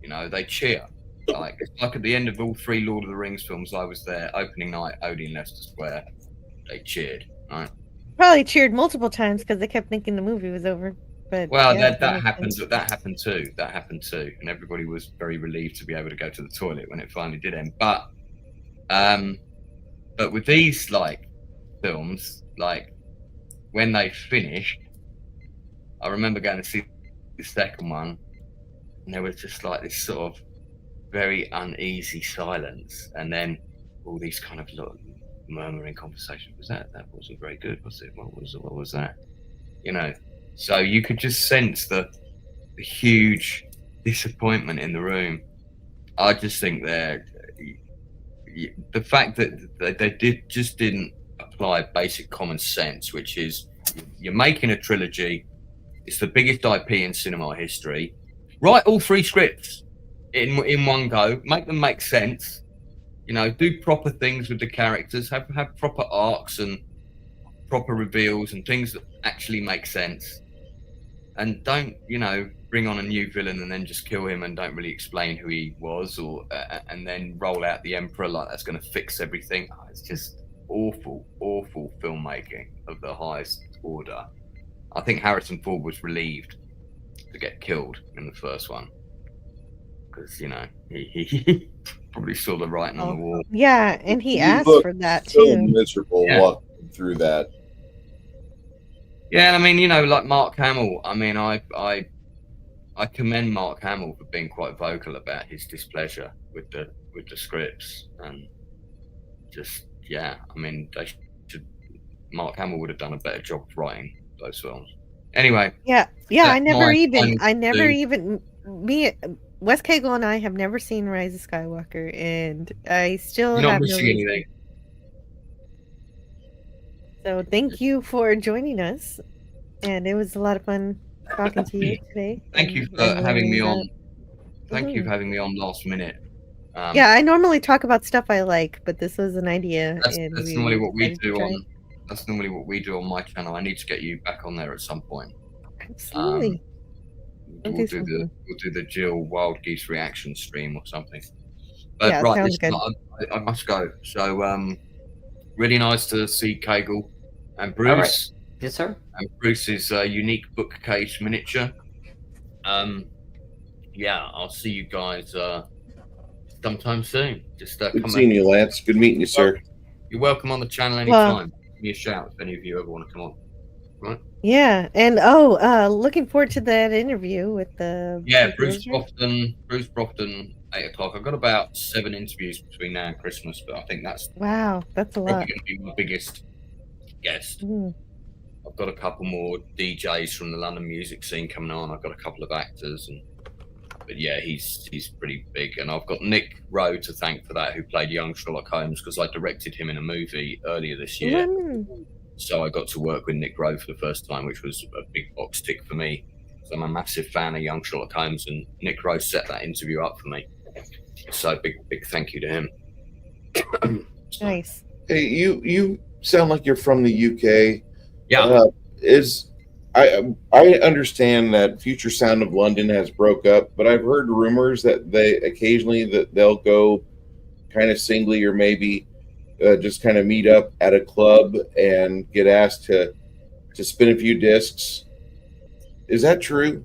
You know, they cheer. Like, it's like at the end of all 3 Lord of the Rings films, I was there, opening night, Odeon Leicester Square. They cheered, right? Probably cheered multiple times because they kept thinking the movie was over. But well, yeah, that happened. That happened too, and everybody was very relieved to be able to go to the toilet when it finally did end. But with these like films, like when they finished, I remember going to see the second one, and there was just like this sort of very uneasy silence, and then all these kind of little murmuring conversations. Was that wasn't very good, was it? What was that? You know. So you could just sense the huge disappointment in the room. I just think the fact that they didn't apply basic common sense, which is you're making a trilogy. It's the biggest IP in cinema history. Write all 3 scripts in one go. Make them make sense. You know, do proper things with the characters. Have proper arcs and proper reveals and things that actually make sense. And don't, you know, bring on a new villain and then just kill him and don't really explain who he was, or and then roll out the Emperor like that's going to fix everything. Oh, it's just awful filmmaking of the highest order. I think Harrison Ford was relieved to get killed in the first one because, you know, he probably saw the writing on the wall. Yeah, and he asked for that so too. Miserable walking through that. Yeah, I mean, you know, like Mark Hamill. I mean, I commend Mark Hamill for being quite vocal about his displeasure with the scripts, and just I mean, Mark Hamill would have done a better job of writing those films. Anyway. Yeah. I never even Wes Cagle and I have never seen Rise of Skywalker, and I still You're not have missing anything. So thank you for joining us, and it was a lot of fun talking to you today. Thank you for having me on. Thank you for having me on last minute. Yeah, I normally talk about stuff I like, but this was an idea. That's normally what we do on. That's normally what we do on my channel. I need to get you back on there at some point. Absolutely. We'll do the Jill Wild Geese reaction stream or something. But Yeah, right, sounds good. I must go. So really nice to see Cagle and Bruce. All right. Yes, sir. And Bruce's unique bookcase miniature. Yeah, I'll see you guys sometime soon. Just Good come seeing you, Lance. Good meeting you, sir. You're welcome on the channel anytime. Give me a shout if any of you ever want to come on. Right. Yeah, and looking forward to that interview with the Bruce Brofton, 8 o'clock. I've got about 7 interviews between now and Christmas, but I think that's wow, that's a probably lot. going to be my biggest guest. Mm. I've got a couple more DJs from the London music scene coming on. I've got a couple of actors, but yeah, he's pretty big. And I've got Nick Rowe to thank for that, who played young Sherlock Holmes, because I directed him in a movie earlier this year. Mm. So I got to work with Nick Rowe for the first time, which was a big box tick for me. So I'm a massive fan of young Sherlock Holmes, and Nick Rowe set that interview up for me. So big thank you to him. Nice. Hey, you sound like you're from the UK. Yeah. I understand that Future Sound of London has broke up, but I've heard rumors that they'll go kind of singly, or maybe just kind of meet up at a club and get asked to spin a few discs. Is that true?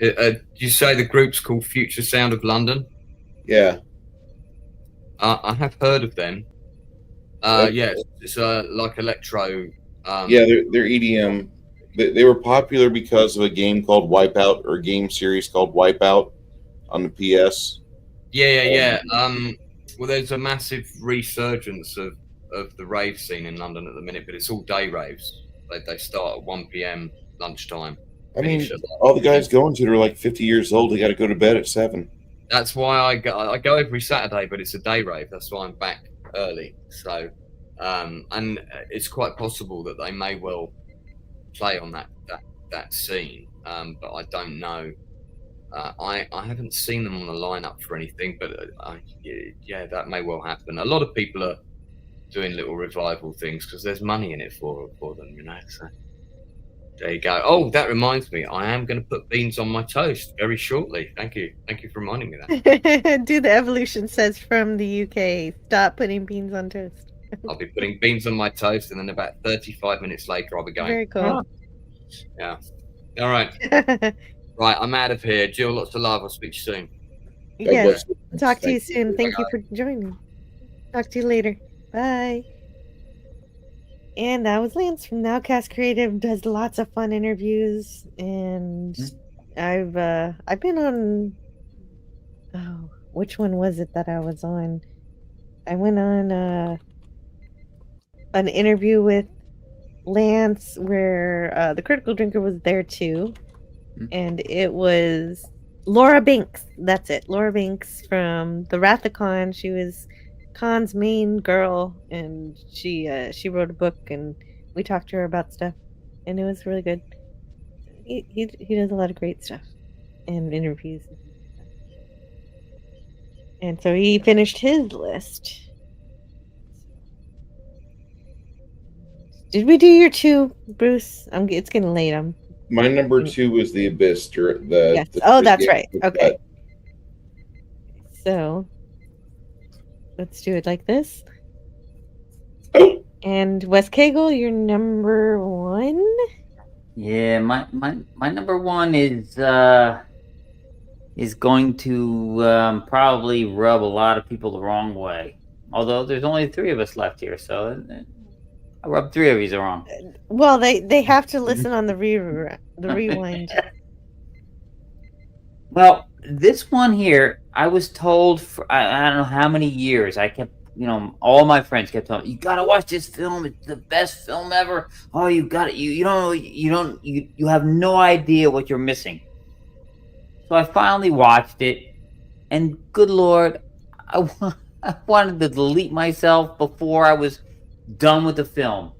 You say the group's called Future Sound of London? Yeah. I have heard of them. Yeah, it's like electro. Yeah, they're EDM. They were popular because of a game called Wipeout, or a game series called Wipeout on the PS. Yeah. Well, there's a massive resurgence of the rave scene in London at the minute, but it's all day raves. They start at 1 p.m. lunchtime. I mean, all the guys going to it are like 50 years old. They got to go to bed at 7. That's why I go every Saturday, but it's a day rave. That's why I'm back early. So, and it's quite possible that they may well play on that scene, but I don't know. I haven't seen them on the lineup for anything, but yeah, that may well happen. A lot of people are doing little revival things because there's money in it for them, you know. So there you go. Oh, that reminds me, I am going to put beans on my toast very shortly. Thank you for reminding me that. Do the Evolution says from the UK, stop putting beans on toast. I'll be putting beans on my toast, and then about 35 minutes later, I'll be going. Very cool. Yeah. All right. Right, I'm out of here. Jill, lots of love. I'll speak to you soon. Yes. Talk to you soon. Thank you for joining. Talk to you later. Bye. And that was Lance from Nowcast Creative. Does lots of fun interviews, and I've been on. Oh, which one was it that I was on? I went on an interview with Lance where the Critical Drinker was there too. And it was Laura Banks. That's it. Laura Banks from the Wrath of Khan. She was Khan's main girl, and she wrote a book, and we talked to her about stuff, and it was really good. He does a lot of great stuff and interviews. And so he finished his list. Did we do your 2, Bruce? It's getting late. My number 2 was The Abyss. Yes. That's right. Okay. So let's do it like this. Oh. And Wes Cagle, your number 1? Yeah, my number 1 is going to probably rub a lot of people the wrong way. Although there's only 3 of us left here, so I rubbed 3 of you the wrong. Well, they have to listen on the rewind. Well, this one here, I was told for I don't know how many years. I kept, all my friends kept telling me, "You gotta watch this film. It's the best film ever. Oh, you got it. You have no idea what you're missing." So I finally watched it, and good Lord, I wanted to delete myself before I was done with the film.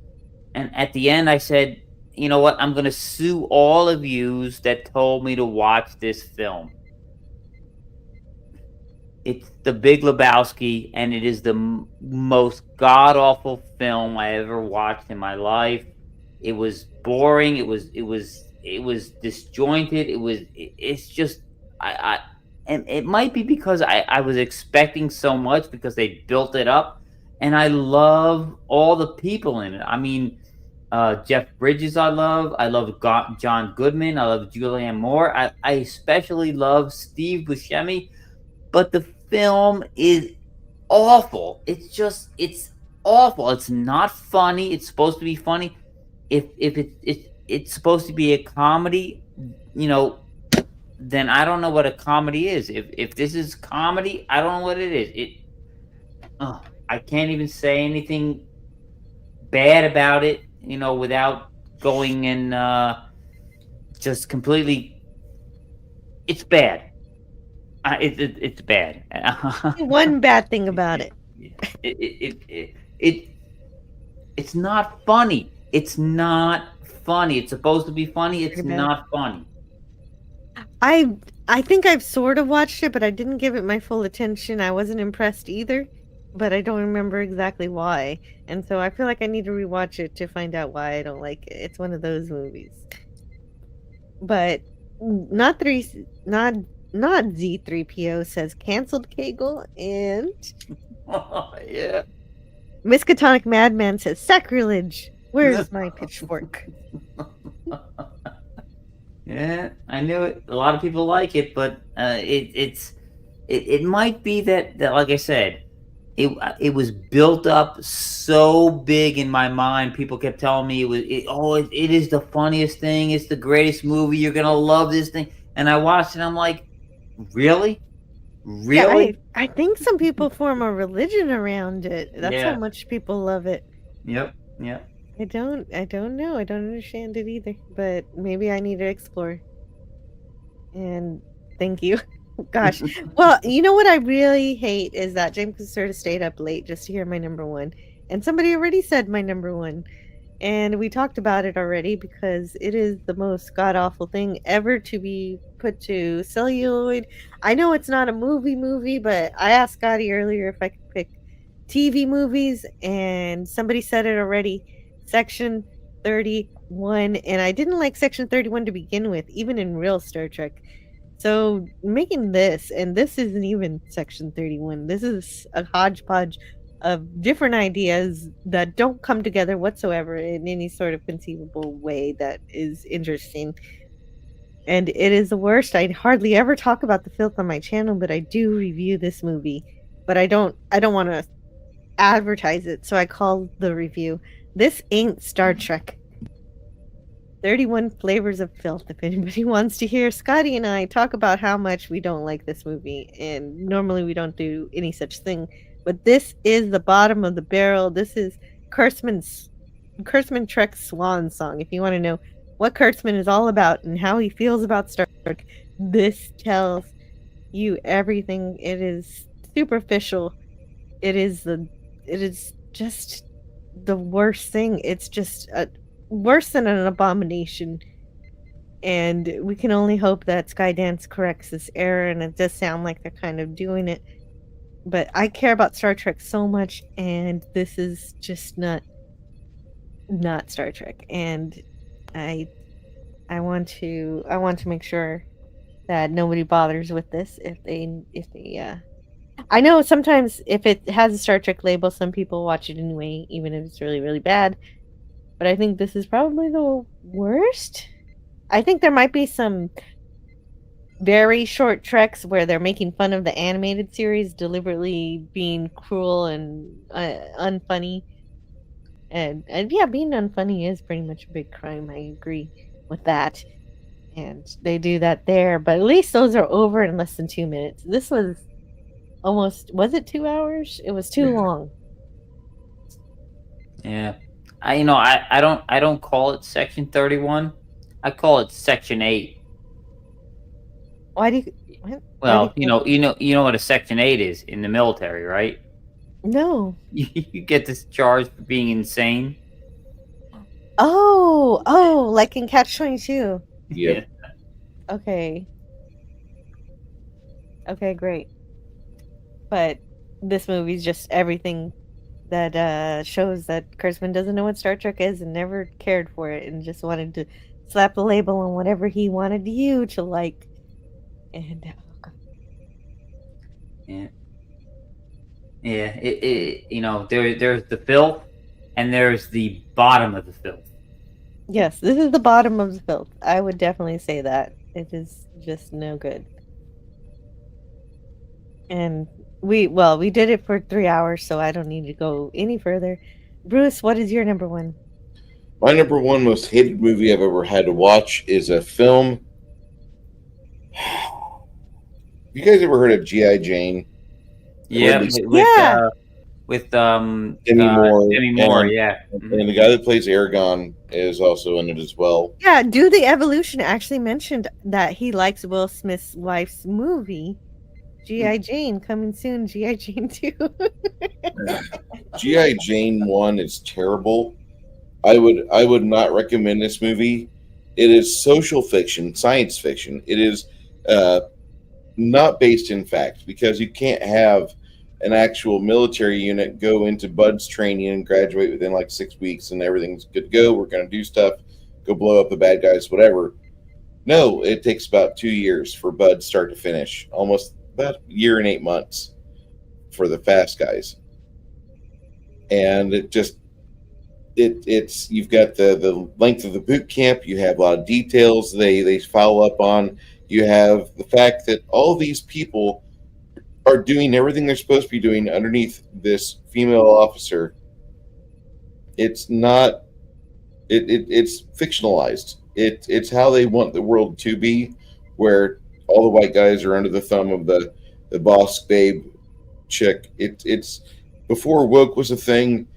And at the end, I said, you know what? I'm going to sue all of yous that told me to watch this film. It's The Big Lebowski, and it is the most god-awful film I ever watched in my life. It was boring. It was disjointed. It's just, and it might be because I was expecting so much because they built it up. And I love all the people in it. I mean, Jeff Bridges I love John Goodman. I love Julianne Moore. I especially love Steve Buscemi. But the film is awful. It's awful. It's not funny. It's supposed to be funny. if it's supposed to be a comedy, then I don't know what a comedy is. If this is comedy, I don't know what it is. I can't even say anything bad about it, without going and just completely. It's bad. It's bad. One bad thing about it. It's not funny. It's not funny. It's supposed to be funny. It's not funny. I think I've sort of watched it, but I didn't give it my full attention. I wasn't impressed either, but I don't remember exactly why. And so I feel like I need to rewatch it to find out why I don't like it. It's one of those movies. But not Z3PO says canceled Kegel, and yeah. Miskatonic Madman says sacrilege. Where's my pitchfork? Yeah, I knew it. A lot of people like it, but it might be that like I said, it was built up so big in my mind. People kept telling me it is the funniest thing. It's the greatest movie. You're gonna love this thing. And I watched it. And I'm like, really? Yeah, I think some people form a religion around it. That's how much people love it. Yep. I don't know. I don't understand it either. But maybe I need to explore. And thank you. Gosh. Well, you know what I really hate is that James Caserta stayed up late just to hear my number one. And somebody already said my number one. And we talked about it already because it is the most god-awful thing ever to be put to celluloid. I know it's not a movie, but I asked Scotty earlier if I could pick TV movies, and somebody said it already. Section 31, and I didn't like Section 31 to begin with, even in real Star Trek. So making this, and this isn't even Section 31. This is a hodgepodge of different ideas that don't come together whatsoever in any sort of conceivable way that is interesting. And it is the worst. I hardly ever talk about the filth on my channel, but I do review this movie. But I don't want to advertise it, so I call the review This Ain't Star Trek. 31 Flavors of Filth, if anybody wants to hear Scotty and I talk about how much we don't like this movie. And normally we don't do any such thing. But this is the bottom of the barrel. This is Kurtzman Trek's swan song. If you want to know what Kurtzman is all about and how he feels about Star Trek, this tells you everything. It is superficial. It is just the worst thing. It's just worse than an abomination. And we can only hope that Skydance corrects this error, and it does sound like they're kind of doing it. But I care about Star Trek so much, and this is just not Star Trek. And I want to make sure that nobody bothers with this if they I know sometimes if it has a Star Trek label, some people watch it anyway, even if it's really, really bad. But I think this is probably the worst. I think there might be some very short treks where they're making fun of the animated series, deliberately being cruel and unfunny. And yeah, being unfunny is pretty much a big crime. I agree with that. And they do that there. But at least those are over in less than 2 minutes. This was was it 2 hours? It was too long. Yeah. I don't call it Section 31. I call it Section 8. Why do you? What? Well, you know what a Section 8 is in the military, right? No. You get discharged for being insane. Oh, like in Catch-22. Yeah. Okay, great. But this movie's just everything that shows that Kurtzman doesn't know what Star Trek is and never cared for it and just wanted to slap the label on whatever he wanted you to like. And there's the filth and there's the bottom of the filth. Yes, this is the bottom of the filth. I would definitely say that. It is just no good. And we did it for 3 hours, so I don't need to go any further. Bruce, what is your number one? My number one most hated movie I've ever had to watch is a film. You guys ever heard of G.I. Jane? Yeah, with Demi Moore. Demi Moore, and, yeah. And the guy that plays Aragon is also in it as well. Yeah, Do the Evolution actually mentioned that he likes Will Smith's wife's movie, G.I. Jane, coming soon, G.I. Jane 2. G.I. Jane 1 is terrible. I would not recommend this movie. It is social fiction, science fiction. It is not based in fact, because you can't have an actual military unit go into Bud's training and graduate within like 6 weeks and everything's good to go. We're going to do stuff, go blow up the bad guys, whatever. No, it takes about 2 years for Bud start to finish, almost about a year and 8 months for the fast guys. And it's you've got the length of the boot camp. You have a lot of details they follow up on. You have the fact that all these people are doing everything they're supposed to be doing underneath this female officer. It's not. It's fictionalized. It's how they want the world to be, where all the white guys are under the thumb of the boss babe chick. It's before woke was a thing.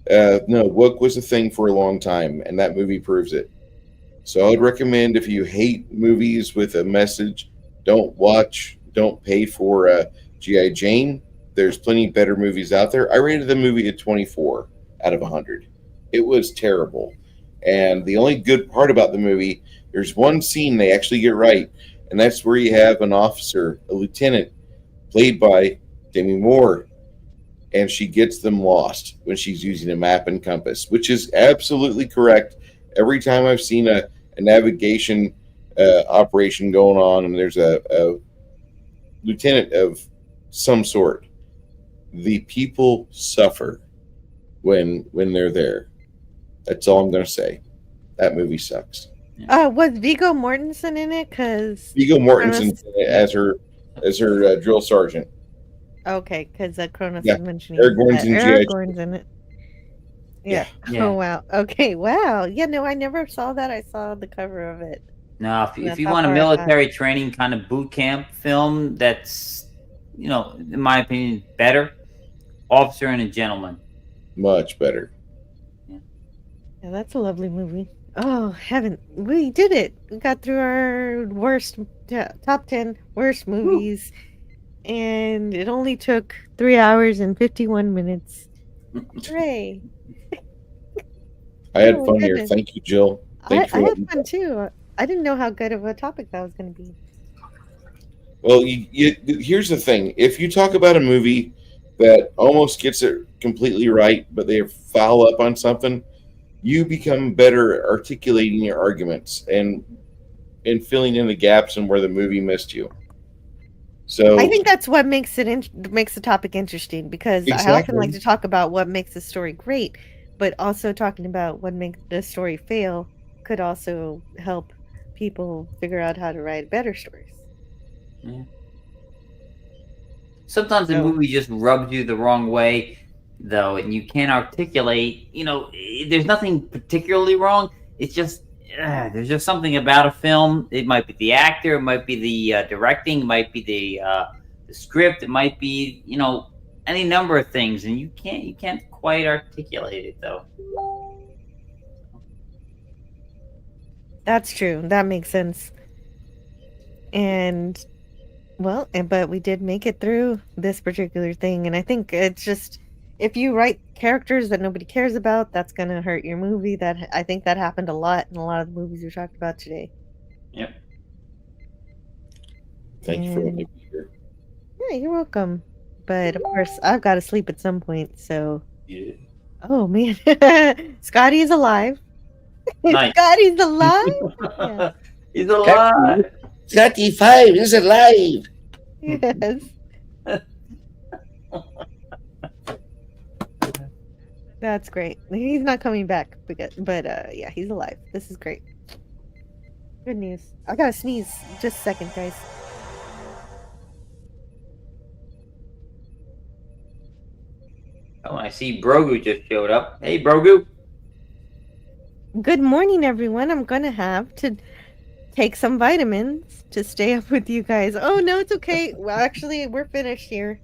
No, woke was a thing for a long time, and that movie proves it. So I would recommend, if you hate movies with a message, don't pay for G.I. Jane. There's plenty better movies out there. I rated the movie a 24 out of 100. It was terrible. And the only good part about the movie, there's one scene they actually get right, and that's where you have an officer, a lieutenant, played by Demi Moore, and she gets them lost when she's using a map and compass, which is absolutely correct. Every time I've seen a navigation operation going on and there's a lieutenant of some sort, the people suffer when they're there. That's all I'm going to say. That movie sucks. Was Viggo Mortensen in it? Because Viggo Mortensen as her drill sergeant. Okay, because Cronus Yeah, was mentioning Aragorn's in G.I. Aragorn's in it. Yeah. Oh wow. Okay. Wow. Yeah. No, I never saw that. I saw the cover of it. No, if That's you how want a far I got. military training kind of boot camp film, that's, in my opinion, better. Officer and a Gentleman. Much better. Yeah, that's a lovely movie. Oh heaven, we did it! We got through our top 10 worst movies, and it only took 3 hours and 51 minutes. Hooray! I had Oh, fun here. goodness. Thank you, Jill. I Thanks for had letting me- fun too. I didn't know how good of a topic that was going to be. Well, here's the thing. If you talk about a movie that almost gets it completely right, but they foul up on something, you become better articulating your arguments and filling in the gaps and where the movie missed you. So I think that's what makes makes the topic interesting, because I often Exactly. like to talk about what makes a story great, but also talking about what makes the story fail could also help people figure out how to write better stories. Yeah. Sometimes the movie just rubs you the wrong way, though, and you can't articulate. There's nothing particularly wrong. It's just there's just something about a film. It might be the actor, it might be the directing, it might be the script, it might be any number of things, and you can't quite articulate it though. That's true. That makes sense. And but we did make it through this particular thing, and I think it's just, if you write characters that nobody cares about, that's going to hurt your movie. I think that happened a lot in a lot of the movies we talked about today. Yep. Thank you for letting me be here. Yeah, you're welcome. But of course, I've got to sleep at some point, so. Yeah. Oh man, Scotty's alive. Nice. Scotty's alive. Yeah. He's alive. Scotty 5 is alive. Yes. That's great. He's not coming back, but yeah, he's alive. This is great. Good news. I gotta sneeze. Just a second, guys. Oh, I see Brogu just showed up. Hey, Brogu. Good morning, everyone. I'm gonna have to take some vitamins to stay up with you guys. Oh no, it's okay. Well, actually, we're finished here.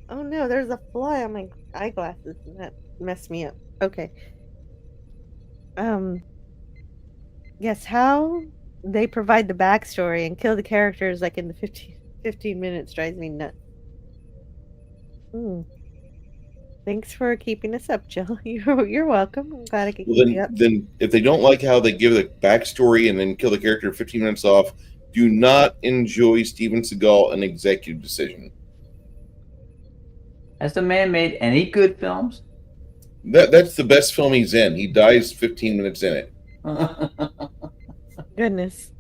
Oh no, there's a fly on my eyeglasses, and that messed me up. Okay. Yes, how they provide the backstory and kill the characters like in the 15 minutes drives me nuts. Thanks for keeping us up, Jill. You're welcome. I'm glad I could keep you up. Then if they don't like how they give the backstory and then kill the character 15 minutes off, do not enjoy Steven Seagal an executive decision. Has the man made any good films? That's the best film he's in. He dies 15 minutes in it. Goodness.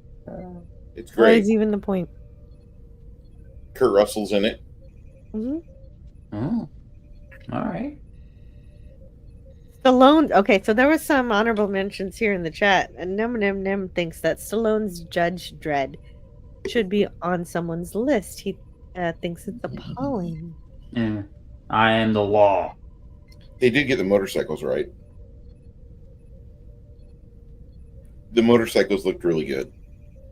It's What great. is even the point? Kurt Russell's in it. Oh, all right. Stallone. Okay, so there was some honorable mentions here in the chat, and Nem thinks that Stallone's Judge Dredd should be on someone's list. He thinks it's appalling. Yeah. I am the law. They did get the motorcycles right. The motorcycles looked really good.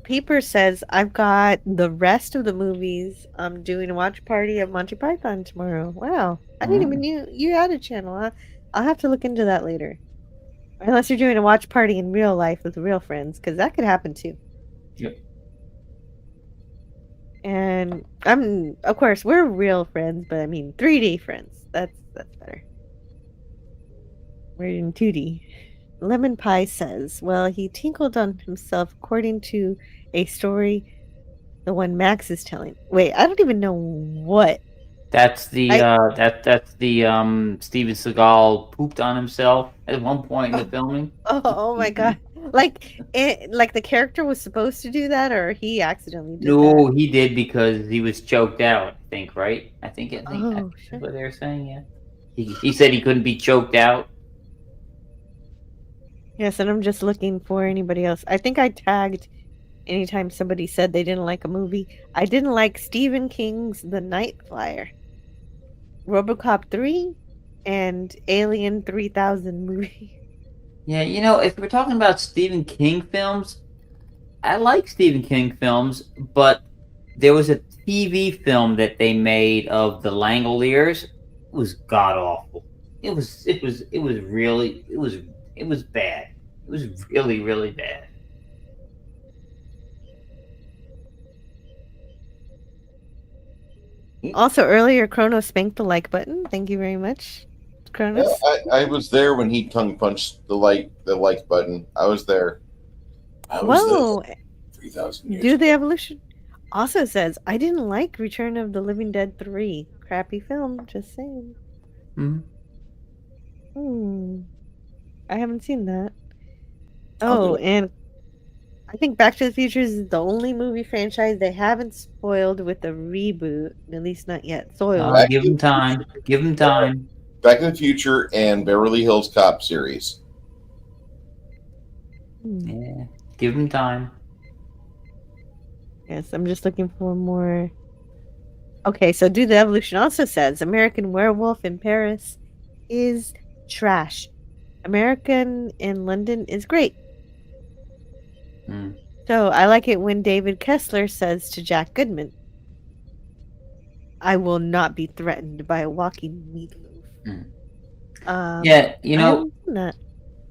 Peeper says, I've got the rest of the movies. I'm doing a watch party of Monty Python tomorrow. Wow. I didn't even know you had a channel. I'll have to look into that later. Unless you're doing a watch party in real life with real friends, because that could happen too. Yep. And of course, we're real friends, but I mean 3D friends. That's better. We're in 2D. Lemon Pie says, well, he tinkled on himself according to a story, the one Max is telling. Wait, I don't even know what. That's the that's the Steven Seagal pooped on himself at one point in the filming. Oh my god. Like the character was supposed to do that, or he accidentally did No, he did because he was choked out, I think, right? I think that's sure. what they were saying, yeah. He said he couldn't be choked out. Yes, and I'm just looking for anybody else. I think I tagged anytime somebody said they didn't like a movie. I didn't like Stephen King's The Night Flyer, RoboCop 3, and Alien 3000 movie. Yeah, you know, if we're talking about Stephen King films, I like Stephen King films, but there was a TV film that they made of the Langoliers. It was god awful. It was bad. It was really, really bad. Also, earlier, Chrono spanked the like button. Thank you very much, Chronos. I was there when he tongue punched the like button. I was there. Whoa! 3,000 years. Do the evolution. Also says, I didn't like Return of the Living Dead 3. Crappy film, just saying. I haven't seen that. Oh, and I think Back to the Future is the only movie franchise they haven't spoiled with a reboot. At least not yet. Soiled. Give them time. Give them time. Back to the Future and Beverly Hills Cop series. Yeah, give them time. Yes, I'm just looking for more. Okay, so Do the Evolution also says American Werewolf in Paris is trash. American in London is great. So I like it when David Kessler says to Jack Goodman, I will not be threatened by a walking meatloaf. Yeah, you know, that.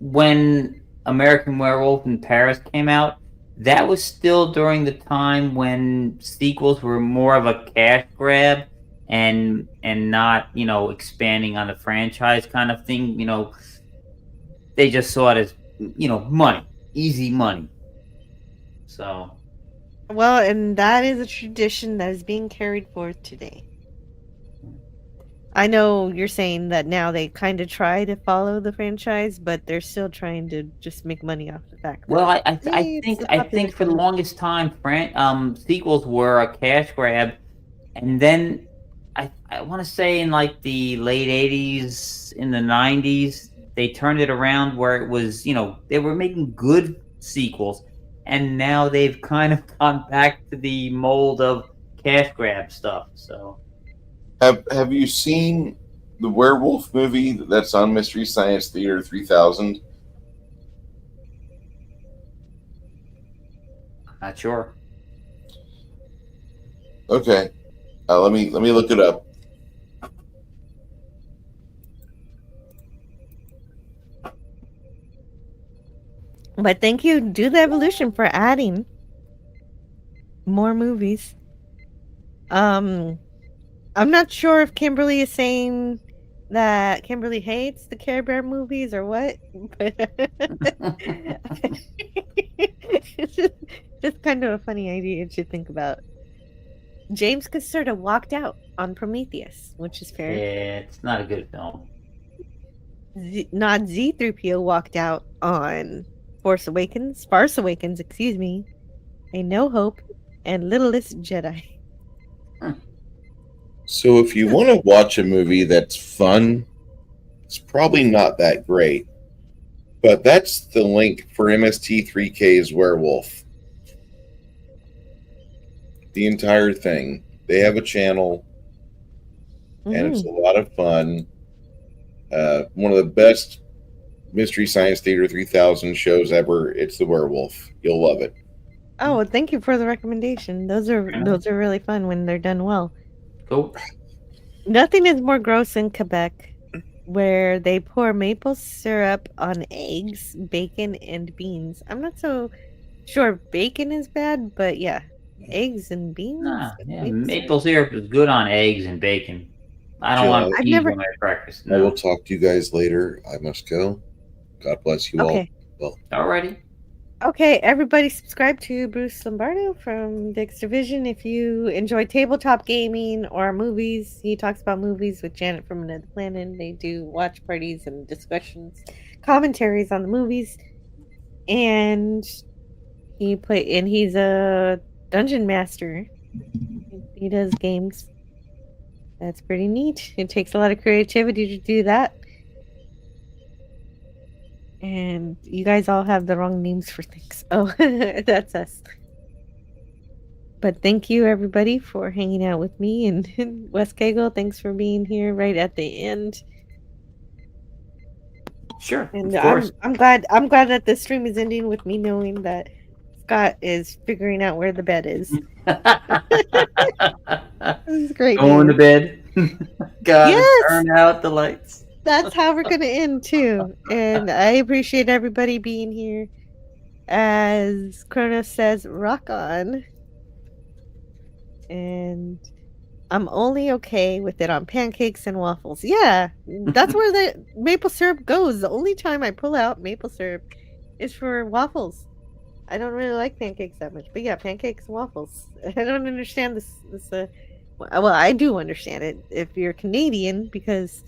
when American Werewolf in Paris came out, that was still during the time when sequels were more of a cash grab and not, you know, expanding on the franchise kind of thing. You know, they just saw it as, you know, money, easy money. So, well, and that is a tradition that is being carried forth today. I know you're saying that now they kind of try to follow the franchise, but they're still trying to just make money off the fact. Well, I think for the longest time, sequels were a cash grab, and then I want to say in like the late '80s, in the '90s, they turned it around where it was, you know, they were making good sequels. And now they've kind of gone back to the mold of cash grab stuff. So, have you seen the werewolf movie that's on Mystery Science Theater 3000? Not sure. Okay. Let me look it up. But thank you, Do the Evolution, for adding more movies. I'm not sure if Kimberly is saying that Kimberly hates the Care Bear movies or what, but it's just kind of a funny idea to think about. James Caserta walked out on Prometheus, which is fair. Yeah, it's not a good film. Not Z3PO walked out on Farce Awakens, excuse me, A New Hope, and Littlest Jedi. So if you want to watch a movie that's fun, it's probably not that great. But that's the link for MST3K's Werewolf. The entire thing. They have a channel, and it's a lot of fun. One of the best Mystery Science Theater 3000 shows ever. It's The Werewolf. You'll love it. Oh, thank you for the recommendation. Those are really fun when they're done well. Cool. Nothing is more gross in Quebec, where they pour maple syrup on eggs, bacon, and beans. I'm not so sure bacon is bad, but yeah, eggs and beans. Maple syrup is good on eggs and bacon. I don't want peas on my breakfast. I will talk to you guys later. I must go. God bless you all. Well, alrighty. Okay, everybody subscribe to Bruce Lombardo from Dick's Division. If you enjoy tabletop gaming or movies, he talks about movies with Janet from Another Planet. They do watch parties and discussions, commentaries on the movies. And he's a dungeon master. He does games. That's pretty neat. It takes a lot of creativity to do that. And you guys all have the wrong names for things. Oh, that's us. But thank you, everybody, for hanging out with me. And Wes Cagle, thanks for being here right at the end. Sure. And of course. I'm glad that this stream is ending with me knowing that Scott is figuring out where the bed is. This is great. Going to bed. Gotta Yes! turn out the lights. That's how we're going to end, too. And I appreciate everybody being here. As Kronos says, rock on. And I'm only okay with it on pancakes and waffles. Yeah, that's where the maple syrup goes. The only time I pull out maple syrup is for waffles. I don't really like pancakes that much. But yeah, pancakes and waffles. I don't understand this well, I do understand it if you're Canadian, because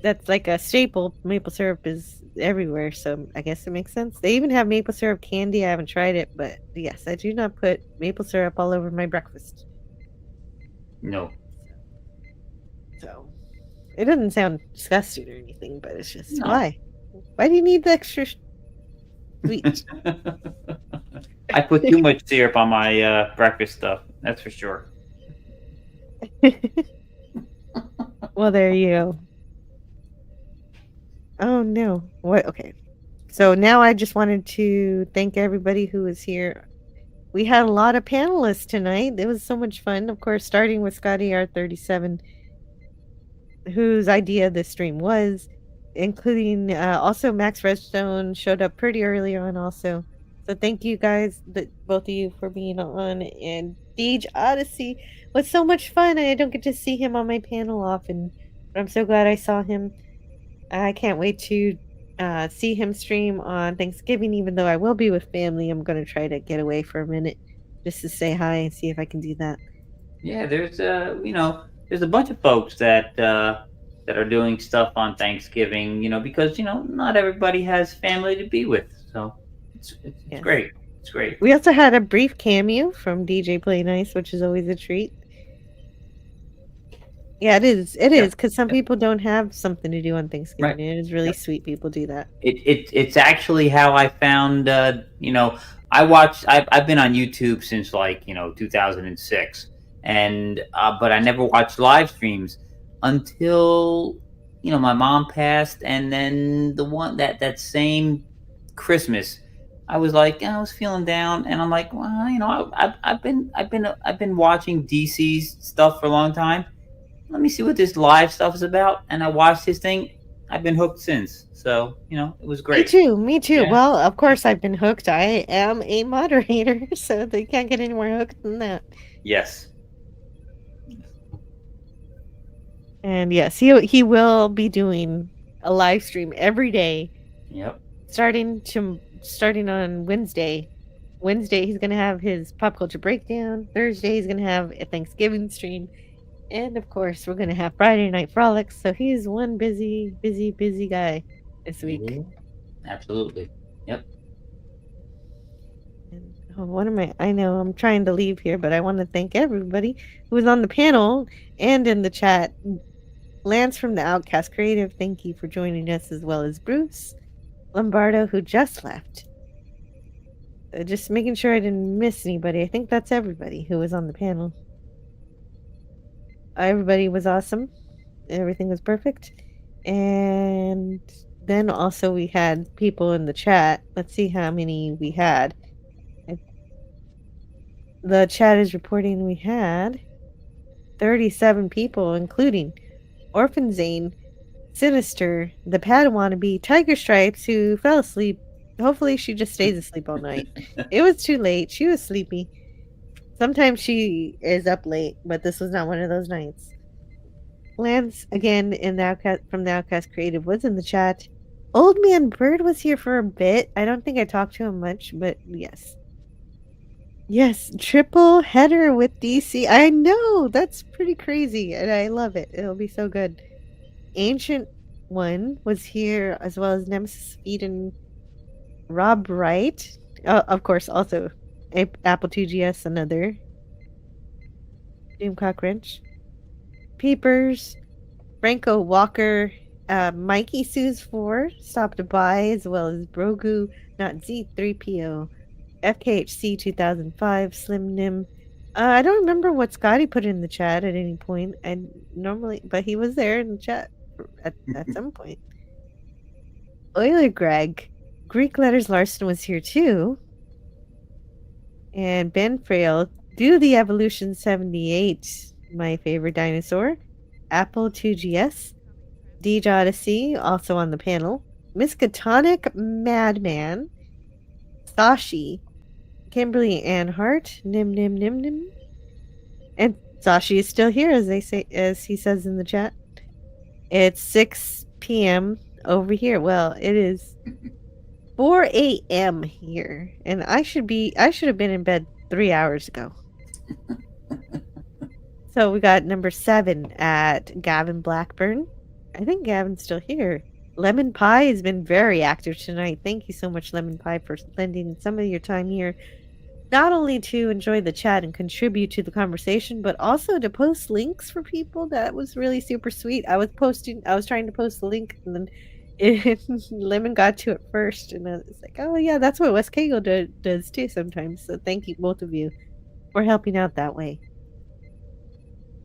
that's like a staple. Maple syrup is everywhere, so I guess it makes sense. They even have maple syrup candy. I haven't tried it, but yes, I do not put maple syrup all over my breakfast. No. So it doesn't sound disgusting or anything, but it's just why do you need the extra sweet? I put too much syrup on my breakfast stuff. That's for sure. Well, there you go. Oh no. What? Okay. So now I just wanted to thank everybody who was here. We had a lot of panelists tonight. It was so much fun. Of course, starting with Scotty R37, whose idea this stream was, including also Max Redstone showed up pretty early on also. So thank you guys, both of you, for being on. And Deej Odyssey was so much fun. I don't get to see him on my panel often, but I'm so glad I saw him. I can't wait to see him stream on Thanksgiving, even though I will be with family. I'm going to try to get away for a minute just to say hi and see if I can do that. Yeah, there's there's a bunch of folks that are doing stuff on Thanksgiving, because not everybody has family to be with. So it's Yes. great. It's great. We also had a brief cameo from DJ Play Nice, which is always a treat. Yeah, it is. It is, because some people don't have something to do on Thanksgiving. Right. It is really sweet people do that. It's actually how I found I've been on YouTube since 2006, and but I never watched live streams until my mom passed, and then the one that same Christmas I was like, I was feeling down, and I'm like, well, you know, I've been watching DC's stuff for a long time. Let me see what this live stuff is about. And I watched his thing. I've been hooked since. So, you know, it was great. Me too. Yeah. Well, of course I've been hooked. I am a moderator, so they can't get any more hooked than that. Yes. And yes, he will be doing a live stream every day. Yep. Starting on Wednesday. Wednesday he's gonna have his pop culture breakdown. Thursday he's gonna have a Thanksgiving stream. And of course, we're going to have Friday Night Frolics. So he's one busy guy this week. Absolutely. Yep. And, I know I'm trying to leave here, but I want to thank everybody who was on the panel and in the chat. Lance from the Outcast Creative, thank you for joining us, as well as Bruce Lombardo, who just left. Just making sure I didn't miss anybody. I think that's everybody who was on the panel. Everybody was awesome. Everything was perfect. And then also we had people in the chat. Let's see how many we had. The chat is reporting we had 37 people, including Orphan Zane, Sinister, the Padawannabe, Tiger Stripes, who fell asleep. Hopefully she just stays asleep all night. It was too late. She was sleepy. Sometimes she is up late, but this was not one of those nights. Lance, again, from the Outcast Creative, was in the chat. Old Man Bird was here for a bit. I don't think I talked to him much, but yes. Yes, triple header with DC. I know, that's pretty crazy, and I love it. It'll be so good. Ancient One was here, as well as Nemesis Eden, Rob Wright. Of course, also Apple 2GS, another. Doomcock Wrench. Peepers. Franco Walker. Mikey Sues 4 stopped by, as well as Brogu, not Z3PO. FKHC 2005. Slim Nim. I don't remember what Scotty put in the chat at any point. But he was there in the chat at some point. Euler Greg. Greek Letters Larson was here too. And Ben Frail, Do the Evolution 78, my favorite dinosaur. Apple 2GS. D Odyssey, also on the panel. Miskatonic Madman. Sashi. Kimberly Ann Hart. Nim Nim Nim Nim. And Sashi is still here, as he says in the chat. It's 6 p.m. over here. Well, it is 4 a.m. here, and I should have been in bed 3 hours ago. So we got number 7 at Gavin Blackburn. I think Gavin's still here. Lemon Pie has been very active tonight. Thank you so much, Lemon Pie, for spending some of your time here, not only to enjoy the chat and contribute to the conversation, but also to post links for people. That was really super sweet. I was trying to post the link, and then Lemon got to it first, and I was like, oh yeah, that's what Wes Cagle does too sometimes. So thank you, both of you, for helping out that way.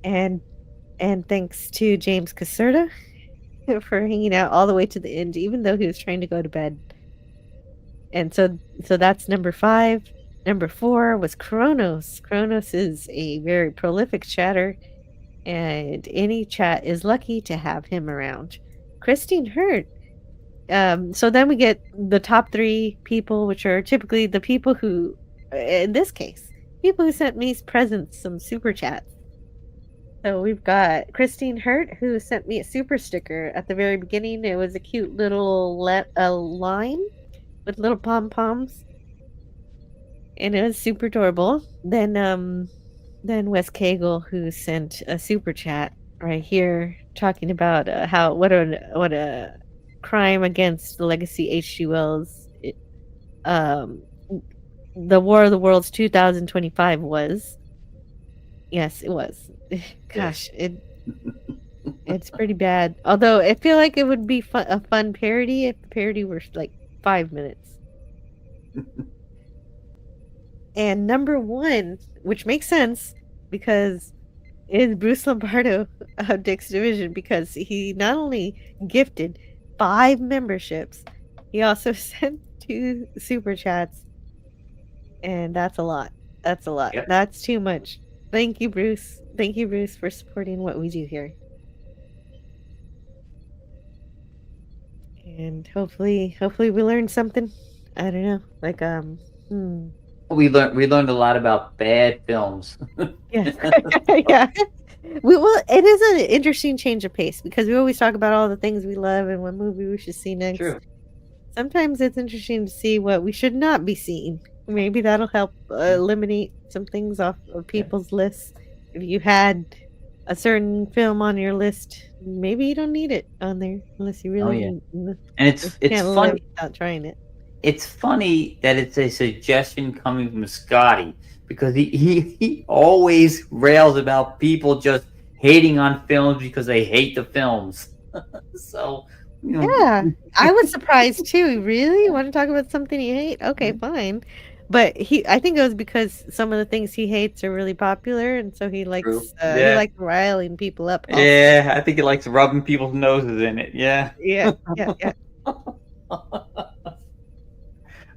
And thanks to James Caserta for hanging out all the way to the end, even though he was trying to go to bed. And so that's number 5. Number 4 was Kronos. Kronos is a very prolific chatter, and any chat is lucky to have him around. Christine Hurt. So then we get the top 3 people, which are typically the people who, in this case, people who sent me presents, some super chats. So we've got Christine Hurt, who sent me a super sticker at the very beginning. It was a cute little line with little pom-poms, and it was super adorable. Then Wes Cagle, who sent a super chat right here, talking about what a crime against the legacy H.G. Wells, the War of the Worlds 2025 was. Yes, it was. Gosh, it's pretty bad. Although I feel like it would be a fun parody if the parody were like 5 minutes. And number 1, which makes sense because is Bruce Lombardo of Dick's Division, because he not only gifted 5 memberships, he also sent 2 super chats. And that's a lot. That's a lot. Yep. That's too much. Thank you, Bruce. Thank you, Bruce, for supporting what we do here. And hopefully we learned something. I don't know. Like We learned a lot about bad films. Yeah. Yeah. Well, it is an interesting change of pace because we always talk about all the things we love and what movie we should see next. True. Sometimes it's interesting to see what we should not be seeing. Maybe that'll help eliminate some things off of people's lists. If you had a certain film on your list, maybe you don't need it on there unless you really And it's can't live funny. without trying it. It's funny that it's a suggestion coming from Scotty because he always rails about people just hating on films because they hate the films. So, you know. Yeah, I was surprised too. Really? You want to talk about something you hate? Okay, fine. But I think it was because some of the things he hates are really popular, and so he likes True. he likes riling people up. also. Yeah, I think he likes rubbing people's noses in it. Yeah. Yeah.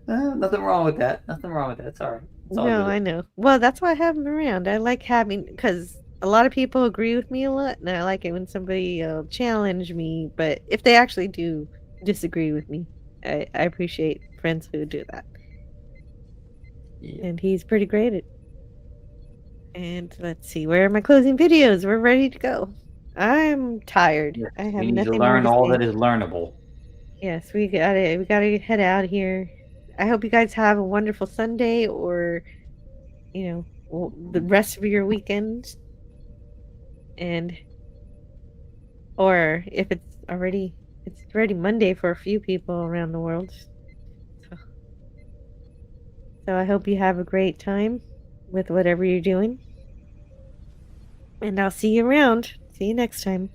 Nothing wrong with that. Nothing wrong with that. It's all right. It's all No, good. I know. Well, that's why I have him around. I like having because a lot of people agree with me a lot, and I like it when somebody challenge me. But if they actually do disagree with me, I appreciate friends who do that. And he's pretty great at. And let's see, where are my closing videos? We're ready to go. I'm tired. I have We need nothing to more learn to all say. that is learnable. Yes, we gotta head out here. I hope you guys have a wonderful Sunday or, the rest of your weekend. Or if it's already Monday for a few people around the world. So I hope you have a great time with whatever you're doing. And I'll see you around. See you next time.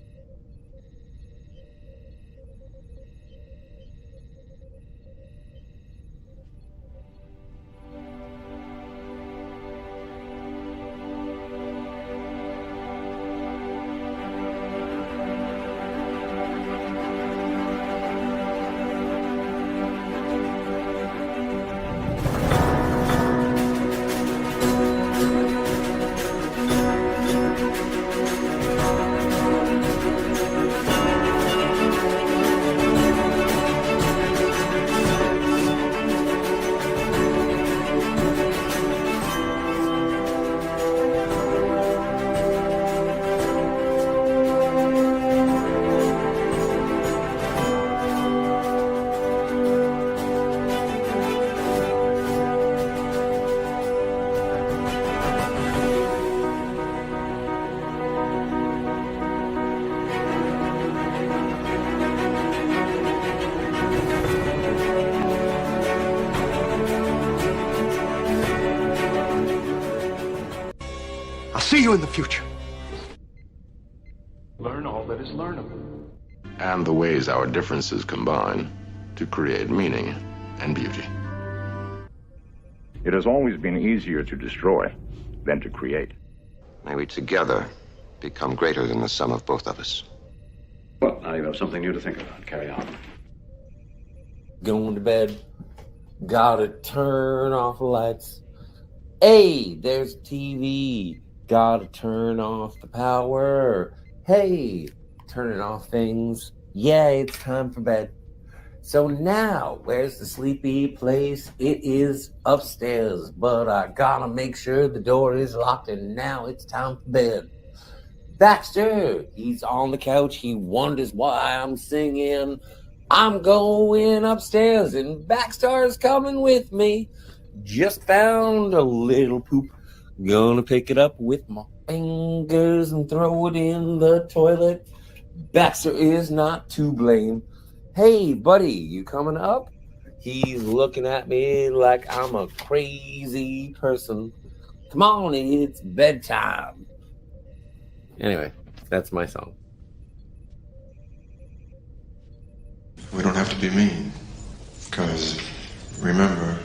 I'll see you in the future. Learn all that is learnable. And the ways our differences combine to create meaning and beauty. It has always been easier to destroy than to create. May we together become greater than the sum of both of us. Well, now you have something new to think about. Carry on. Going to bed. Gotta turn off the lights. Hey, there's TV. Gotta turn off the power. Hey, turning off things. Yeah, it's time for bed. So now, where's the sleepy place? It is upstairs, but I gotta make sure the door is locked, and now it's time for bed. Baxter, he's on the couch. He wonders why I'm singing. I'm going upstairs, and Baxter's coming with me. Just found a little poop. Gonna pick it up with my fingers and throw it in the toilet. Baxter is not to blame. Hey, buddy, you coming up? He's looking at me like I'm a crazy person. Come on, it's bedtime. Anyway, that's my song. We don't have to be mean, because remember,